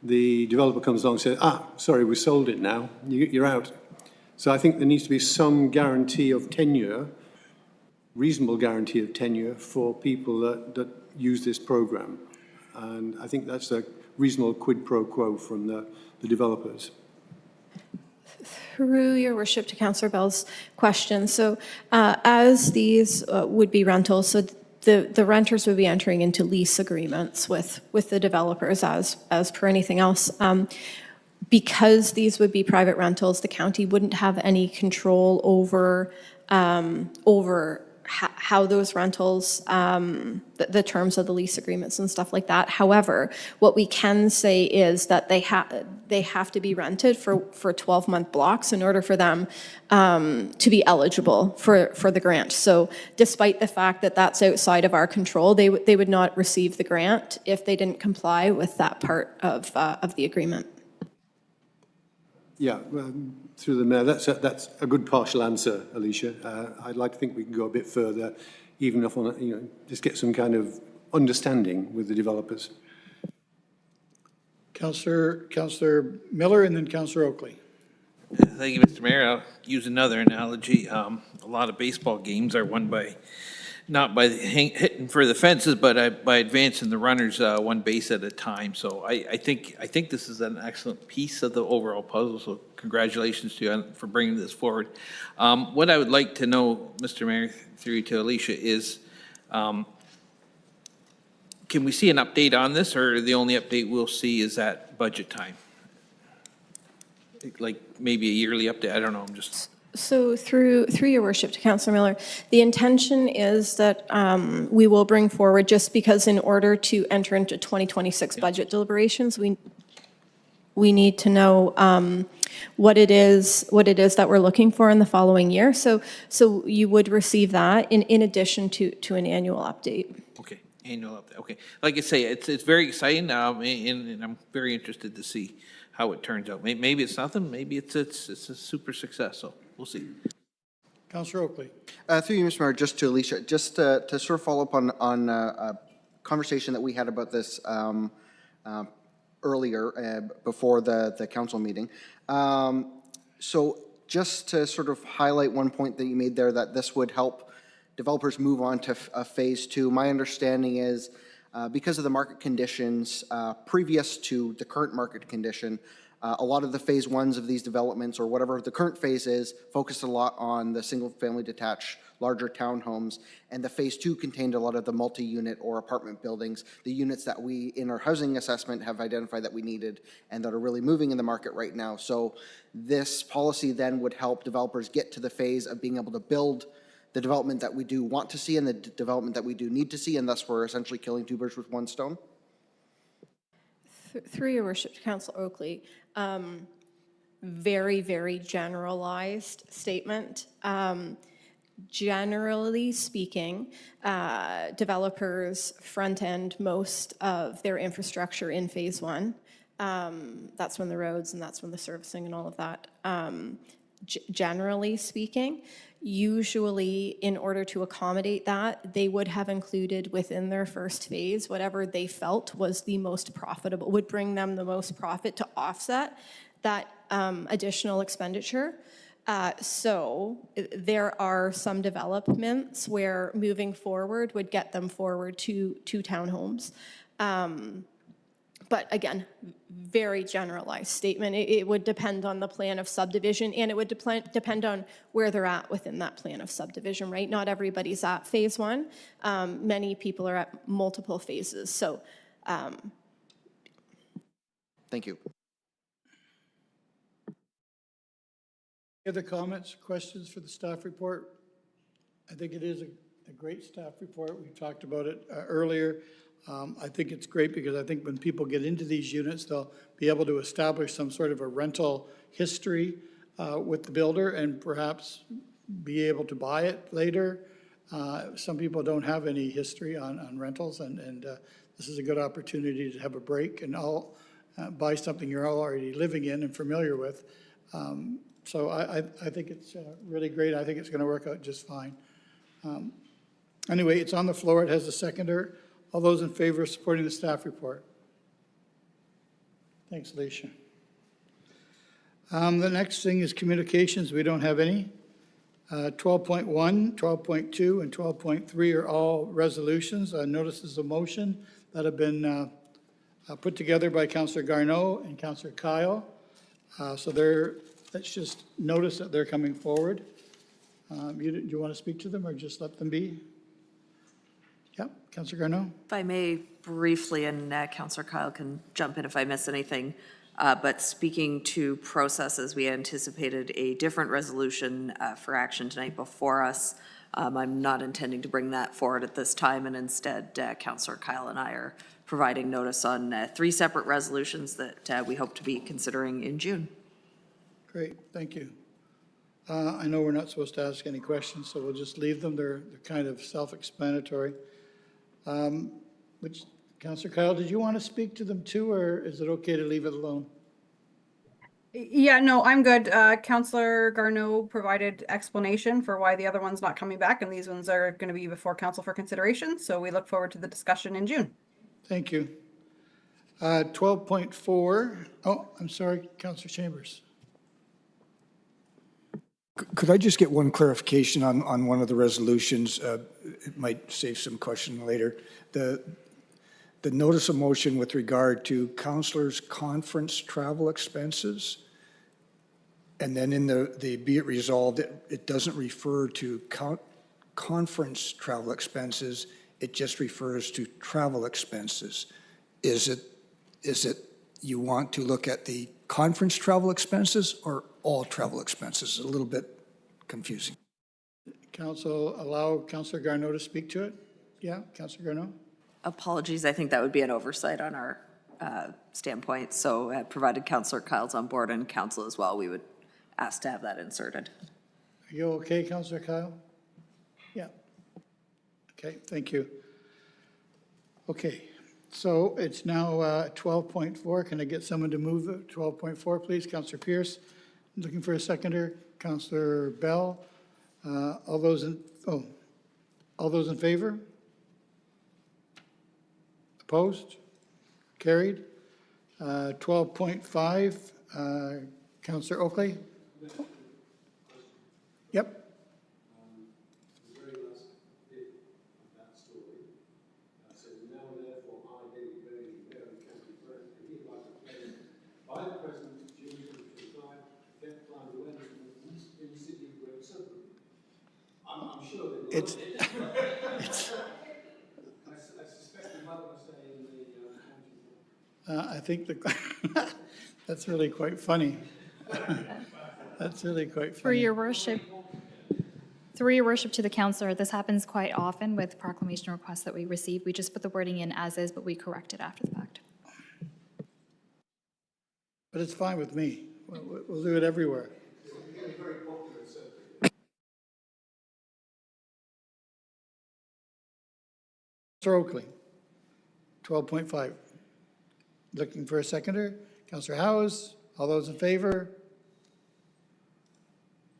Speaker 12: the developer comes along and says, sorry, we sold it now, you're out. So I think there needs to be some guarantee of tenure, reasonable guarantee of tenure for people that use this program. And I think that's a reasonable quid pro quo from the developers.
Speaker 9: Through your worship to Councillor Bell's question, so as these would be rentals, so the renters would be entering into lease agreements with the developers as per anything else. Because these would be private rentals, the county wouldn't have any control over how those rentals, the terms of the lease agreements and stuff like that. However, what we can say is that they have to be rented for 12-month blocks in order for them to be eligible for the grant. So despite the fact that that's outside of our control, they would not receive the grant if they didn't comply with that part of the agreement.
Speaker 12: Yeah, through the mayor, that's a good partial answer, Alicia. I'd like to think we can go a bit further, even if on just get some kind of understanding with the developers.
Speaker 1: Councillor Miller and then Councillor Oakley.
Speaker 10: Thank you, Mr. Mayor. I'll use another analogy. A lot of baseball games are won by, not by hitting for the fences, but by advancing the runners one base at a time. So I think this is an excellent piece of the overall puzzle. So congratulations to you for bringing this forward. What I would like to know, Mr. Mayor, through you to Alicia, is can we see an update on this, or the only update we'll see is at budget time? Like maybe a yearly update? I don't know. I'm just.
Speaker 9: So through your worship to Councillor Miller, the intention is that we will bring forward, just because in order to enter into 2026 budget deliberations, we need to know what it is that we're looking for in the following year. So you would receive that in addition to an annual update.
Speaker 10: Okay, annual update. Okay, like I say, it's very exciting, and I'm very interested to see how it turns out. Maybe it's nothing. Maybe it's a super success. So we'll see.
Speaker 1: Councillor Oakley.
Speaker 13: Through you, Mr. Mayor, just to Alicia, just to sort of follow up on a conversation that we had about this earlier before the council meeting. So just to sort of highlight one point that you made there, that this would help developers move on to phase two. My understanding is because of the market conditions previous to the current market condition, a lot of the phase ones of these developments, or whatever the current phase is, focused a lot on the single-family detached, larger townhomes, and the phase two contained a lot of the multi-unit or apartment buildings, the units that we, in our housing assessment, have identified that we needed and that are really moving in the market right now. So this policy then would help developers get to the phase of being able to build the development that we do want to see and the development that we do need to see, and thus we're essentially killing two birds with one stone?
Speaker 9: Through your worship to Councillor Oakley, very, very generalized statement. Generally speaking, developers front-end most of their infrastructure in phase one. That's when the roads and that's when the servicing and all of that. Generally speaking, usually in order to accommodate that, they would have included within their first phase whatever they felt was the most profitable, would bring them the most profit to offset that additional expenditure. So there are some developments where moving forward would get them forward to townhomes. But again, very generalized statement. It would depend on the plan of subdivision, and it would depend on where they're at within that plan of subdivision, right? Not everybody's at phase one. Many people are at multiple phases. So,
Speaker 13: thank you.
Speaker 1: Any other comments, questions for the staff report? I think it is a great staff report. We talked about it earlier. I think it's great because I think when people get into these units, they'll be able to establish some sort of a rental history with the builder and perhaps be able to buy it later. Some people don't have any history on rentals, and this is a good opportunity to have a break and all buy something you're already living in and familiar with. So I think it's really great. I think it's going to work out just fine. Anyway, it's on the floor. It has a seconder. All those in favor of supporting the staff report? Thanks, Alicia. The next thing is communications. We don't have any. 12.1, 12.2, and 12.3 are all resolutions, notices of motion that have been put together by Councillor Garneau and Councillor Kyle. So let's just notice that they're coming forward. Do you want to speak to them or just let them be? Yep, Councillor Garneau.
Speaker 2: If I may briefly, and Councillor Kyle can jump in if I miss anything, but speaking to processes, we anticipated a different resolution for action tonight before us. I'm not intending to bring that forward at this time, and instead, Councillor Kyle and I are providing notice on 3 separate resolutions that we hope to be considering in June.
Speaker 1: Great, thank you. I know we're not supposed to ask any questions, so we'll just leave them. They're kind of self-explanatory. Councillor Kyle, did you want to speak to them too, or is it okay to leave it alone?
Speaker 4: Yeah, no, I'm good. Councillor Garneau provided explanation for why the other one's not coming back, and these ones are going to be before council for consideration. So we look forward to the discussion in June.
Speaker 1: Thank you. 12.4, oh, I'm sorry, Councillor Chambers.
Speaker 11: Could I just get one clarification on one of the resolutions? It might save some question later. The notice of motion with regard to councillors' conference travel expenses, and then in the be it resolved, it doesn't refer to conference travel expenses, it just refers to travel expenses. Is it you want to look at the conference travel expenses or all travel expenses? A little bit confusing.
Speaker 1: Council, allow Councillor Garneau to speak to it? Yeah, Councillor Garneau?
Speaker 2: Apologies, I think that would be an oversight on our standpoint. So provided Councillor Kyle's on board and council as well, we would ask to have that inserted.
Speaker 1: Are you okay, Councillor Kyle? Yeah. Okay, thank you. Okay, so it's now 12.4. Can I get someone to move it? 12.4, please. Councillor Pierce, looking for a seconder. Councillor Bell. All those in favor? Opposed? Carried. 12.5, Councillor Oakley. Yep. It's I think that's really quite funny. That's really quite funny.
Speaker 22: Through your worship to the councillor, this happens quite often with proclamation requests that we receive. We just put the wording in as is, but we correct it after the fact.
Speaker 1: But it's fine with me. We'll do it everywhere. Councillor Oakley, 12.5. Looking for a seconder. Councillor Howes, all those in favor?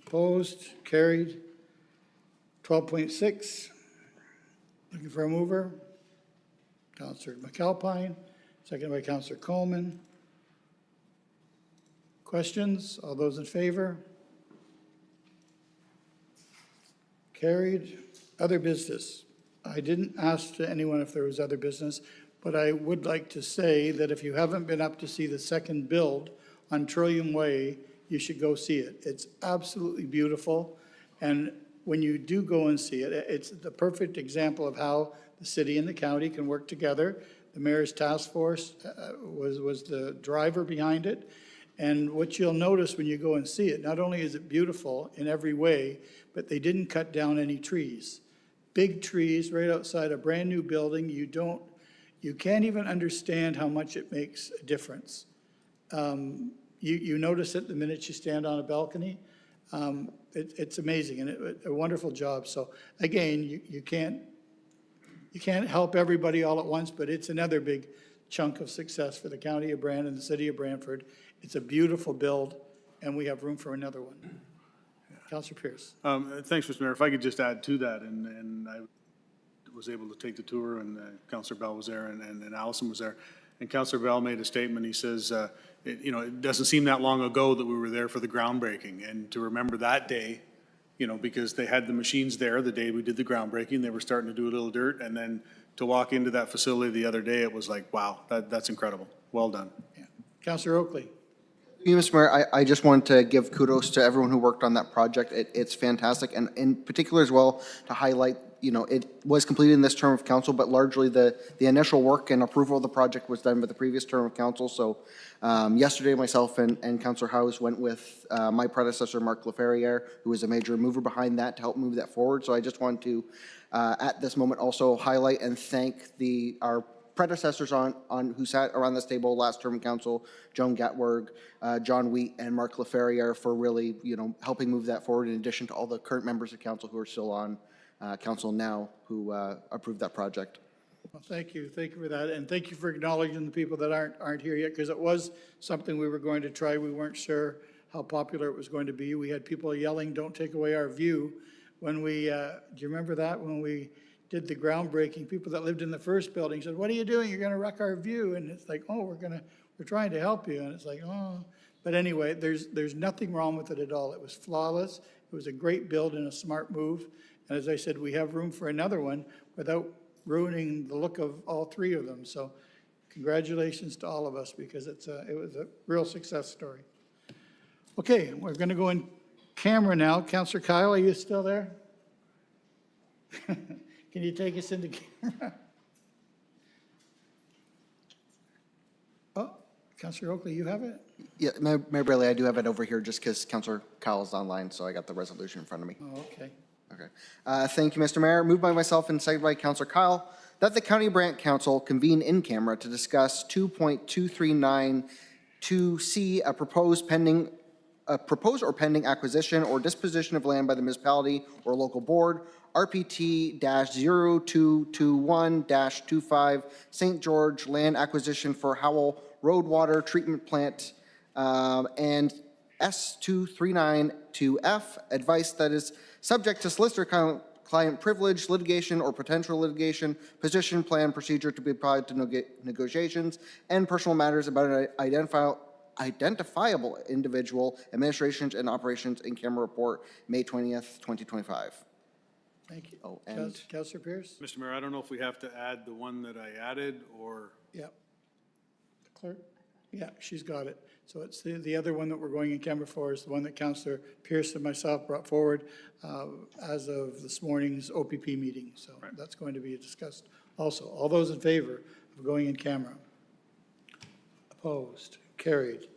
Speaker 1: Opposed? Carried. 12.6. Looking for a mover. Councillor McAlpine, seconded by Councillor Coleman. Questions? All those in favor? Carried. Other business. I didn't ask to anyone if there was other business, but I would like to say that if you haven't been up to see the second build on Trillium Way, you should go see it. It's absolutely beautiful. And when you do go and see it, it's the perfect example of how the city and the county can work together. The mayor's task force was the driver behind it. And what you'll notice when you go and see it, not only is it beautiful in every way, but they didn't cut down any trees. Big trees right outside a brand new building. You can't even understand how much it makes a difference. You notice it the minute you stand on a balcony. It's amazing and a wonderful job. So again, you can't help everybody all at once, but it's another big chunk of success for the county of Brandon and the city of Brantford. It's a beautiful build, and we have room for another one. Councillor Pierce.
Speaker 3: Thanks, Mr. Mayor. If I could just add to that, and was able to take the tour, and Councillor Bell was there, and Allison was there. And Councillor Bell made a statement. He says, it doesn't seem that long ago that we were there for the groundbreaking, and to remember that day, because they had the machines there the day we did the groundbreaking. They were starting to do a little dirt, and then to walk into that facility the other day, it was like, wow, that's incredible. Well done.
Speaker 1: Councillor Oakley.
Speaker 13: You, Mr. Mayor, I just wanted to give kudos to everyone who worked on that project. It's fantastic, and in particular as well, to highlight, it was completed in this term of council, but largely the initial work and approval of the project was done by the previous term of council. So yesterday, myself and Councillor Howes went with my predecessor, Mark Laferriere, who was a major mover behind that to help move that forward. So I just wanted to, at this moment, also highlight and thank our predecessors on who sat around this table last term council, Joan Gatwerg, John Wheat, and Mark Laferriere, for really, helping move that forward, in addition to all the current members of council who are still on council now who approved that project.
Speaker 1: Well, thank you for that, and thank you for acknowledging the people that aren't here yet, because it was something we were going to try. We weren't sure how popular it was going to be. We had people yelling, "Don't take away our view," when we, do you remember that, when we did the groundbreaking? People that lived in the first building said, "What are you doing? You're going to wreck our view." And it's like, "Oh, we're trying to help you." And it's like, "Oh." But anyway, there's nothing wrong with it at all. It was flawless. It was a great build and a smart move. And as I said, we have room for another one without ruining the look of all three of them. So congratulations to all of us, because it was a real success story. Okay, we're going to go in camera now. Councillor Kyle, are you still there? Can you take us into camera? Oh, Councillor Oakley, you have it?
Speaker 13: Yeah, Mayor Bailey, I do have it over here just because Councillor Kyle is online, so I got the resolution in front of me.
Speaker 1: Oh, okay.
Speaker 13: Okay. Thank you, Mr. Mayor. Moved by myself and seconded by Councillor Kyle that the County of Brant Council convene in camera to discuss 2.2392C, a proposed or pending acquisition or disposition of land by the municipality or local board, RPT-0221-25, St. George land acquisition for Howell Road Water Treatment Plant, and S2392F, advice that is subject to solicitor client privilege, litigation or potential litigation, position, plan, procedure to be applied to negotiations, and personal matters about an identifiable individual, administrations and operations in camera report, May 20th, 2025.
Speaker 1: Thank you.
Speaker 13: Oh, and
Speaker 1: Councillor Pierce?
Speaker 3: Mr. Mayor, I don't know if we have to add the one that I added, or?
Speaker 1: Yeah. Clerk? Yeah, she's got it. So it's the other one that we're going in camera for is the one that Councillor Pierce and myself brought forward as of this morning's OPP meeting. So that's going to be discussed also. All those in favor of going in camera? Opposed? Carried.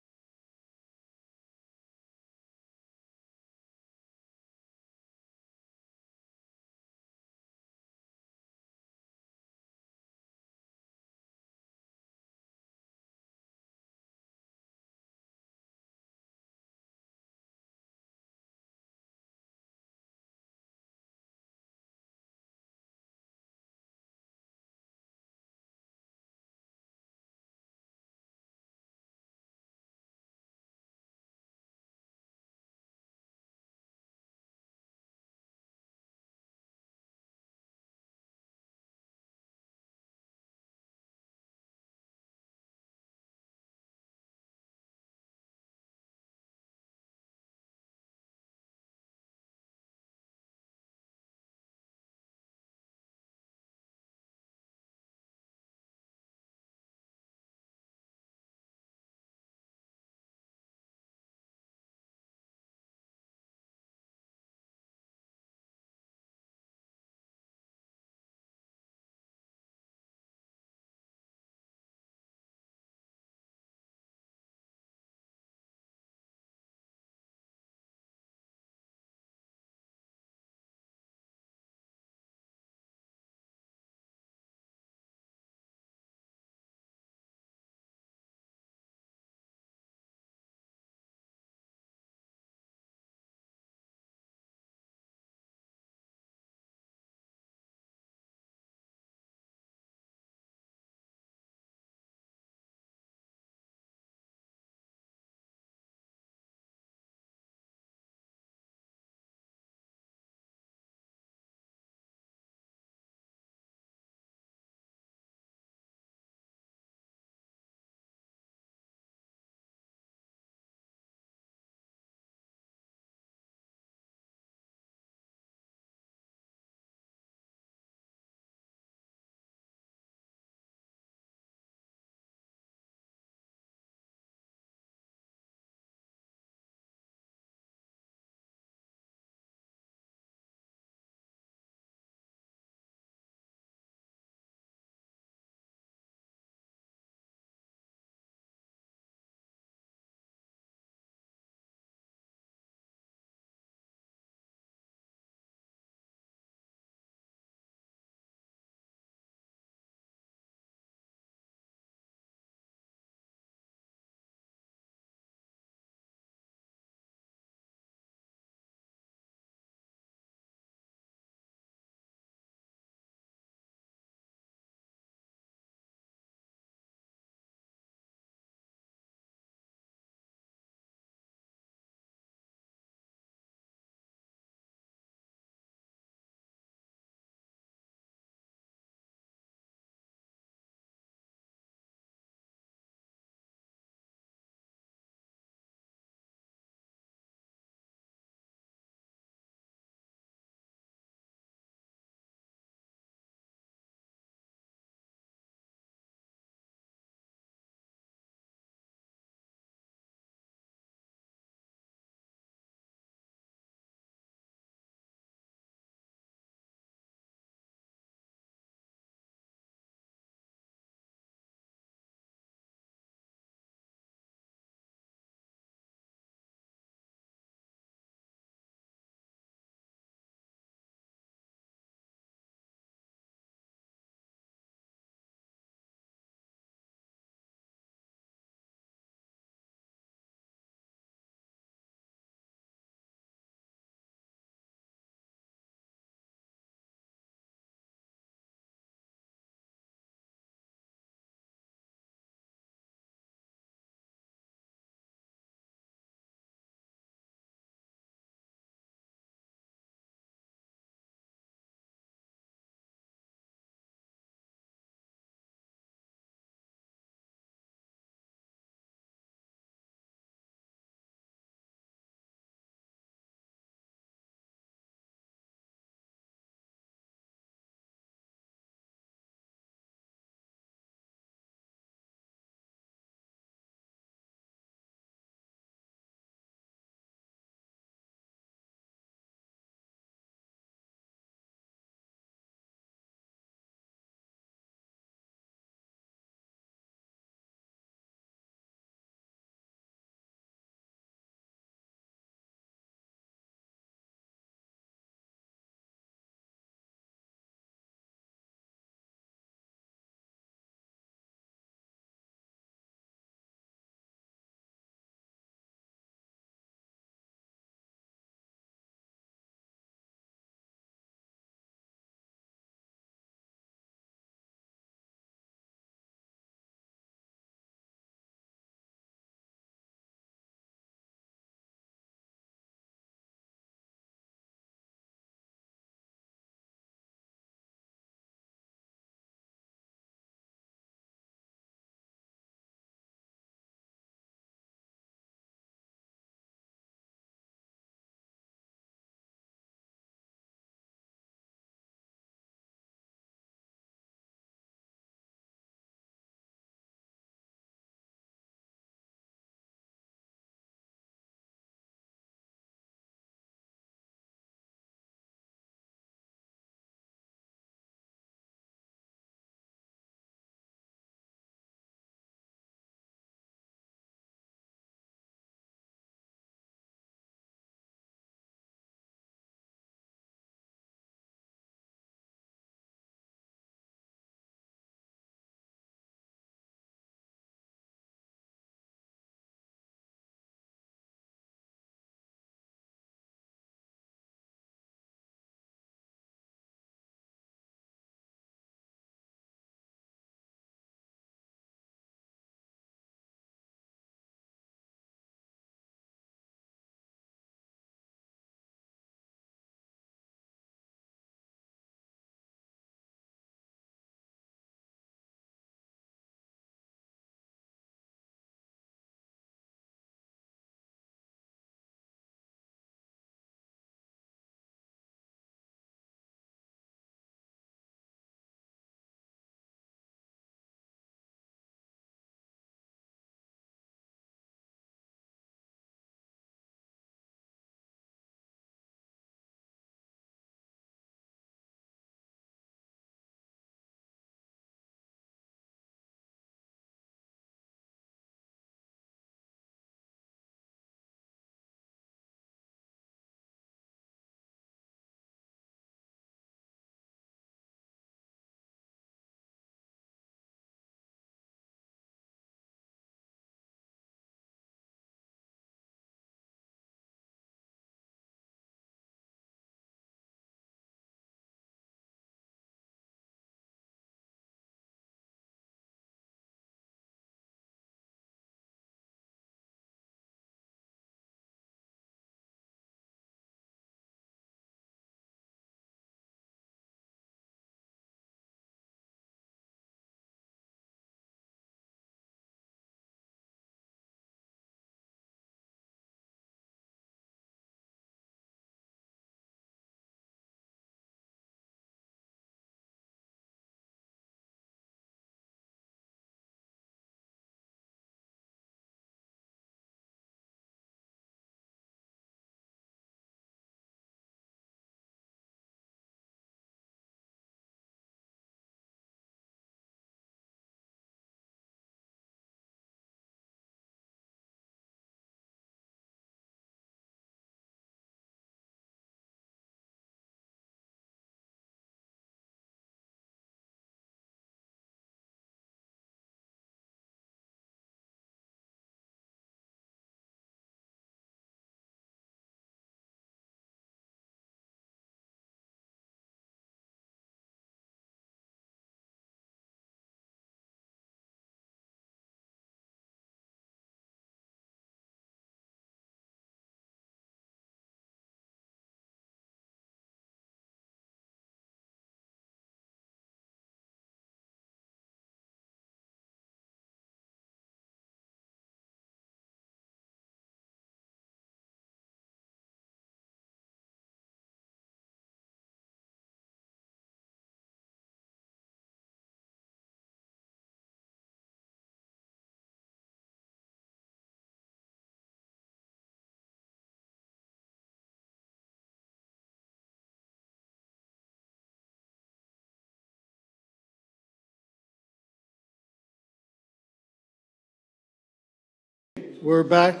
Speaker 1: We're back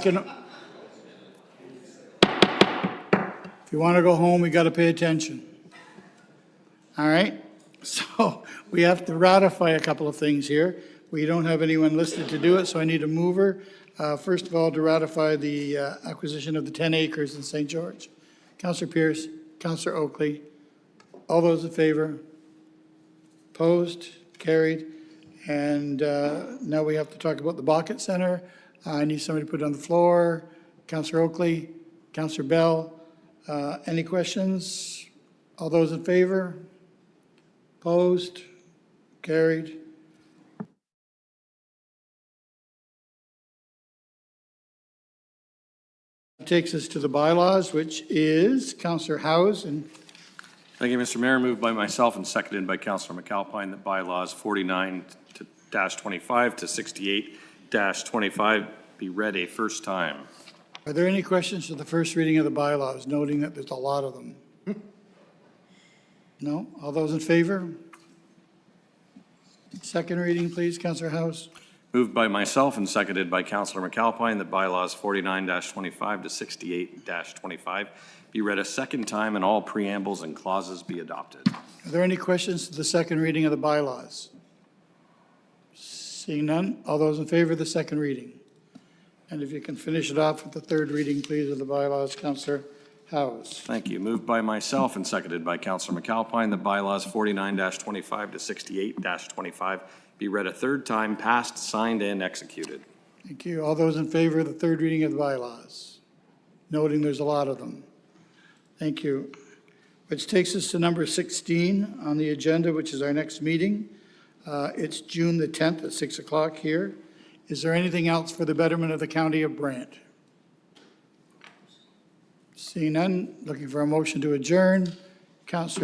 Speaker 1: in. If you want to go home, we got to pay attention. All right? So we have to ratify a couple of things here. We don't have anyone listed to do it, so I need a mover. First of all, to ratify the acquisition of the 10 acres in St. George. Councillor Pierce, Councillor Oakley, all those in favor? Opposed? Carried. And now we have to talk about the Bucket Center. I need somebody to put it on the floor. Councillor Oakley, Councillor Bell. Any questions? All those in favor? Opposed? Carried. Takes us to the bylaws, which is Councillor Howes and
Speaker 16: Thank you, Mr. Mayor. Moved by myself and seconded by Councillor McAlpine that bylaws 49-25 to 68-25 be read a first time.
Speaker 1: Are there any questions for the first reading of the bylaws, noting that there's a lot of them? No? All those in favor? Second reading, please, Councillor House.
Speaker 16: Moved by myself and seconded by Councillor McAlpine that bylaws 49-25 to 68-25 be read a second time and all preambles and clauses be adopted.
Speaker 1: Are there any questions to the second reading of the bylaws? Seeing none, all those in favor of the second reading? And if you can finish it off with the third reading, please, of the bylaws, Councillor Howes.
Speaker 16: Thank you. Moved by myself and seconded by Councillor McAlpine that bylaws 49-25 to 68-25 be read a third time, passed, signed, and executed.
Speaker 1: Thank you. All those in favor of the third reading of the bylaws? Noting there's a lot of them. Thank you. Which takes us to number 16 on the agenda, which is our next meeting. It's June the 10th at 6 o'clock here. Is there anything else for the betterment of the County of Brant? Seeing none, looking for a motion to adjourn. Councillor